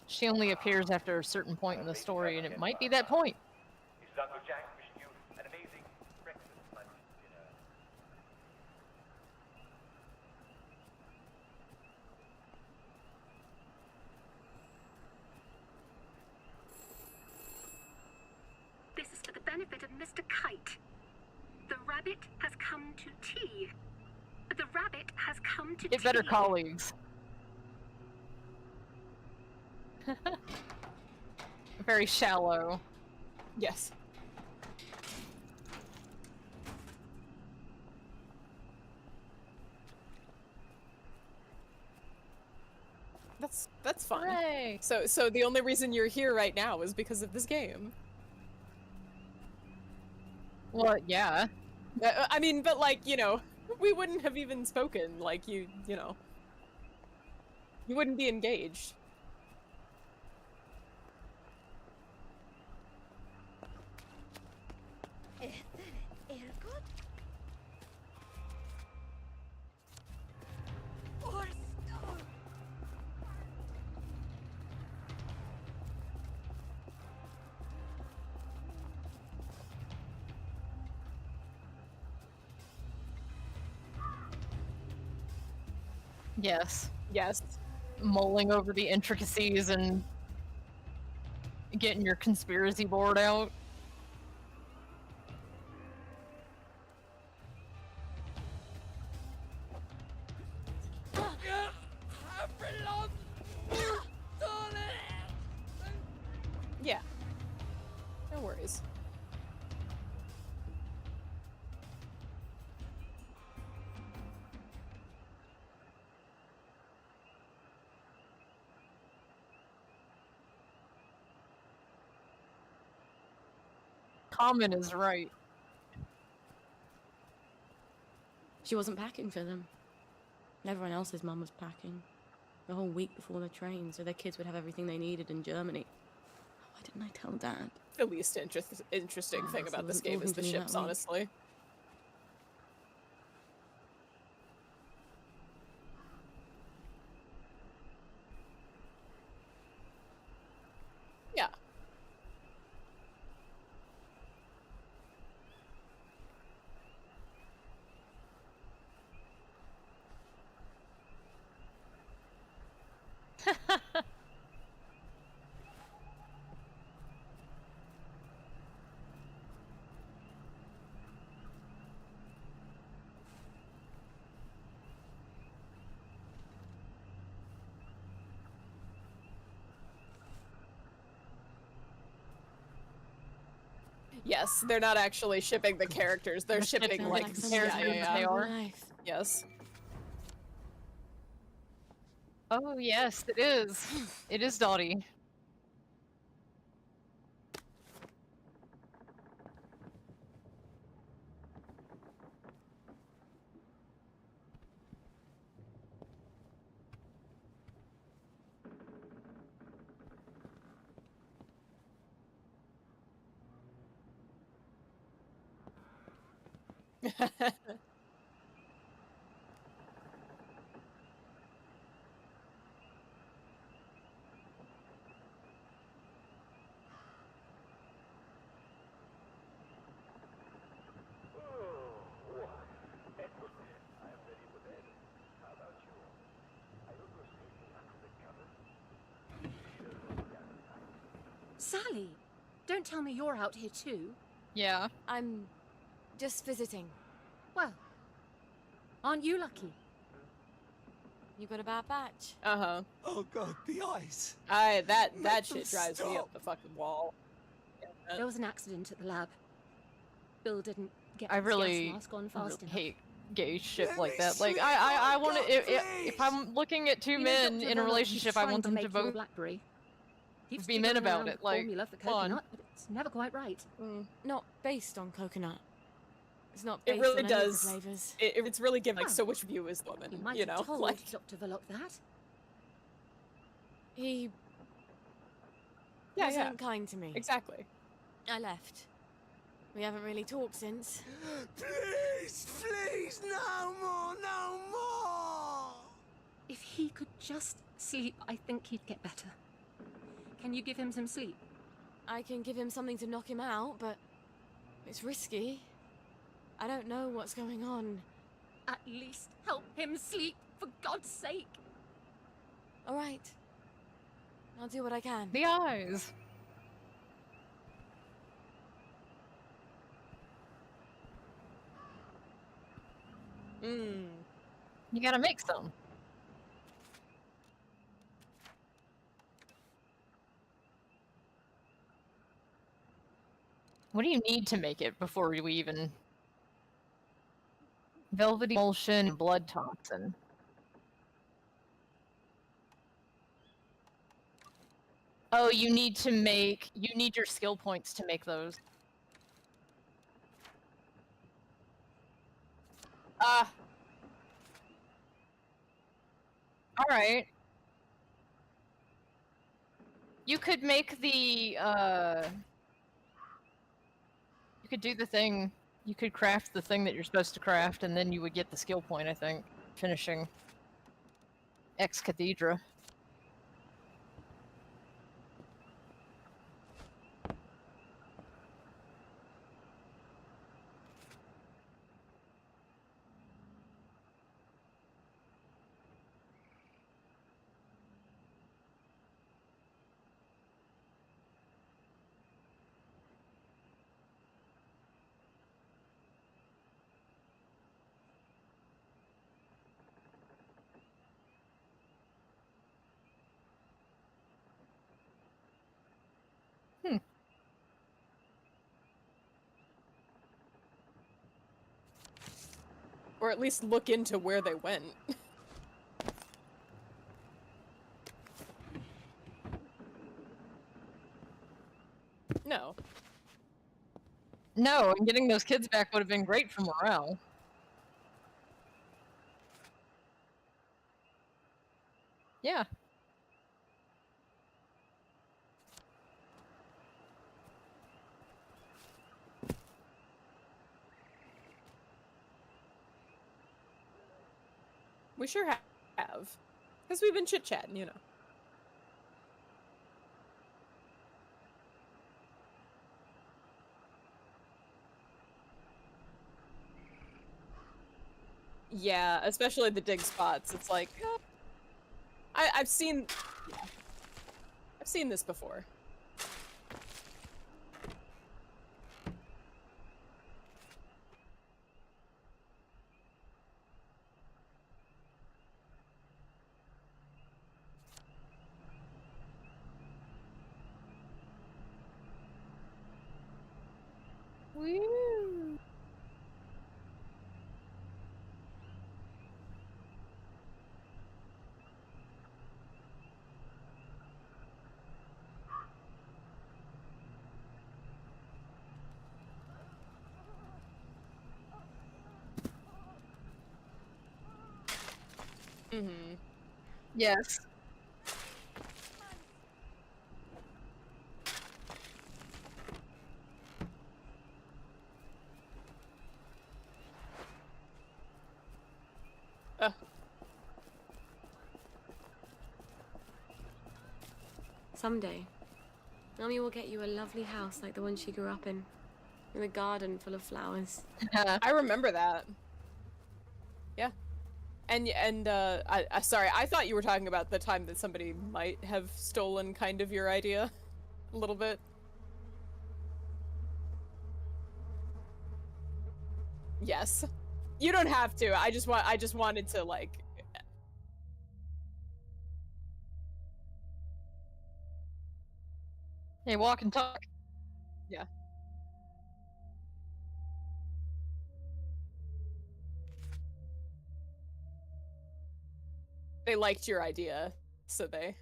She only appears after a certain point in the story, and it might be that point. His Uncle Jack wishing you an amazing breakfast, lunch, dinner. This is for the benefit of Mr. Kite. The rabbit has come to tea. The rabbit has come to Get tea. better colleagues. Very shallow. Yes. That's fun. Hooray. So the only reason you're here right now is because of this game. Well, yeah. I mean, but like, you know, we wouldn't have even spoken, like, you know. You wouldn't be engaged. Yes. Yes. Mulling over the intricacies and getting your conspiracy board out. Yeah. No worries. Common is right. She wasn't packing for them. Everyone else's mum was packing. The whole week before the train, so their kids would have everything they needed in Germany. Why didn't I tell Dad? The least interesting thing so about this wasn't game is talking the to me that ships, week. honestly. Yeah. Yes, they're not actually shipping the characters. They're shipping shipping, like like, the characters yeah. they are. Yes. Oh yes, it is. It is Dottie. Sally, Don't tell me you're out here too. Yeah. I'm just visiting. Well, aren't you lucky? You got a bad batch. Uh-huh. Oh god, the ice! That Make shit them drives me stop. up the fucking wall. Yeah. There was an accident at the lab. Bill didn't get I his really gas mask on fast enough. hate gay shit Let like me that. Like, sleep, I oh want to. God, If please. I'm looking at two You know, men Dr. in a Verloc, relationship, he's I trying want to them to make your both Blackberry. He's be men fiddling about around it. with Like, formula for come on. coconut, but it's never quite right. Not based on coconut. It's not It based really on any of the does. flavors. It's really given like Well, so much view as the woman. You might You have know, told like Dr. Verloc that. He yeah, wasn't kind to me. exactly. I left. We haven't really talked since. Please, please, no more, no more! If he could just sleep, I think he'd get better. Can you give him some sleep? I can give him something to knock him out, but it's risky. I don't know what's going on. At least help him sleep, for God's sake. All right. I'll do what I can. The eyes. You gotta make some. What do you need to make it before we even... Velvety emulsion and blood toxin. Oh, you need your skill points to make those. Alright. You could make the, you could do the thing, you could craft the thing that you're supposed to craft, and then you would get the skill point, I think, finishing Ex Cathedra. Or at least look into where they went. No. No, and getting those kids back would have been great for morale. Yeah. We sure have. Because we've been chit-chatting, you know. Yeah, especially the dig spots. It's like, I've seen this before. Woo. Mm-hmm. Yes. Someday, Mummy will get you a lovely house like the one she grew up in, with a garden full of flowers. I remember that. Yeah. And sorry, I thought you were talking about the time that somebody might have stolen kind of your idea. A little bit. Yes. You don't have to. I just wanted to, like... Hey, walk and talk. Yeah. They liked your idea, so they...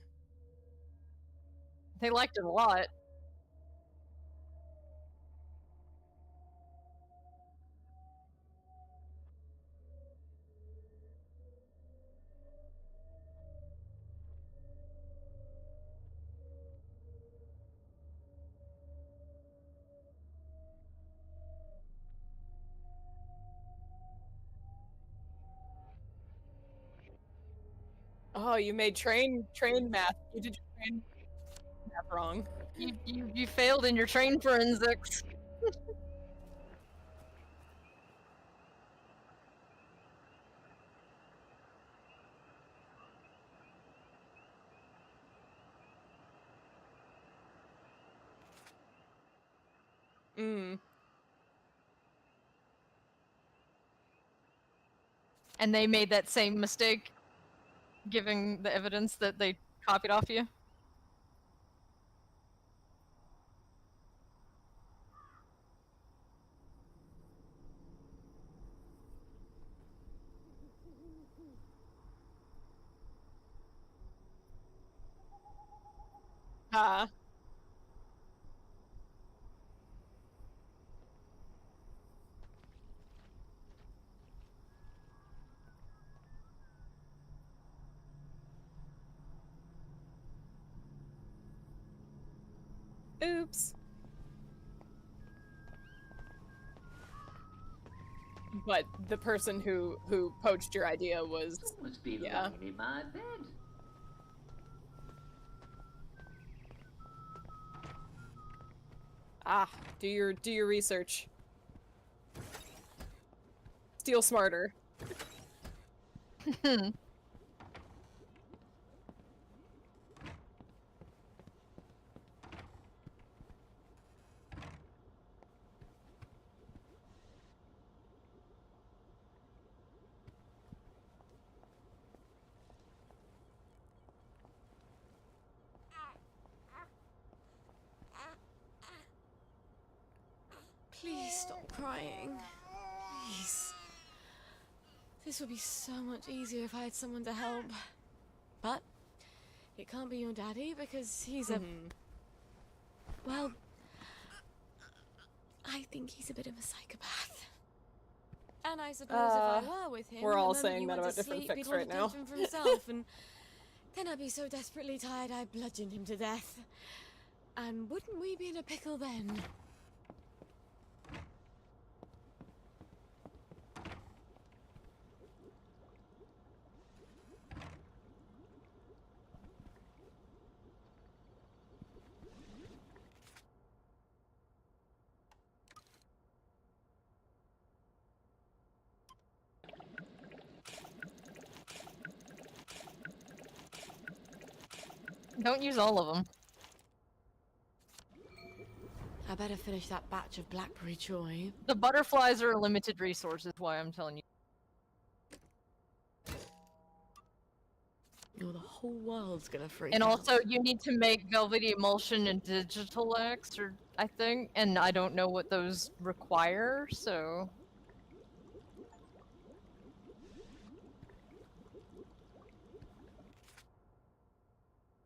They liked it a lot. Oh, you made train math. You did your train math wrong. You failed in your train forensics. Mm. And they made that same mistake, giving the evidence that they copied off you? Ah. Oops. But the person who poached your idea was... Must be yeah. lying in my bed. Ah, do your research. Steal smarter. Please stop crying. Please. This would be so much easier if I had someone to help. But it can't be your daddy because he's a... Well, I think he's a bit of a psychopath. And I suppose if I were with him, we're all the moment saying he that went about to different sleep, fics he'd hold right now. attention for himself, and then I'd be so desperately tired I'd bludgeon him to death. And wouldn't we be in a pickle then? Don't use all of them. I better finish that batch of Blackberry Joy. The butterflies are a limited resource, is why I'm telling you. Or the whole world's gonna freak And out. also, you need to make velvety emulsion and digital X, or I think, and I don't know what those require, so...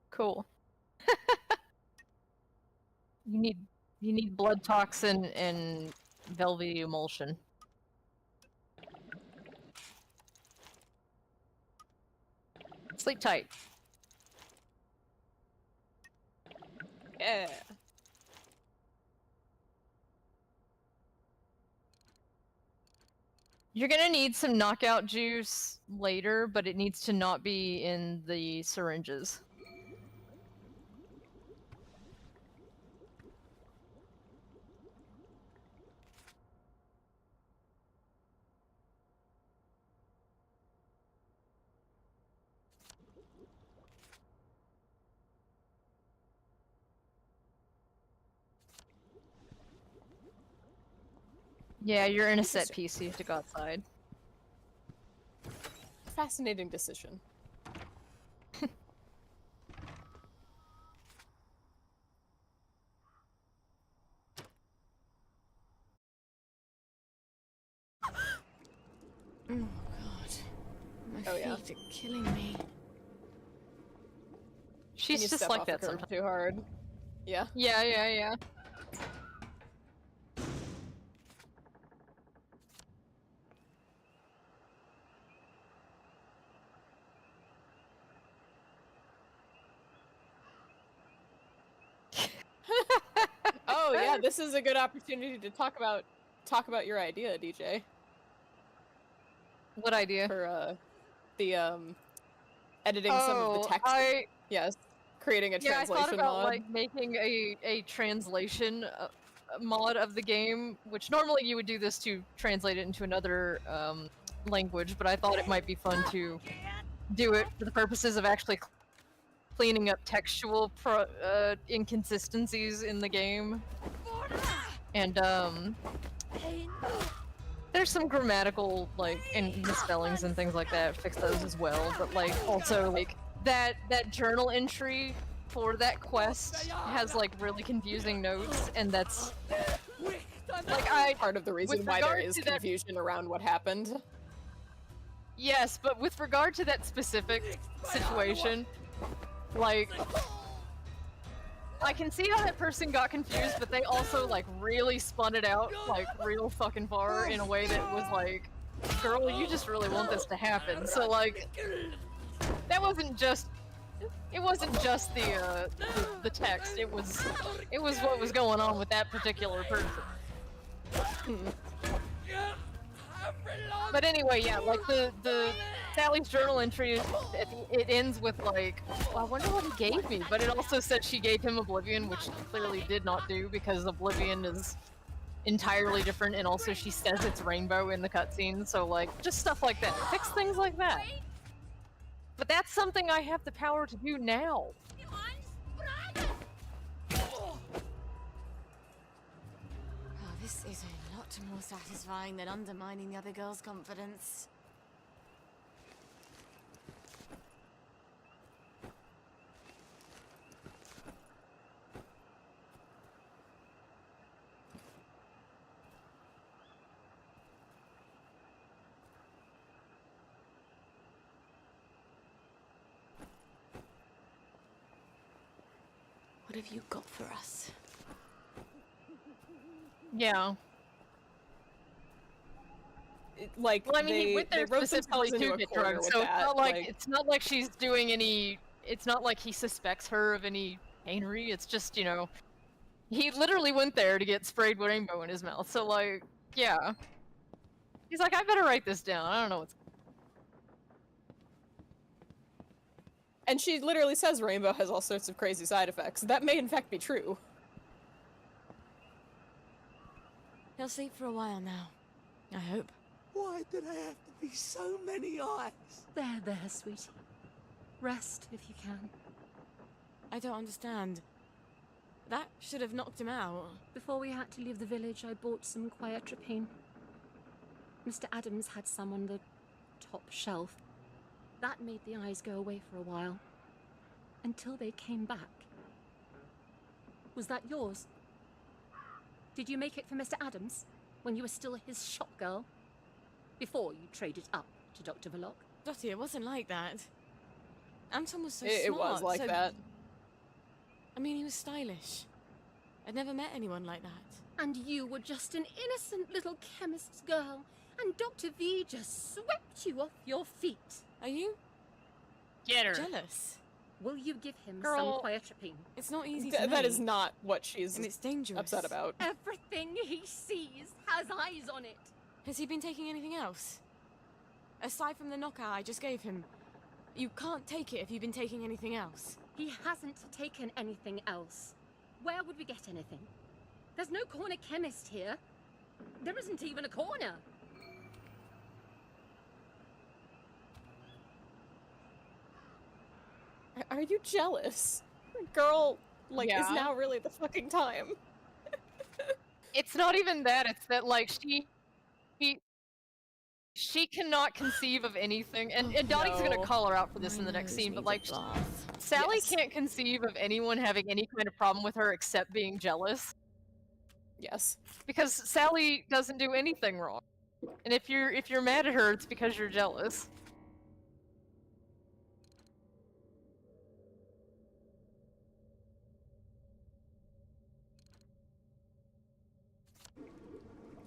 Cool. You need blood toxin and velvety emulsion. Sleep tight. Yeah. You're gonna need some knockout juice later, but it needs to not be in the syringes. Yeah, you're in a set piece, so you have to go outside. Fascinating decision. Oh god. My Oh, feet yeah. are killing me. She's You just step like off the that curb sometimes. too hard. Yeah. Yeah. Oh yeah, this is a good opportunity to talk about your idea, DJ. What idea? For the editing some of the text. Yes, creating a Yeah, I translation thought about mod. like making a translation mod of the game, which normally you would do this to translate it into another language, but I thought it might be fun to do it for the purposes of actually cleaning up textual inconsistencies in the game. And there's some grammatical like and misspellings and things like that. Fix those as well, but like also like that journal entry for that quest has like really confusing notes, and that's like part of the reason why there is confusion around what happened. Yes, but with regard to that specific situation, like I can see how that person got confused, but they also like really spun it out like real fucking far in a way that was like, girl, you just really want this to happen. So like that wasn't just the text. It was what was going on with that particular person. But anyway, yeah, like the Sally's journal entry, it ends with like, well, I wonder what he gave me, but it also said she gave him Oblivion, which she clearly did not do because Oblivion is entirely different, and also she says it's rainbow in the cutscene, so like, just stuff like that. Fix things like that. But that's something I have the power to do now. Oh, this is a lot more satisfying than undermining the other girl's confidence. What have you got for us? Yeah. Like, well, I mean, he went there they wrote specifically themselves into to a get corner drugs, with so that, it's not like she's doing any. It's not like he suspects her of any panery. It's just, you know, he literally went there to get sprayed with rainbow in his mouth. So like, yeah, he's like, I better write this down. I don't know what's. And she literally says rainbow has all sorts of crazy side effects. That may in fact be true. He'll sleep for a while now. I hope. Why did I have to be so many eyes? There, sweetie. Rest if you can. I don't understand. That should have knocked him out. Before we had to leave the village, I bought some quietropine. Mr. Adams had some on the top shelf. That made the eyes go away for a while. Until they came back. Was that yours? Did you make it for Mr. Adams? When you were still his shop girl? Before you traded up to Dr. Verloc? Dottie, it wasn't like that. Anton was so It smart. was like that. I mean, he was stylish. I'd never met anyone like that. And you were just an innocent little chemist's girl, and Dr. V just swept you off your feet. Are you? Get her. Jealous? Will you give him Girl, some quietropine? It's not easy to That make. is not what she's And it's dangerous. upset about. Everything he sees has eyes on it. Has he been taking anything else? Aside from the knockout I just gave him, you can't take it if you've been taking anything else. He hasn't taken anything else. Where would we get anything? There's no corner chemist here. There isn't even a corner. Are you jealous? Girl, like, Yeah. is now really the fucking time. It's not even that. It's that like She cannot conceive of anything, and Dottie's gonna No. call her out for this My in the next nose scene, but needs a like, bath. Sally Yes. can't conceive of anyone having any kind of problem with her except being jealous. Yes. Because Sally doesn't do anything wrong. And if you're mad at her, it's because you're jealous.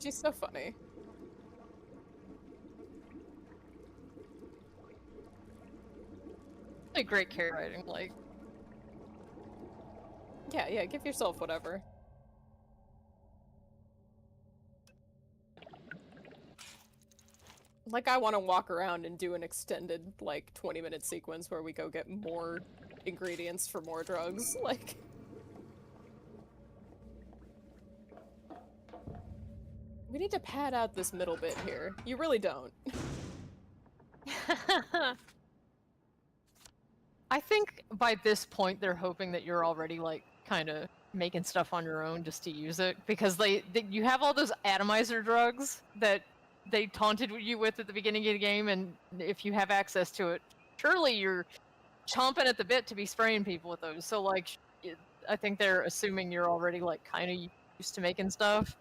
She's so funny. Like great character writing, like. Yeah, give yourself whatever. Like, I want to walk around and do an extended, like, 20-minute sequence where we go get more ingredients for more drugs, like... We need to pad out this middle bit here. You really don't. I think by this point they're hoping that you're already, like, kind of making stuff on your own just to use it, because you have all those atomizer drugs that they taunted you with at the beginning of the game, and if you have access to it, surely you're chomping at the bit to be spraying people with those. So, like, I think they're assuming you're already, like, kind of used to making stuff.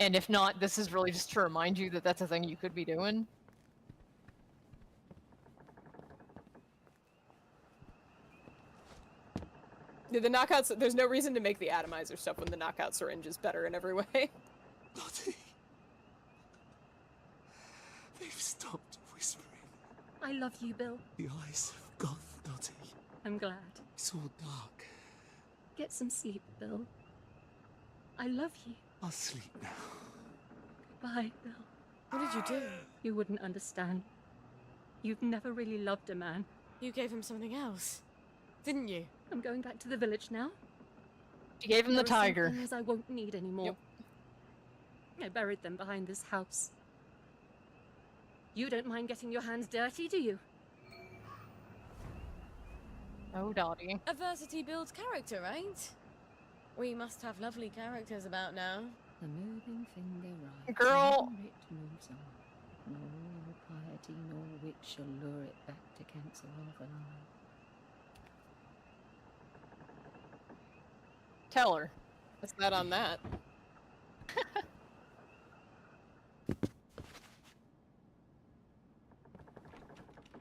And if not, this is really just to remind you that that's a thing you could be doing. The knockouts, there's no reason to make the atomizer stuff when the knockout syringe is better in every way. Dottie. They've stopped whispering. I love you, Bill. The eyes have gone, Dottie. I'm glad. It's all dark. Get some sleep, Bill. I love you. I'll sleep now. Goodbye, Bill. What did you do? You wouldn't understand. You've never really loved a man. You gave him something else, didn't you? I'm going back to the village now. You gave him the There are some tiger. things I won't need anymore. Yep. I buried them behind this house. You don't mind getting your hands dirty, do you? Oh, Dottie. Adversity builds character, right? We must have lovely characters about now. The moving finger right. Girl. It moves on. No piety nor wit shall lure it back to cancel off an eye. Tell her. What's that on that?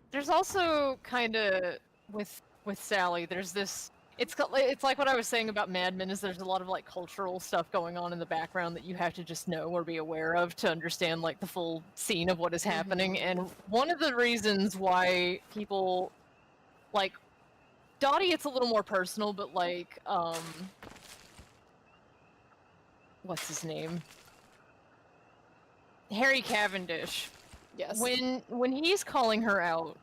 There's also kind of with Sally. There's this. It's like what I was saying about Mad Men. Is there's a lot of like cultural stuff going on in the background that you have to just know or be aware of to understand like the full scene of what is happening. And one of the reasons why people like Dottie, it's a little more personal, but like what's his name? Harry Cavendish. Yes. When he's calling her out,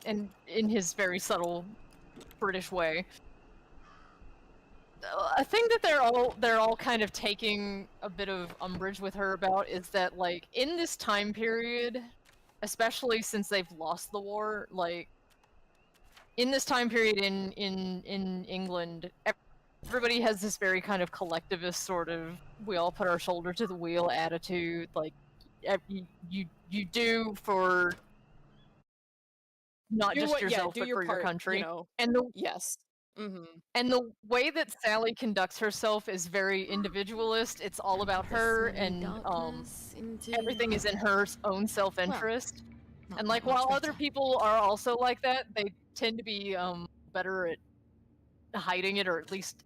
and in his very subtle British way, a thing that they're all kind of taking a bit of umbrage with her about is that like in this time period, especially since they've lost the war, like in this time period in England, everybody has this very kind of collectivist sort of we all put our shoulder to the wheel attitude, like you do for not just yourself but for your country. You know. And the yes. And the way that Sally conducts herself is very individualist. It's all about her, and everything is in her own self-interest. Well, and like while other people are also like that, they tend to be better at hiding it, or at least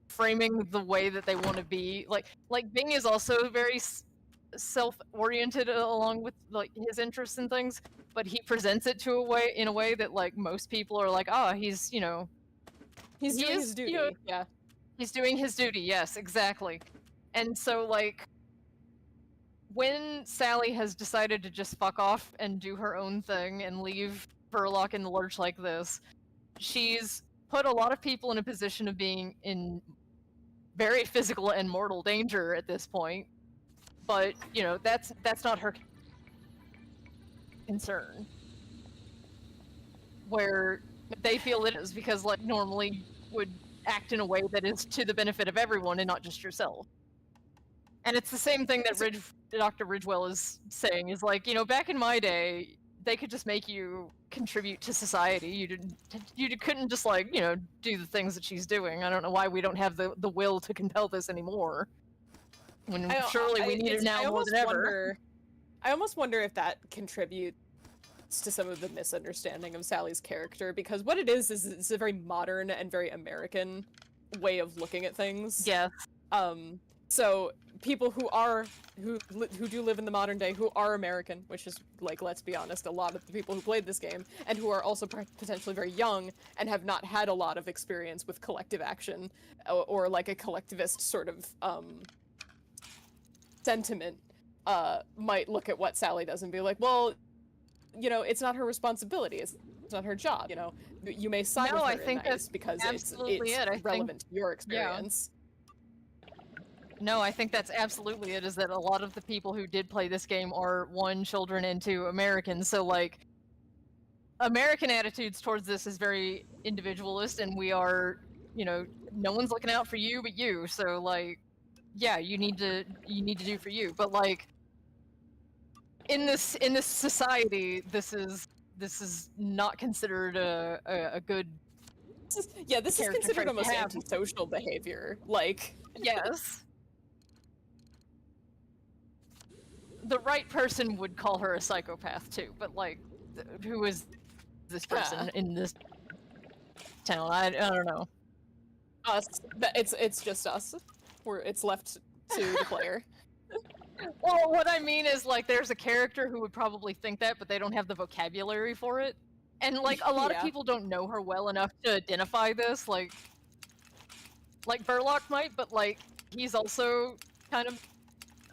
framing the way that they want to be. Like Bing is also very self-oriented along with like his interests and things, but he presents it in a way that like most people are like, he's doing his duty. Yeah. He's doing his duty, yes, exactly. And so like when Sally has decided to just fuck off and do her own thing and leave Verloc in the lurch like this, she's put a lot of people in a position of being in very physical and mortal danger at this point. But, you know, that's not her concern. Where they feel it is, because like normally would act in a way that is to the benefit of everyone and not just yourself. And it's the same thing that Dr. Ridgewell is saying, is like, you know, back in my day, they could just make you contribute to society. You couldn't just, like, you know, do the things that she's doing. I don't know why we don't have the will to compel this anymore. When surely we need it now more than ever. I almost wonder if that contributes to some of the misunderstanding of Sally's character, because what it is it's a very modern and very American way of looking at things. Yeah. So people who do live in the modern day, who are American, which is, like, let's be honest, a lot of the people who played this game, and who are also potentially very young and have not had a lot of experience with collective action or like a collectivist sort of sentiment, might look at what Sally does and be like, well, you know, it's not her responsibility. It's not her job. You know, you may side with her in that because it's relevant to your experience. Yeah. No, I think that's absolutely it, is that a lot of the people who did play this game are, one, children, and two, Americans. So, like, American attitudes towards this is very individualist, and we are, you know, no one's looking out for you but you. So, like, yeah, you need to do for you. But, like, in this society, this is not considered a good. This is considered almost antisocial behavior. Like, yes. The right person would call her a psychopath too, but, like, who is this person in this town? I don't know. Us. It's just us. It's left to the player. Well, what I mean is, like, there's a character who would probably think that, but they don't have the vocabulary for it. And, like, a lot of people don't know her well enough to identify this. Like Burlock might, but, like, he's also kind of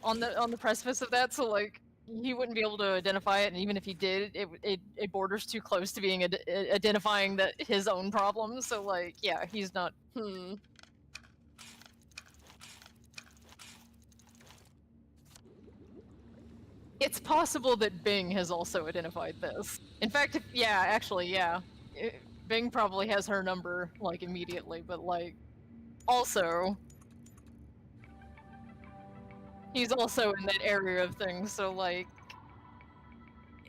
on the precipice of that, so, like, he wouldn't be able to identify it, and even if he did, it borders too close to being identifying his own problems. So, like, yeah, he's not. It's possible that Bing has also identified this. In fact, Bing probably has her number, like, immediately, but, like, also, he's also in that area of things, so, like,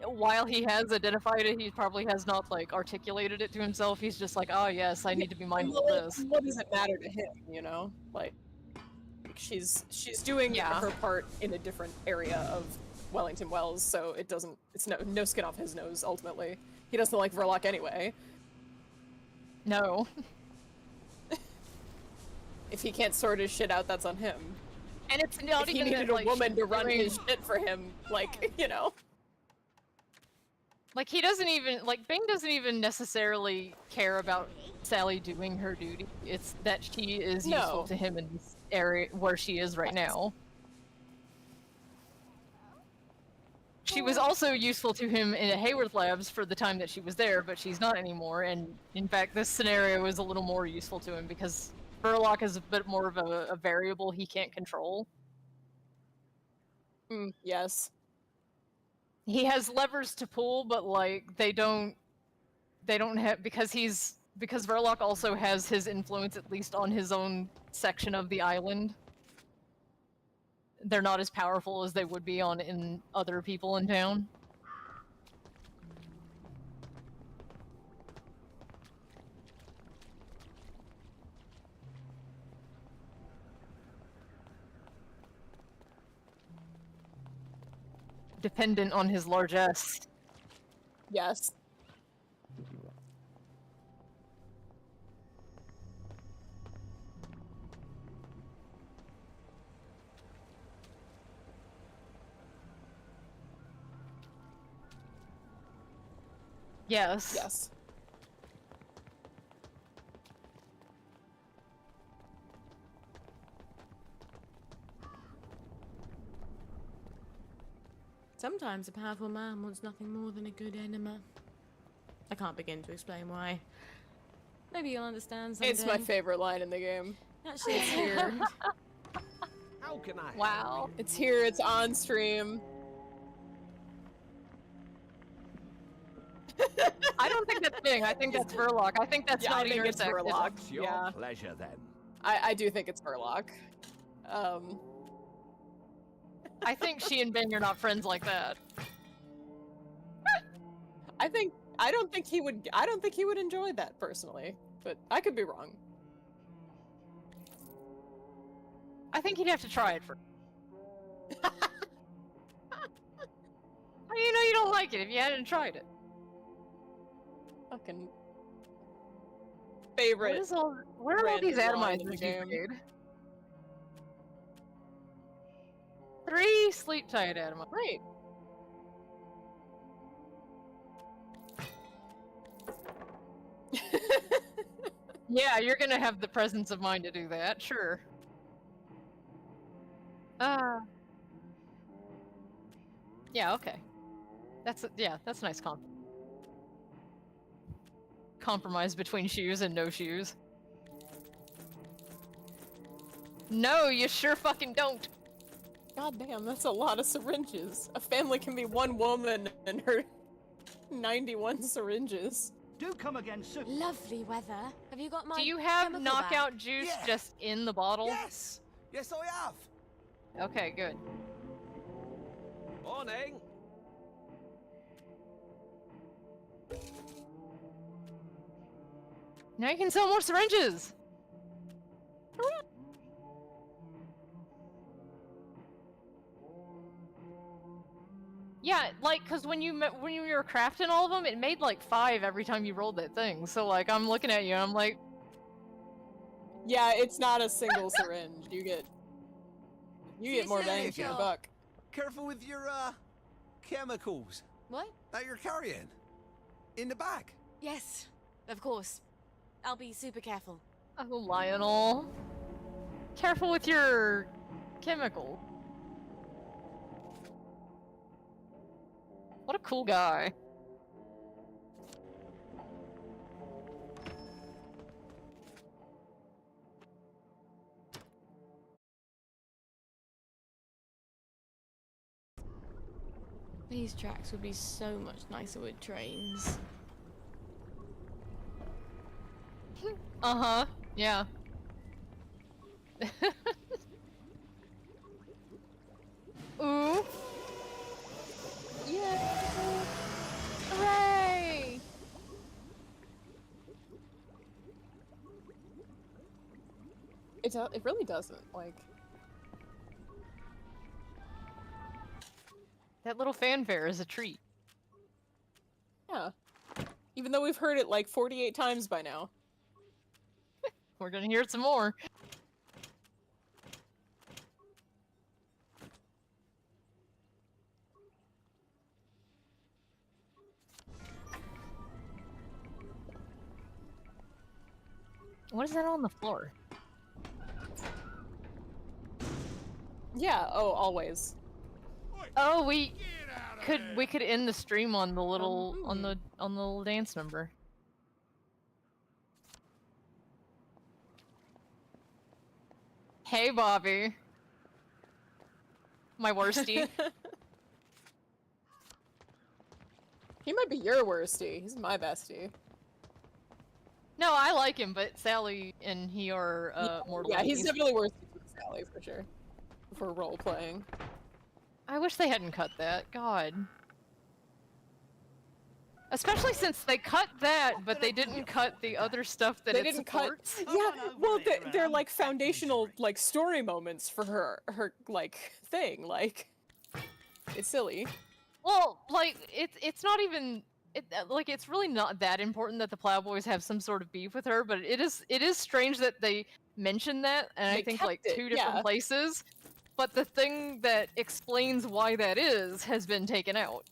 while he has identified it, he probably has not, like, articulated it to himself. He's just like, oh yes, I need to be mindful of this. What does it matter to him, you know? Like, she's doing her part in a different area of Wellington Wells, so it's no skin off his nose, ultimately. He doesn't like Verloc anyway. No. If he can't sort his shit out, that's on him. And it's not if even he needed that, like, a woman to run his shit for him, like, you know. Like, he doesn't even, like, Bing doesn't even necessarily care about Sally doing her duty. It's that she is useful to him in this area where she is right now. She was also useful to him in Hayworth Labs for the time that she was there, but she's not anymore, and in fact this scenario is a little more useful to him because Burlock is a bit more of a variable he can't control. Yes. He has levers to pull, but, like, they don't have, because Verloc also has his influence, at least on his own section of the island. They're not as powerful as they would be in other people in town. Dependent on his largesse. Yes. Yes. Yes. Sometimes a powerful man wants nothing more than a good enema. I can't begin to explain why. Maybe you'll understand someday. It's my favorite line in the game. Actually, it's here. How can I? Wow. It's here, it's on stream. I don't think that's Bing. I think that's Verloc. I think that's not even it's Verloc. It's your pleasure then. I do think it's Verloc. I think she and Ben are not friends like that. I don't think he would enjoy that personally, but I could be wrong. I think he'd have to try it first. How do you know you don't like it if you hadn't tried it? Fucking favorite. Where are all these random line in the atomizers you've game. made? 3 sleep-tight atomizers. Great. Yeah, you're gonna have the presence of mind to do that, sure. Yeah, okay. That's a nice compromise between shoes and no shoes. No, you sure fucking don't. God damn, that's a lot of syringes. A family can be one woman and her 91 syringes. Do come again soon. Lovely weather. Have you got my Do you have chemical knockout bag? juice Yeah. just in the bottle? Yes! Yes, I have! Okay, good. Morning! Now you can sell more syringes! Yeah, like, cause when you were crafting all of them, it made like 5 every time you rolled that thing. So like, I'm looking at you and I'm like, Yeah, it's not a single syringe. You get more bang for your buck. Careful with your, chemicals What? that you're carrying. In the bag. Yes, of course. I'll be super careful. oh Lionel, careful with your chemical. What a cool guy. These tracks would be so much nicer with trains. Uh-huh, yeah. Ooh. Yeah. Hooray! It really doesn't, like... That little fanfare is a treat. Yeah. Even though we've heard it like 48 times by now. We're gonna hear it some more. What is that on the floor? Yeah, oh, always. Oh, we could end the stream on the little on the little dance number. Hey, Bobby. My worstie. He might be your worstie. He's my bestie. No, I like him, but Sally and he are more. Yeah, he's buddies. definitely worstie than Sally for sure. For role playing. I wish they hadn't cut that. God. Especially since they cut that, but they didn't cut the other stuff that They it didn't supports. cut. Yeah, well, they're like foundational like story moments for her like thing. Like, it's silly. Well, like it's not even like it's really not that important that the Plowboys have some sort of beef with her, but it is strange that they mention that, and They I think kept like it, 2 different yeah. places. But the thing that explains why that is has been taken out.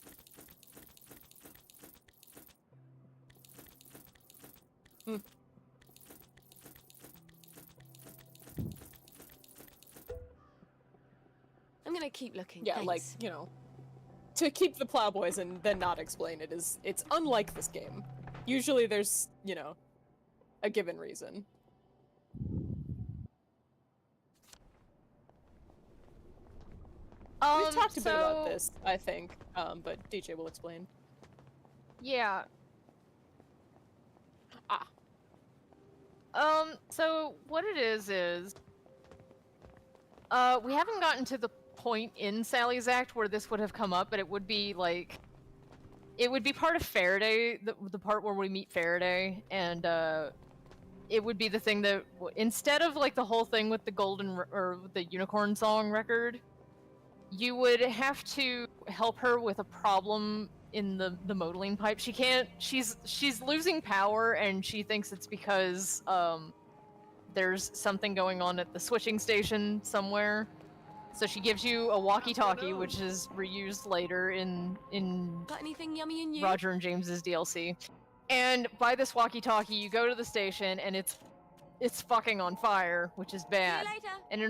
I'm gonna keep looking. Yeah, thanks. like, you know, to keep the Plowboys and then not explain it it's unlike this game. Usually there's, you know, a given reason. We've talked a bit about this, I think, but DJ will explain. Yeah. So what it is we haven't gotten to the point in Sally's act where this would have come up, but it would be like, it would be part of Faraday, the part where we meet Faraday, and it would be the thing that instead of like the whole thing with the or the unicorn song record, you would have to help her with a problem in the modeling pipe. She can't. She's losing power, and she thinks it's because there's something going on at the switching station somewhere. So she gives you a walkie-talkie, which is reused later in Got anything yummy in you? Roger and James's DLC. And by this walkie-talkie, you go to the station, and it's fucking on fire, which is bad. See you later. And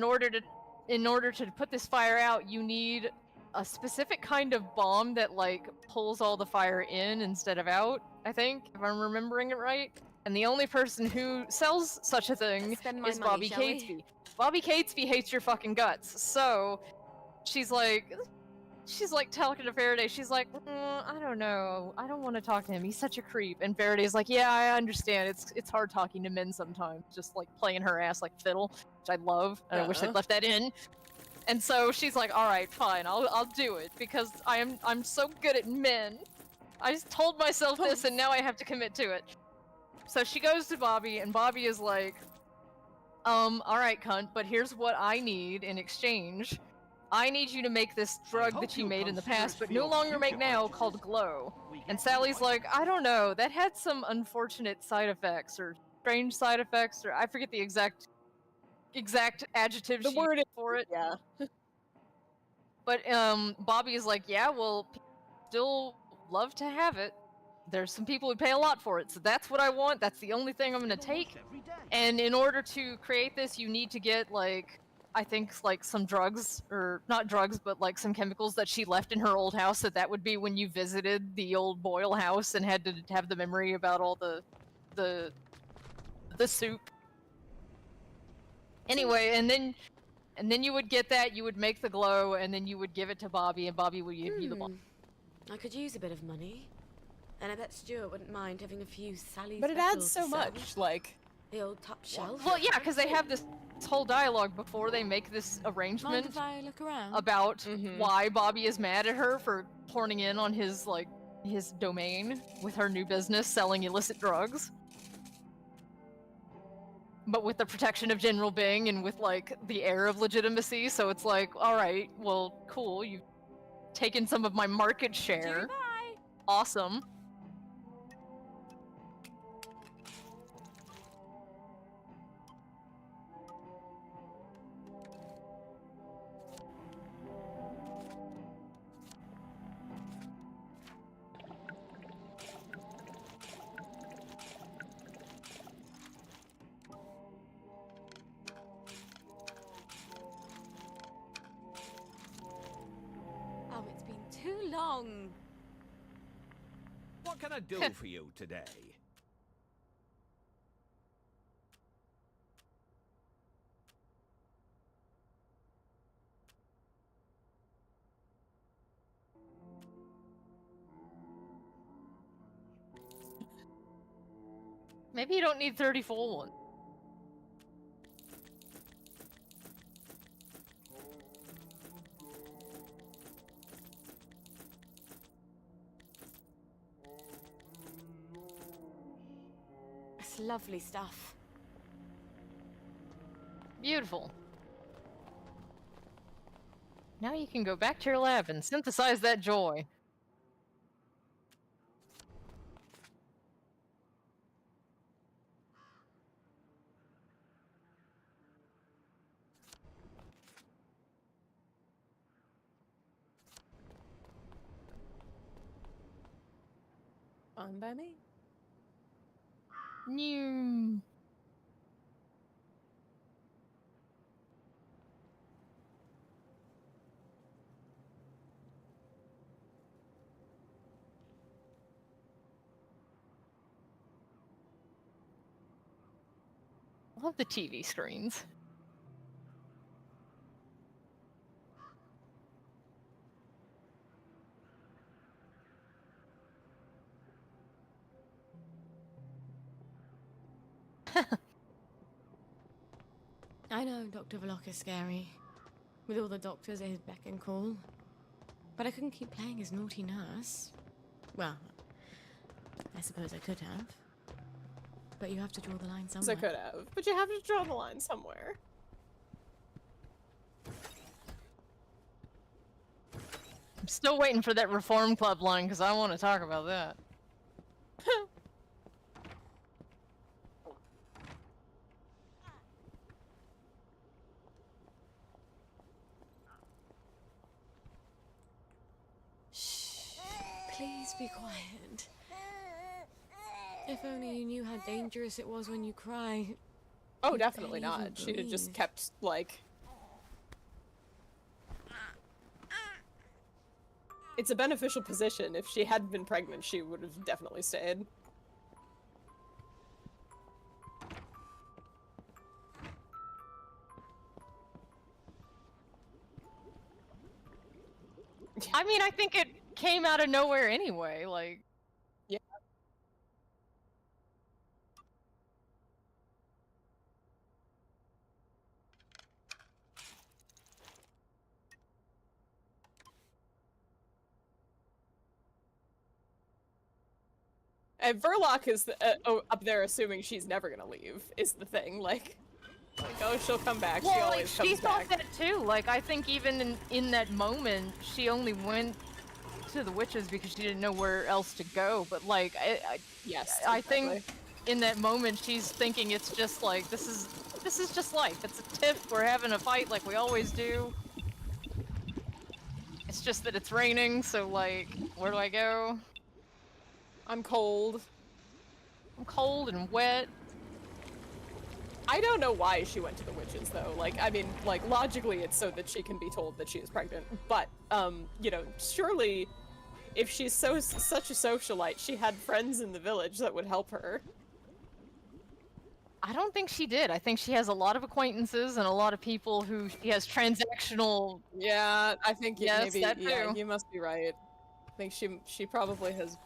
in order to put this fire out, you need a specific kind of bomb that like pulls all the fire in instead of out, I think, if I'm remembering it right. And the only person who sells such a thing is Bobby Catesby. Bobby Catesby hates your fucking guts. So she's like talking to Faraday. She's like, I don't know. I don't want to talk to him. He's such a creep. And Faraday's like, yeah, I understand. It's hard talking to men sometimes. Just like playing her ass like fiddle, which I love. And I wish they'd left that in. And so she's like, all right, fine, I'll do it because I'm so good at men. I just told myself this, and now I have to commit to it. So she goes to Bobby, and Bobby is like, all right, cunt, but here's what I need in exchange. I need you to make this drug that you made in the past, but no longer make now, called Glow. And Sally's like, I don't know, that had some unfortunate side effects, or strange side effects, or I forget the exact adjective she used for it. Yeah. But Bobby is like, yeah, well, people still love to have it. There's some people who pay a lot for it, so that's what I want. That's the only thing I'm gonna take. And in order to create this, you need to get like, I think like some drugs, or not drugs, but like some chemicals that she left in her old house. So that would be when you visited the old Boyle house and had to have the memory about all the soup. Anyway, and then you would get that, you would make the glow, and then you would give it to Bobby, and Bobby would give you the bomb. I could use a bit of money. And I bet Stuart wouldn't mind having a few Sally's. But it adds so much, like... The old top shelf. Well, yeah, because they have this whole dialogue before they make this arrangement. Mind if I look around? About why Bobby is mad at her for horning in on his domain with her new business selling illicit drugs. But with the protection of General Bing and with like the air of legitimacy, so it's like, all right, well, cool, you've taken some of my market share. Bye. Awesome. Oh, it's been too long. What can I do for you today? Maybe you don't need 30 full ones. It's lovely stuff. Beautiful. Now you can go back to your lab and synthesize that joy. Fine by me. New. I love the TV screens. I know Dr. Vlok is scary. with all the doctors at his beck and call. But I couldn't keep playing his naughty nurse. Well, I suppose I could have. But you have to draw the line somewhere. I could have, but you have to draw the line somewhere. I'm still waiting for that Reform Club line because I want to talk about that. Please be quiet. If only you knew how dangerous it was when you cry. Oh, You definitely barely not. even She'd have just breathe. kept, like... It's a beneficial position. If she hadn't been pregnant, she would have definitely stayed. I mean, I think it came out of nowhere anyway, like... Yeah. And Verloc is up there assuming she's never gonna leave, is the thing. Like oh, she'll come back. Well, she like, always she comes thought back. that too. Like, I think even in that moment, she only went to the witches because she didn't know where else to go. But like, yes, I exactly. think in that moment she's thinking it's just like this is just life. It's a tiff. We're having a fight like we always do. It's just that it's raining, so like, where do I go? I'm cold. I'm cold and wet. I don't know why she went to the witches, though. Like, I mean, like, logically it's so that she can be told that she is pregnant. But, you know, surely, if she's such a socialite, she had friends in the village that would help her. I don't think she did. I think she has a lot of acquaintances and a lot of people who she has transactional... Yeah, I think yes, maybe, that yeah, too. you must be right. I think she probably has...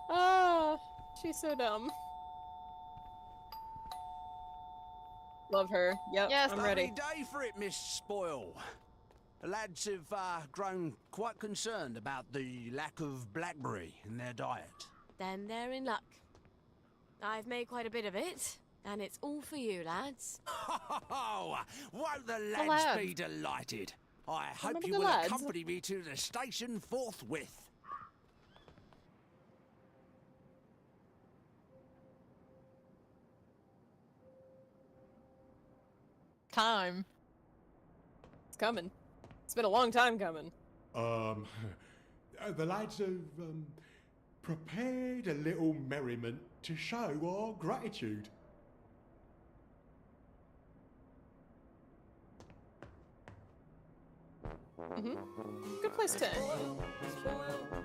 Oh, she's so dumb. Love her. Yep, yes, I'm ready. Lovely day for it, Miss Spoil. The lads have grown quite concerned about the lack of blackberry in their diet. Then they're in luck. I've made quite a bit of it, and it's all for you, lads. Oh, won't the lads lad. be delighted? I hope Remember you the will lads? accompany me to the station forthwith. Time. It's coming. It's been a long time coming. The lads have prepared a little merriment to show our gratitude. Good place to end.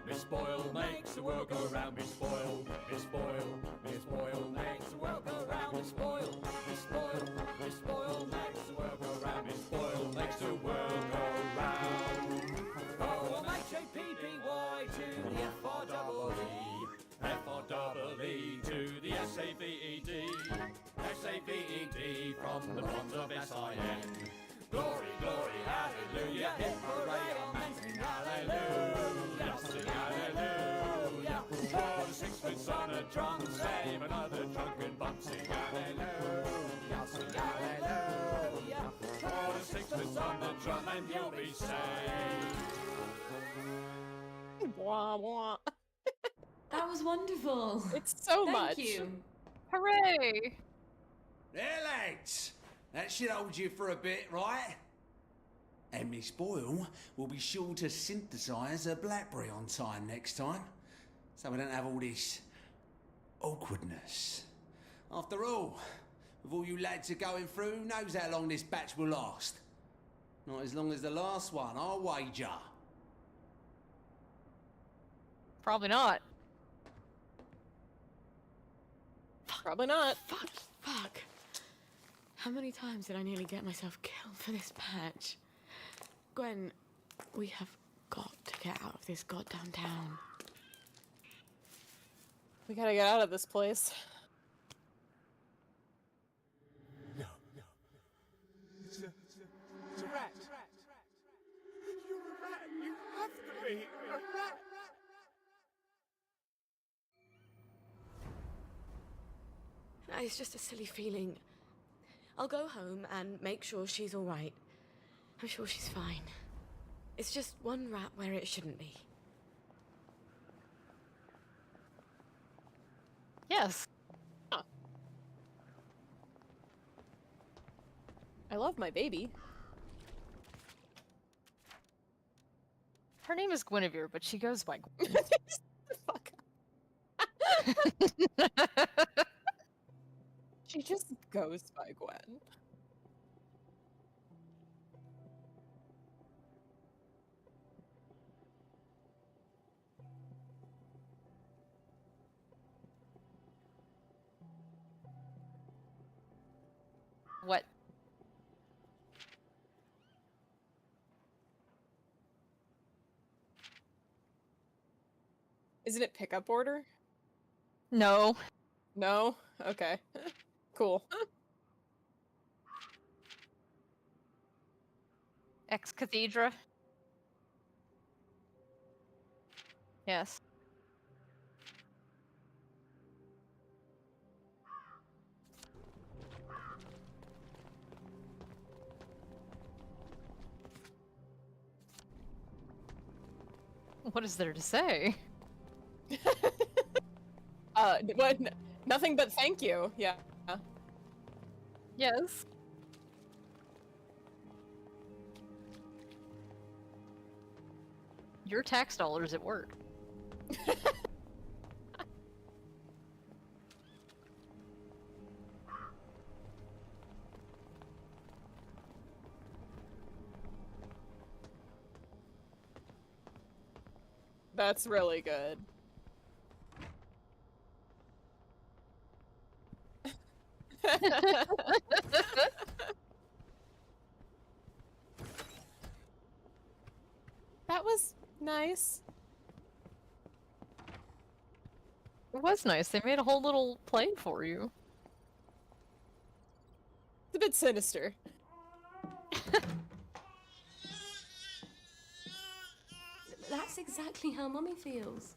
Miss Spoil makes the world go round. Miss Spoil, Miss Spoil, Miss Spoil makes the world go round. Miss Spoil, Miss Spoil, Miss Spoil makes the world go round. Miss Spoil makes the world go round. O-M-H-A-P-P-Y to the F-R-E-E, F-R-E-E to the S-A-V-E-D, S-A-V-E-D from the bonds of S-I-N. Glory, glory, hallelujah, hip hooray, amen, sing hallelujah, sing hallelujah. For the sixpence on a drum, save another drunken bum, sing hallelujah, sing hallelujah. For the sixpence on the drum and you'll be saved. Blah, blah. That was wonderful. It's so Thank much. you. Hooray! There, lads. That should hold you for a bit, right? And Miss Boyle will be sure to synthesise a blackberry on time next time, so we don't have all this awkwardness. After all, with all you lads are going through, who knows how long this batch will last? Not as long as the last one, I'll wager. Probably not. Probably not. Fuck. How many times did I nearly get myself killed for this patch? Gwen, we have got to get out of this goddamn town. We gotta get out of this place. It's just a silly feeling. I'll go home and make sure she's all right. I'm sure she's fine. It's just one rat where it shouldn't be. Yes. Huh. I love my baby. Her name is Guinevere, but she goes by Gwen. Fuck. She just goes by Gwen. What? Isn't it pickup order? No. No? Okay. Cool. Ex Cathedra? Yes. What is there to say? What? Nothing but thank you. Yeah. Yes. Your tax dollars at work. That's really good. That was nice. It was nice. They made a whole little play for you. It's a bit sinister. That's exactly how Mummy feels.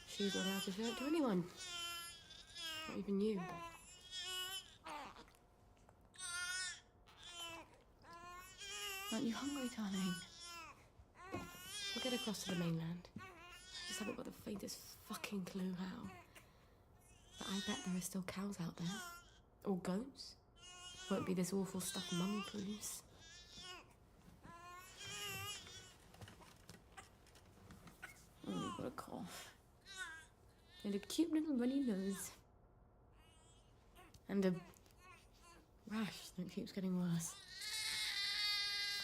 She's not allowed to show it to anyone. Not even you. Aren't you hungry, darling? We'll get across to the mainland. I just haven't got the faintest fucking clue how. But I bet there are still cows out there. Or goats. Won't be this awful stuff Mummy proves. Oh, you've got a cough. And a cute little runny nose. And a rash that keeps getting worse.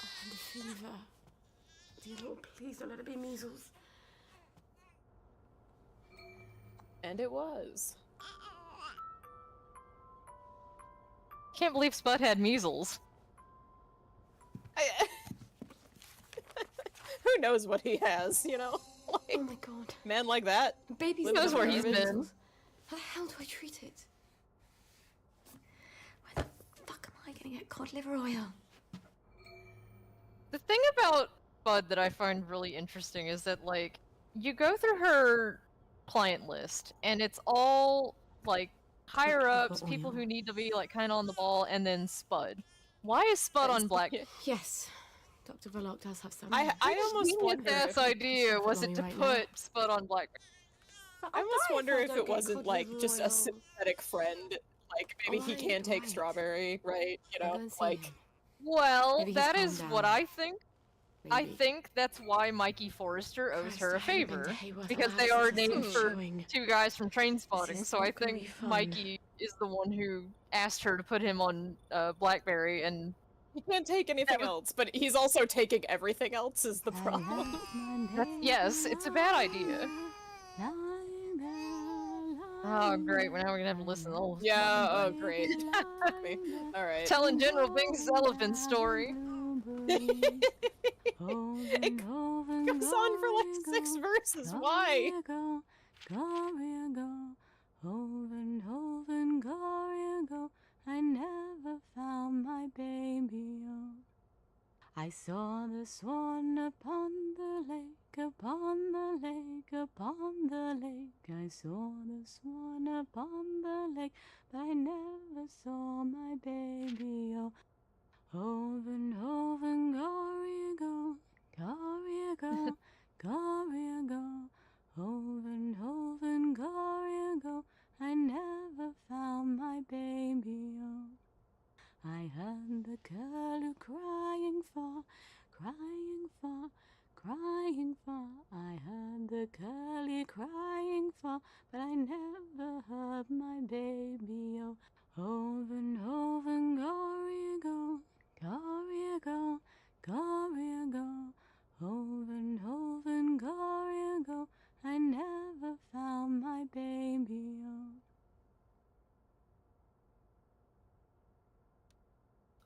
Oh, and a fever. Dear Lord, please don't let it be measles. And it was. Can't believe Spud had measles. Who knows what he has, you know? Like, oh my god. Man like that. Baby's knows where he's been. How the hell do I treat it? Where the fuck am I gonna get cod liver oil? The thing about Spud that I find really interesting is that, like, you go through her client list, and it's all, like, higher-ups, people who need to be, like, kind of on the ball, and then Spud. Why is Spud on Black? Yes. Dr. Verloc does have some. I almost wonder That's idea was it to put Spud on Blackberry. I almost wonder if it wasn't like just a sympathetic friend. Like maybe he can take strawberry, right? You know, like. Well, that is what I think. I think that's why Mikey Forrester owes her a favor, because they are named for two guys from Train Spotting. So I think Mikey is the one who asked her to put him on Blackberry, and he can't take anything else. But he's also taking everything else. Is the problem? Yes, it's a bad idea. Oh great! Well, now we're gonna have to listen to the whole. Yeah. Oh great. All right. Telling General Bing's elephant story. It goes on for like 6 verses. Why? I never found my baby. I saw the swan upon the lake, upon the lake, upon the lake. I saw the swan upon the lake, but I never saw my baby. Oh, Hoven, Hoven, Goriago, Goriago, Goriago, Hoven, Hoven, Goriago, I never found my baby. Oh, I heard the curlew crying far, crying far, crying far. I heard the curlew crying far, but I never heard my baby. Oh, Hoven, Hoven, Goriago, Goriago, Goriago, Hoven, Hoven, Goriago, I never found my baby.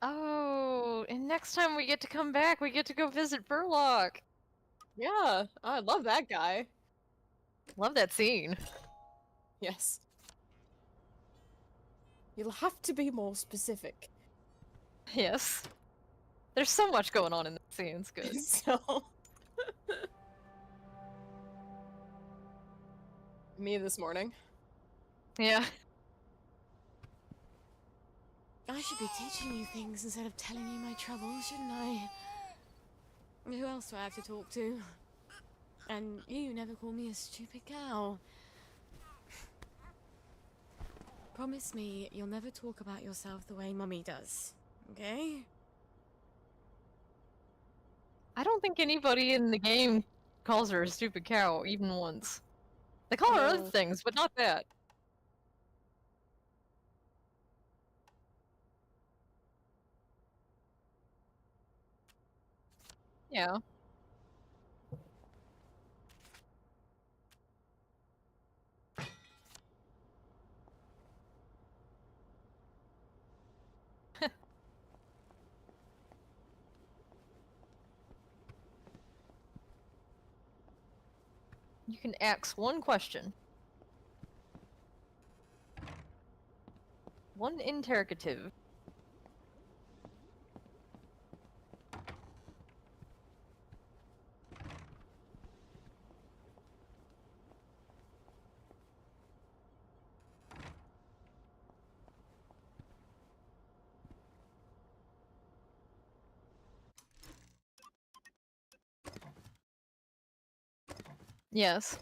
Oh, and next time we get to come back, we get to go visit Burlock. Yeah, I love that guy. Love that scene. Yes. You'll have to be more specific. Yes. There's so much going on in that scene, it's good. So... Me this morning. Yeah. I should be teaching you things instead of telling you my troubles, shouldn't I? Who else do I have to talk to? And you never call me a stupid cow. Promise me you'll never talk about yourself the way Mummy does, okay? I don't think anybody in the game calls her a stupid cow, even once. They call her other No. things, but not that. Yeah. You can ask one question. One interrogative. Yes.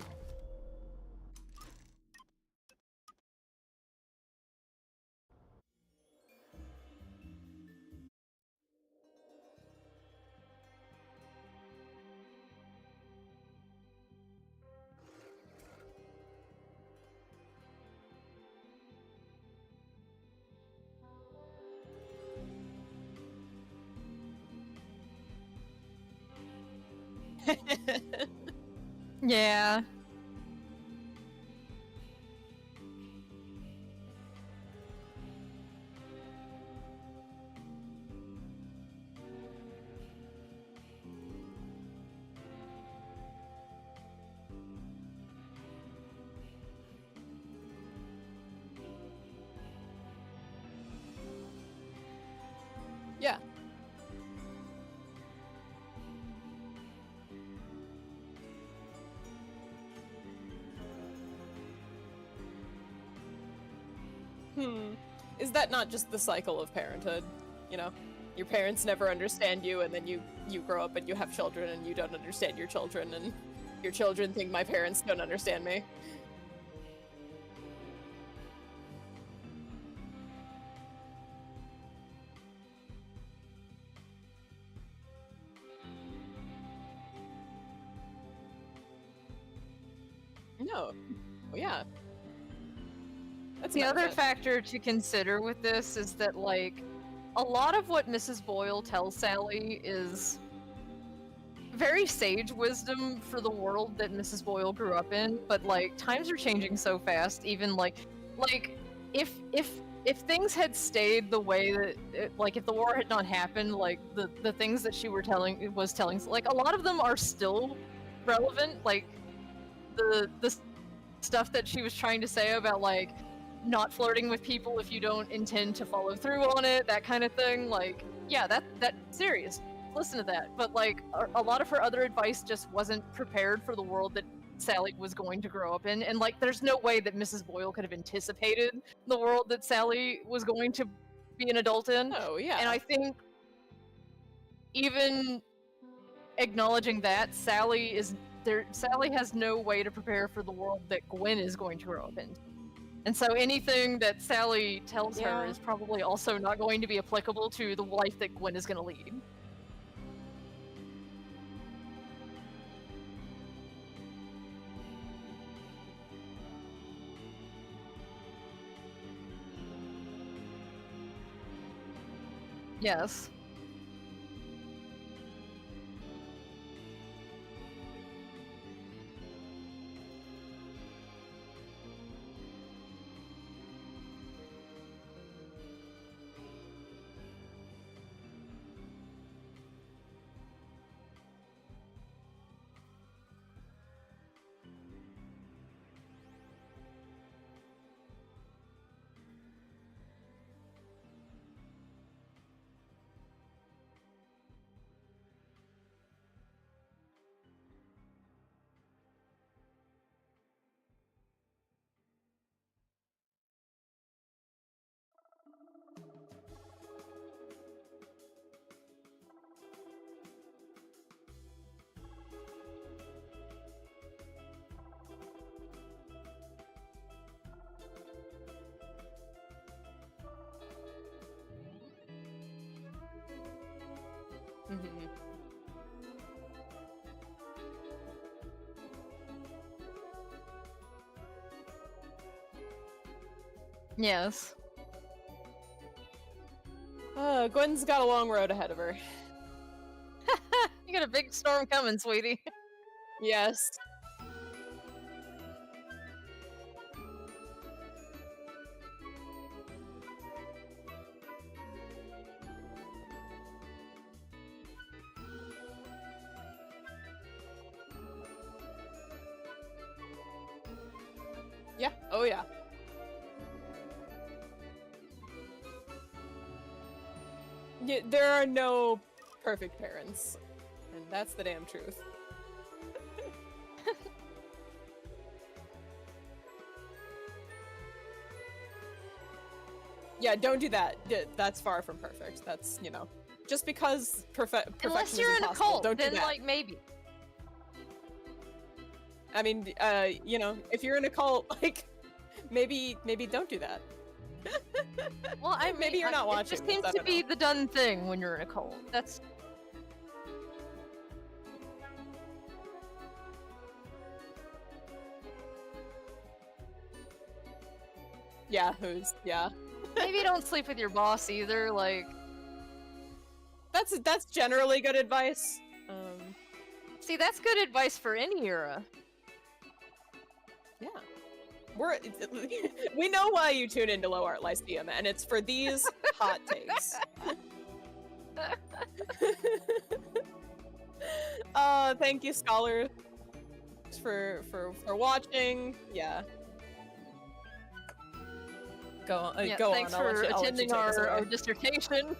Yeah. Yeah. Is that not just the cycle of parenthood? You know? Your parents never understand you, and then you grow up and you have children and you don't understand your children, and your children think my parents don't understand me. No. Oh, yeah. That's The another other thing. factor to consider with this is that, like, a lot of what Mrs. Boyle tells Sally is very sage wisdom for the world that Mrs. Boyle grew up in, but, like, times are changing so fast, even, like, if things had stayed the way that, like, if the war had not happened, like, the things that she was telling, like, a lot of them are still relevant, like, the stuff that she was trying to say about, like, not flirting with people if you don't intend to follow through on it, that kind of thing, like, yeah, that's serious. Listen to that. But, like, a lot of her other advice just wasn't prepared for the world that Sally was going to grow up in, and like, there's no way that Mrs. Boyle could have anticipated the world that Sally was going to be an adult in. Oh yeah. And I think even acknowledging that, Sally has no way to prepare for the world that Gwen is going to grow up in. And so anything that Sally tells her is probably also not going to be applicable to the life that Gwen is going to lead. Yes. Mm-hmm. Yes. Gwen's got a long road ahead of her. You got a big storm coming, sweetie. Yes. Yeah. Oh yeah. Yeah, there are no perfect parents, and that's the damn truth. Yeah, don't do that. That's far from perfect. That's, you know, just because perfection Unless is you're in a impossible, cult, don't do then that. like maybe. I mean, you know, if you're in a cult, like, maybe don't do that. Well, I mean, maybe you're not watching. It just seems I to don't be know. the done thing when you're in a cult. That's. Yeah, Maybe don't sleep with your boss either. Like, that's generally good advice. See, that's good advice for any era. Yeah. We know why you tune into Low Art Lyceum, and it's for these hot takes. Thank you, scholars, for watching. Yeah. Go on. Yeah, go thanks on. for I'll let you attending take us our away. dissertation.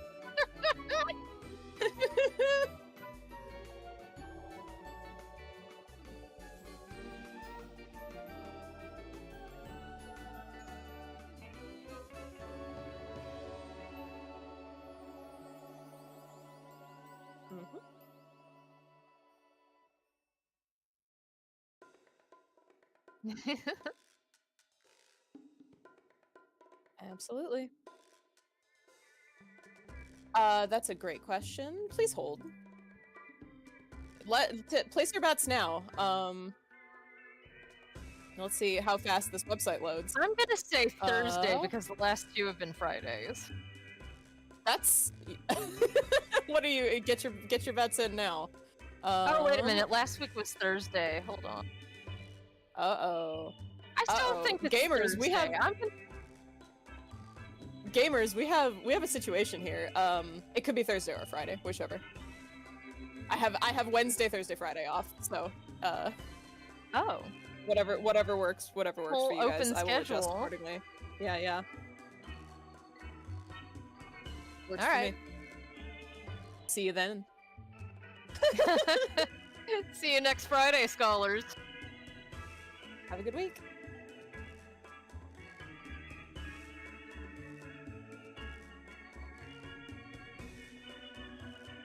Absolutely. That's a great question. Please hold. Place your bets now. Let's see how fast this website loads. I'm gonna say Thursday because the last two have been Fridays. That's what do you get your bets in now? Oh wait a minute, last week was Thursday. Hold on. Uh-oh. I still think it's gamers. Thursday. We have gamers. We have a situation here. It could be Thursday or Friday, whichever. I have Wednesday, Thursday, Friday off. So oh, whatever works for you guys. Open I will adjust schedule. accordingly. Yeah. Works All for right. me. See you then. See you next Friday, scholars. Have a good week.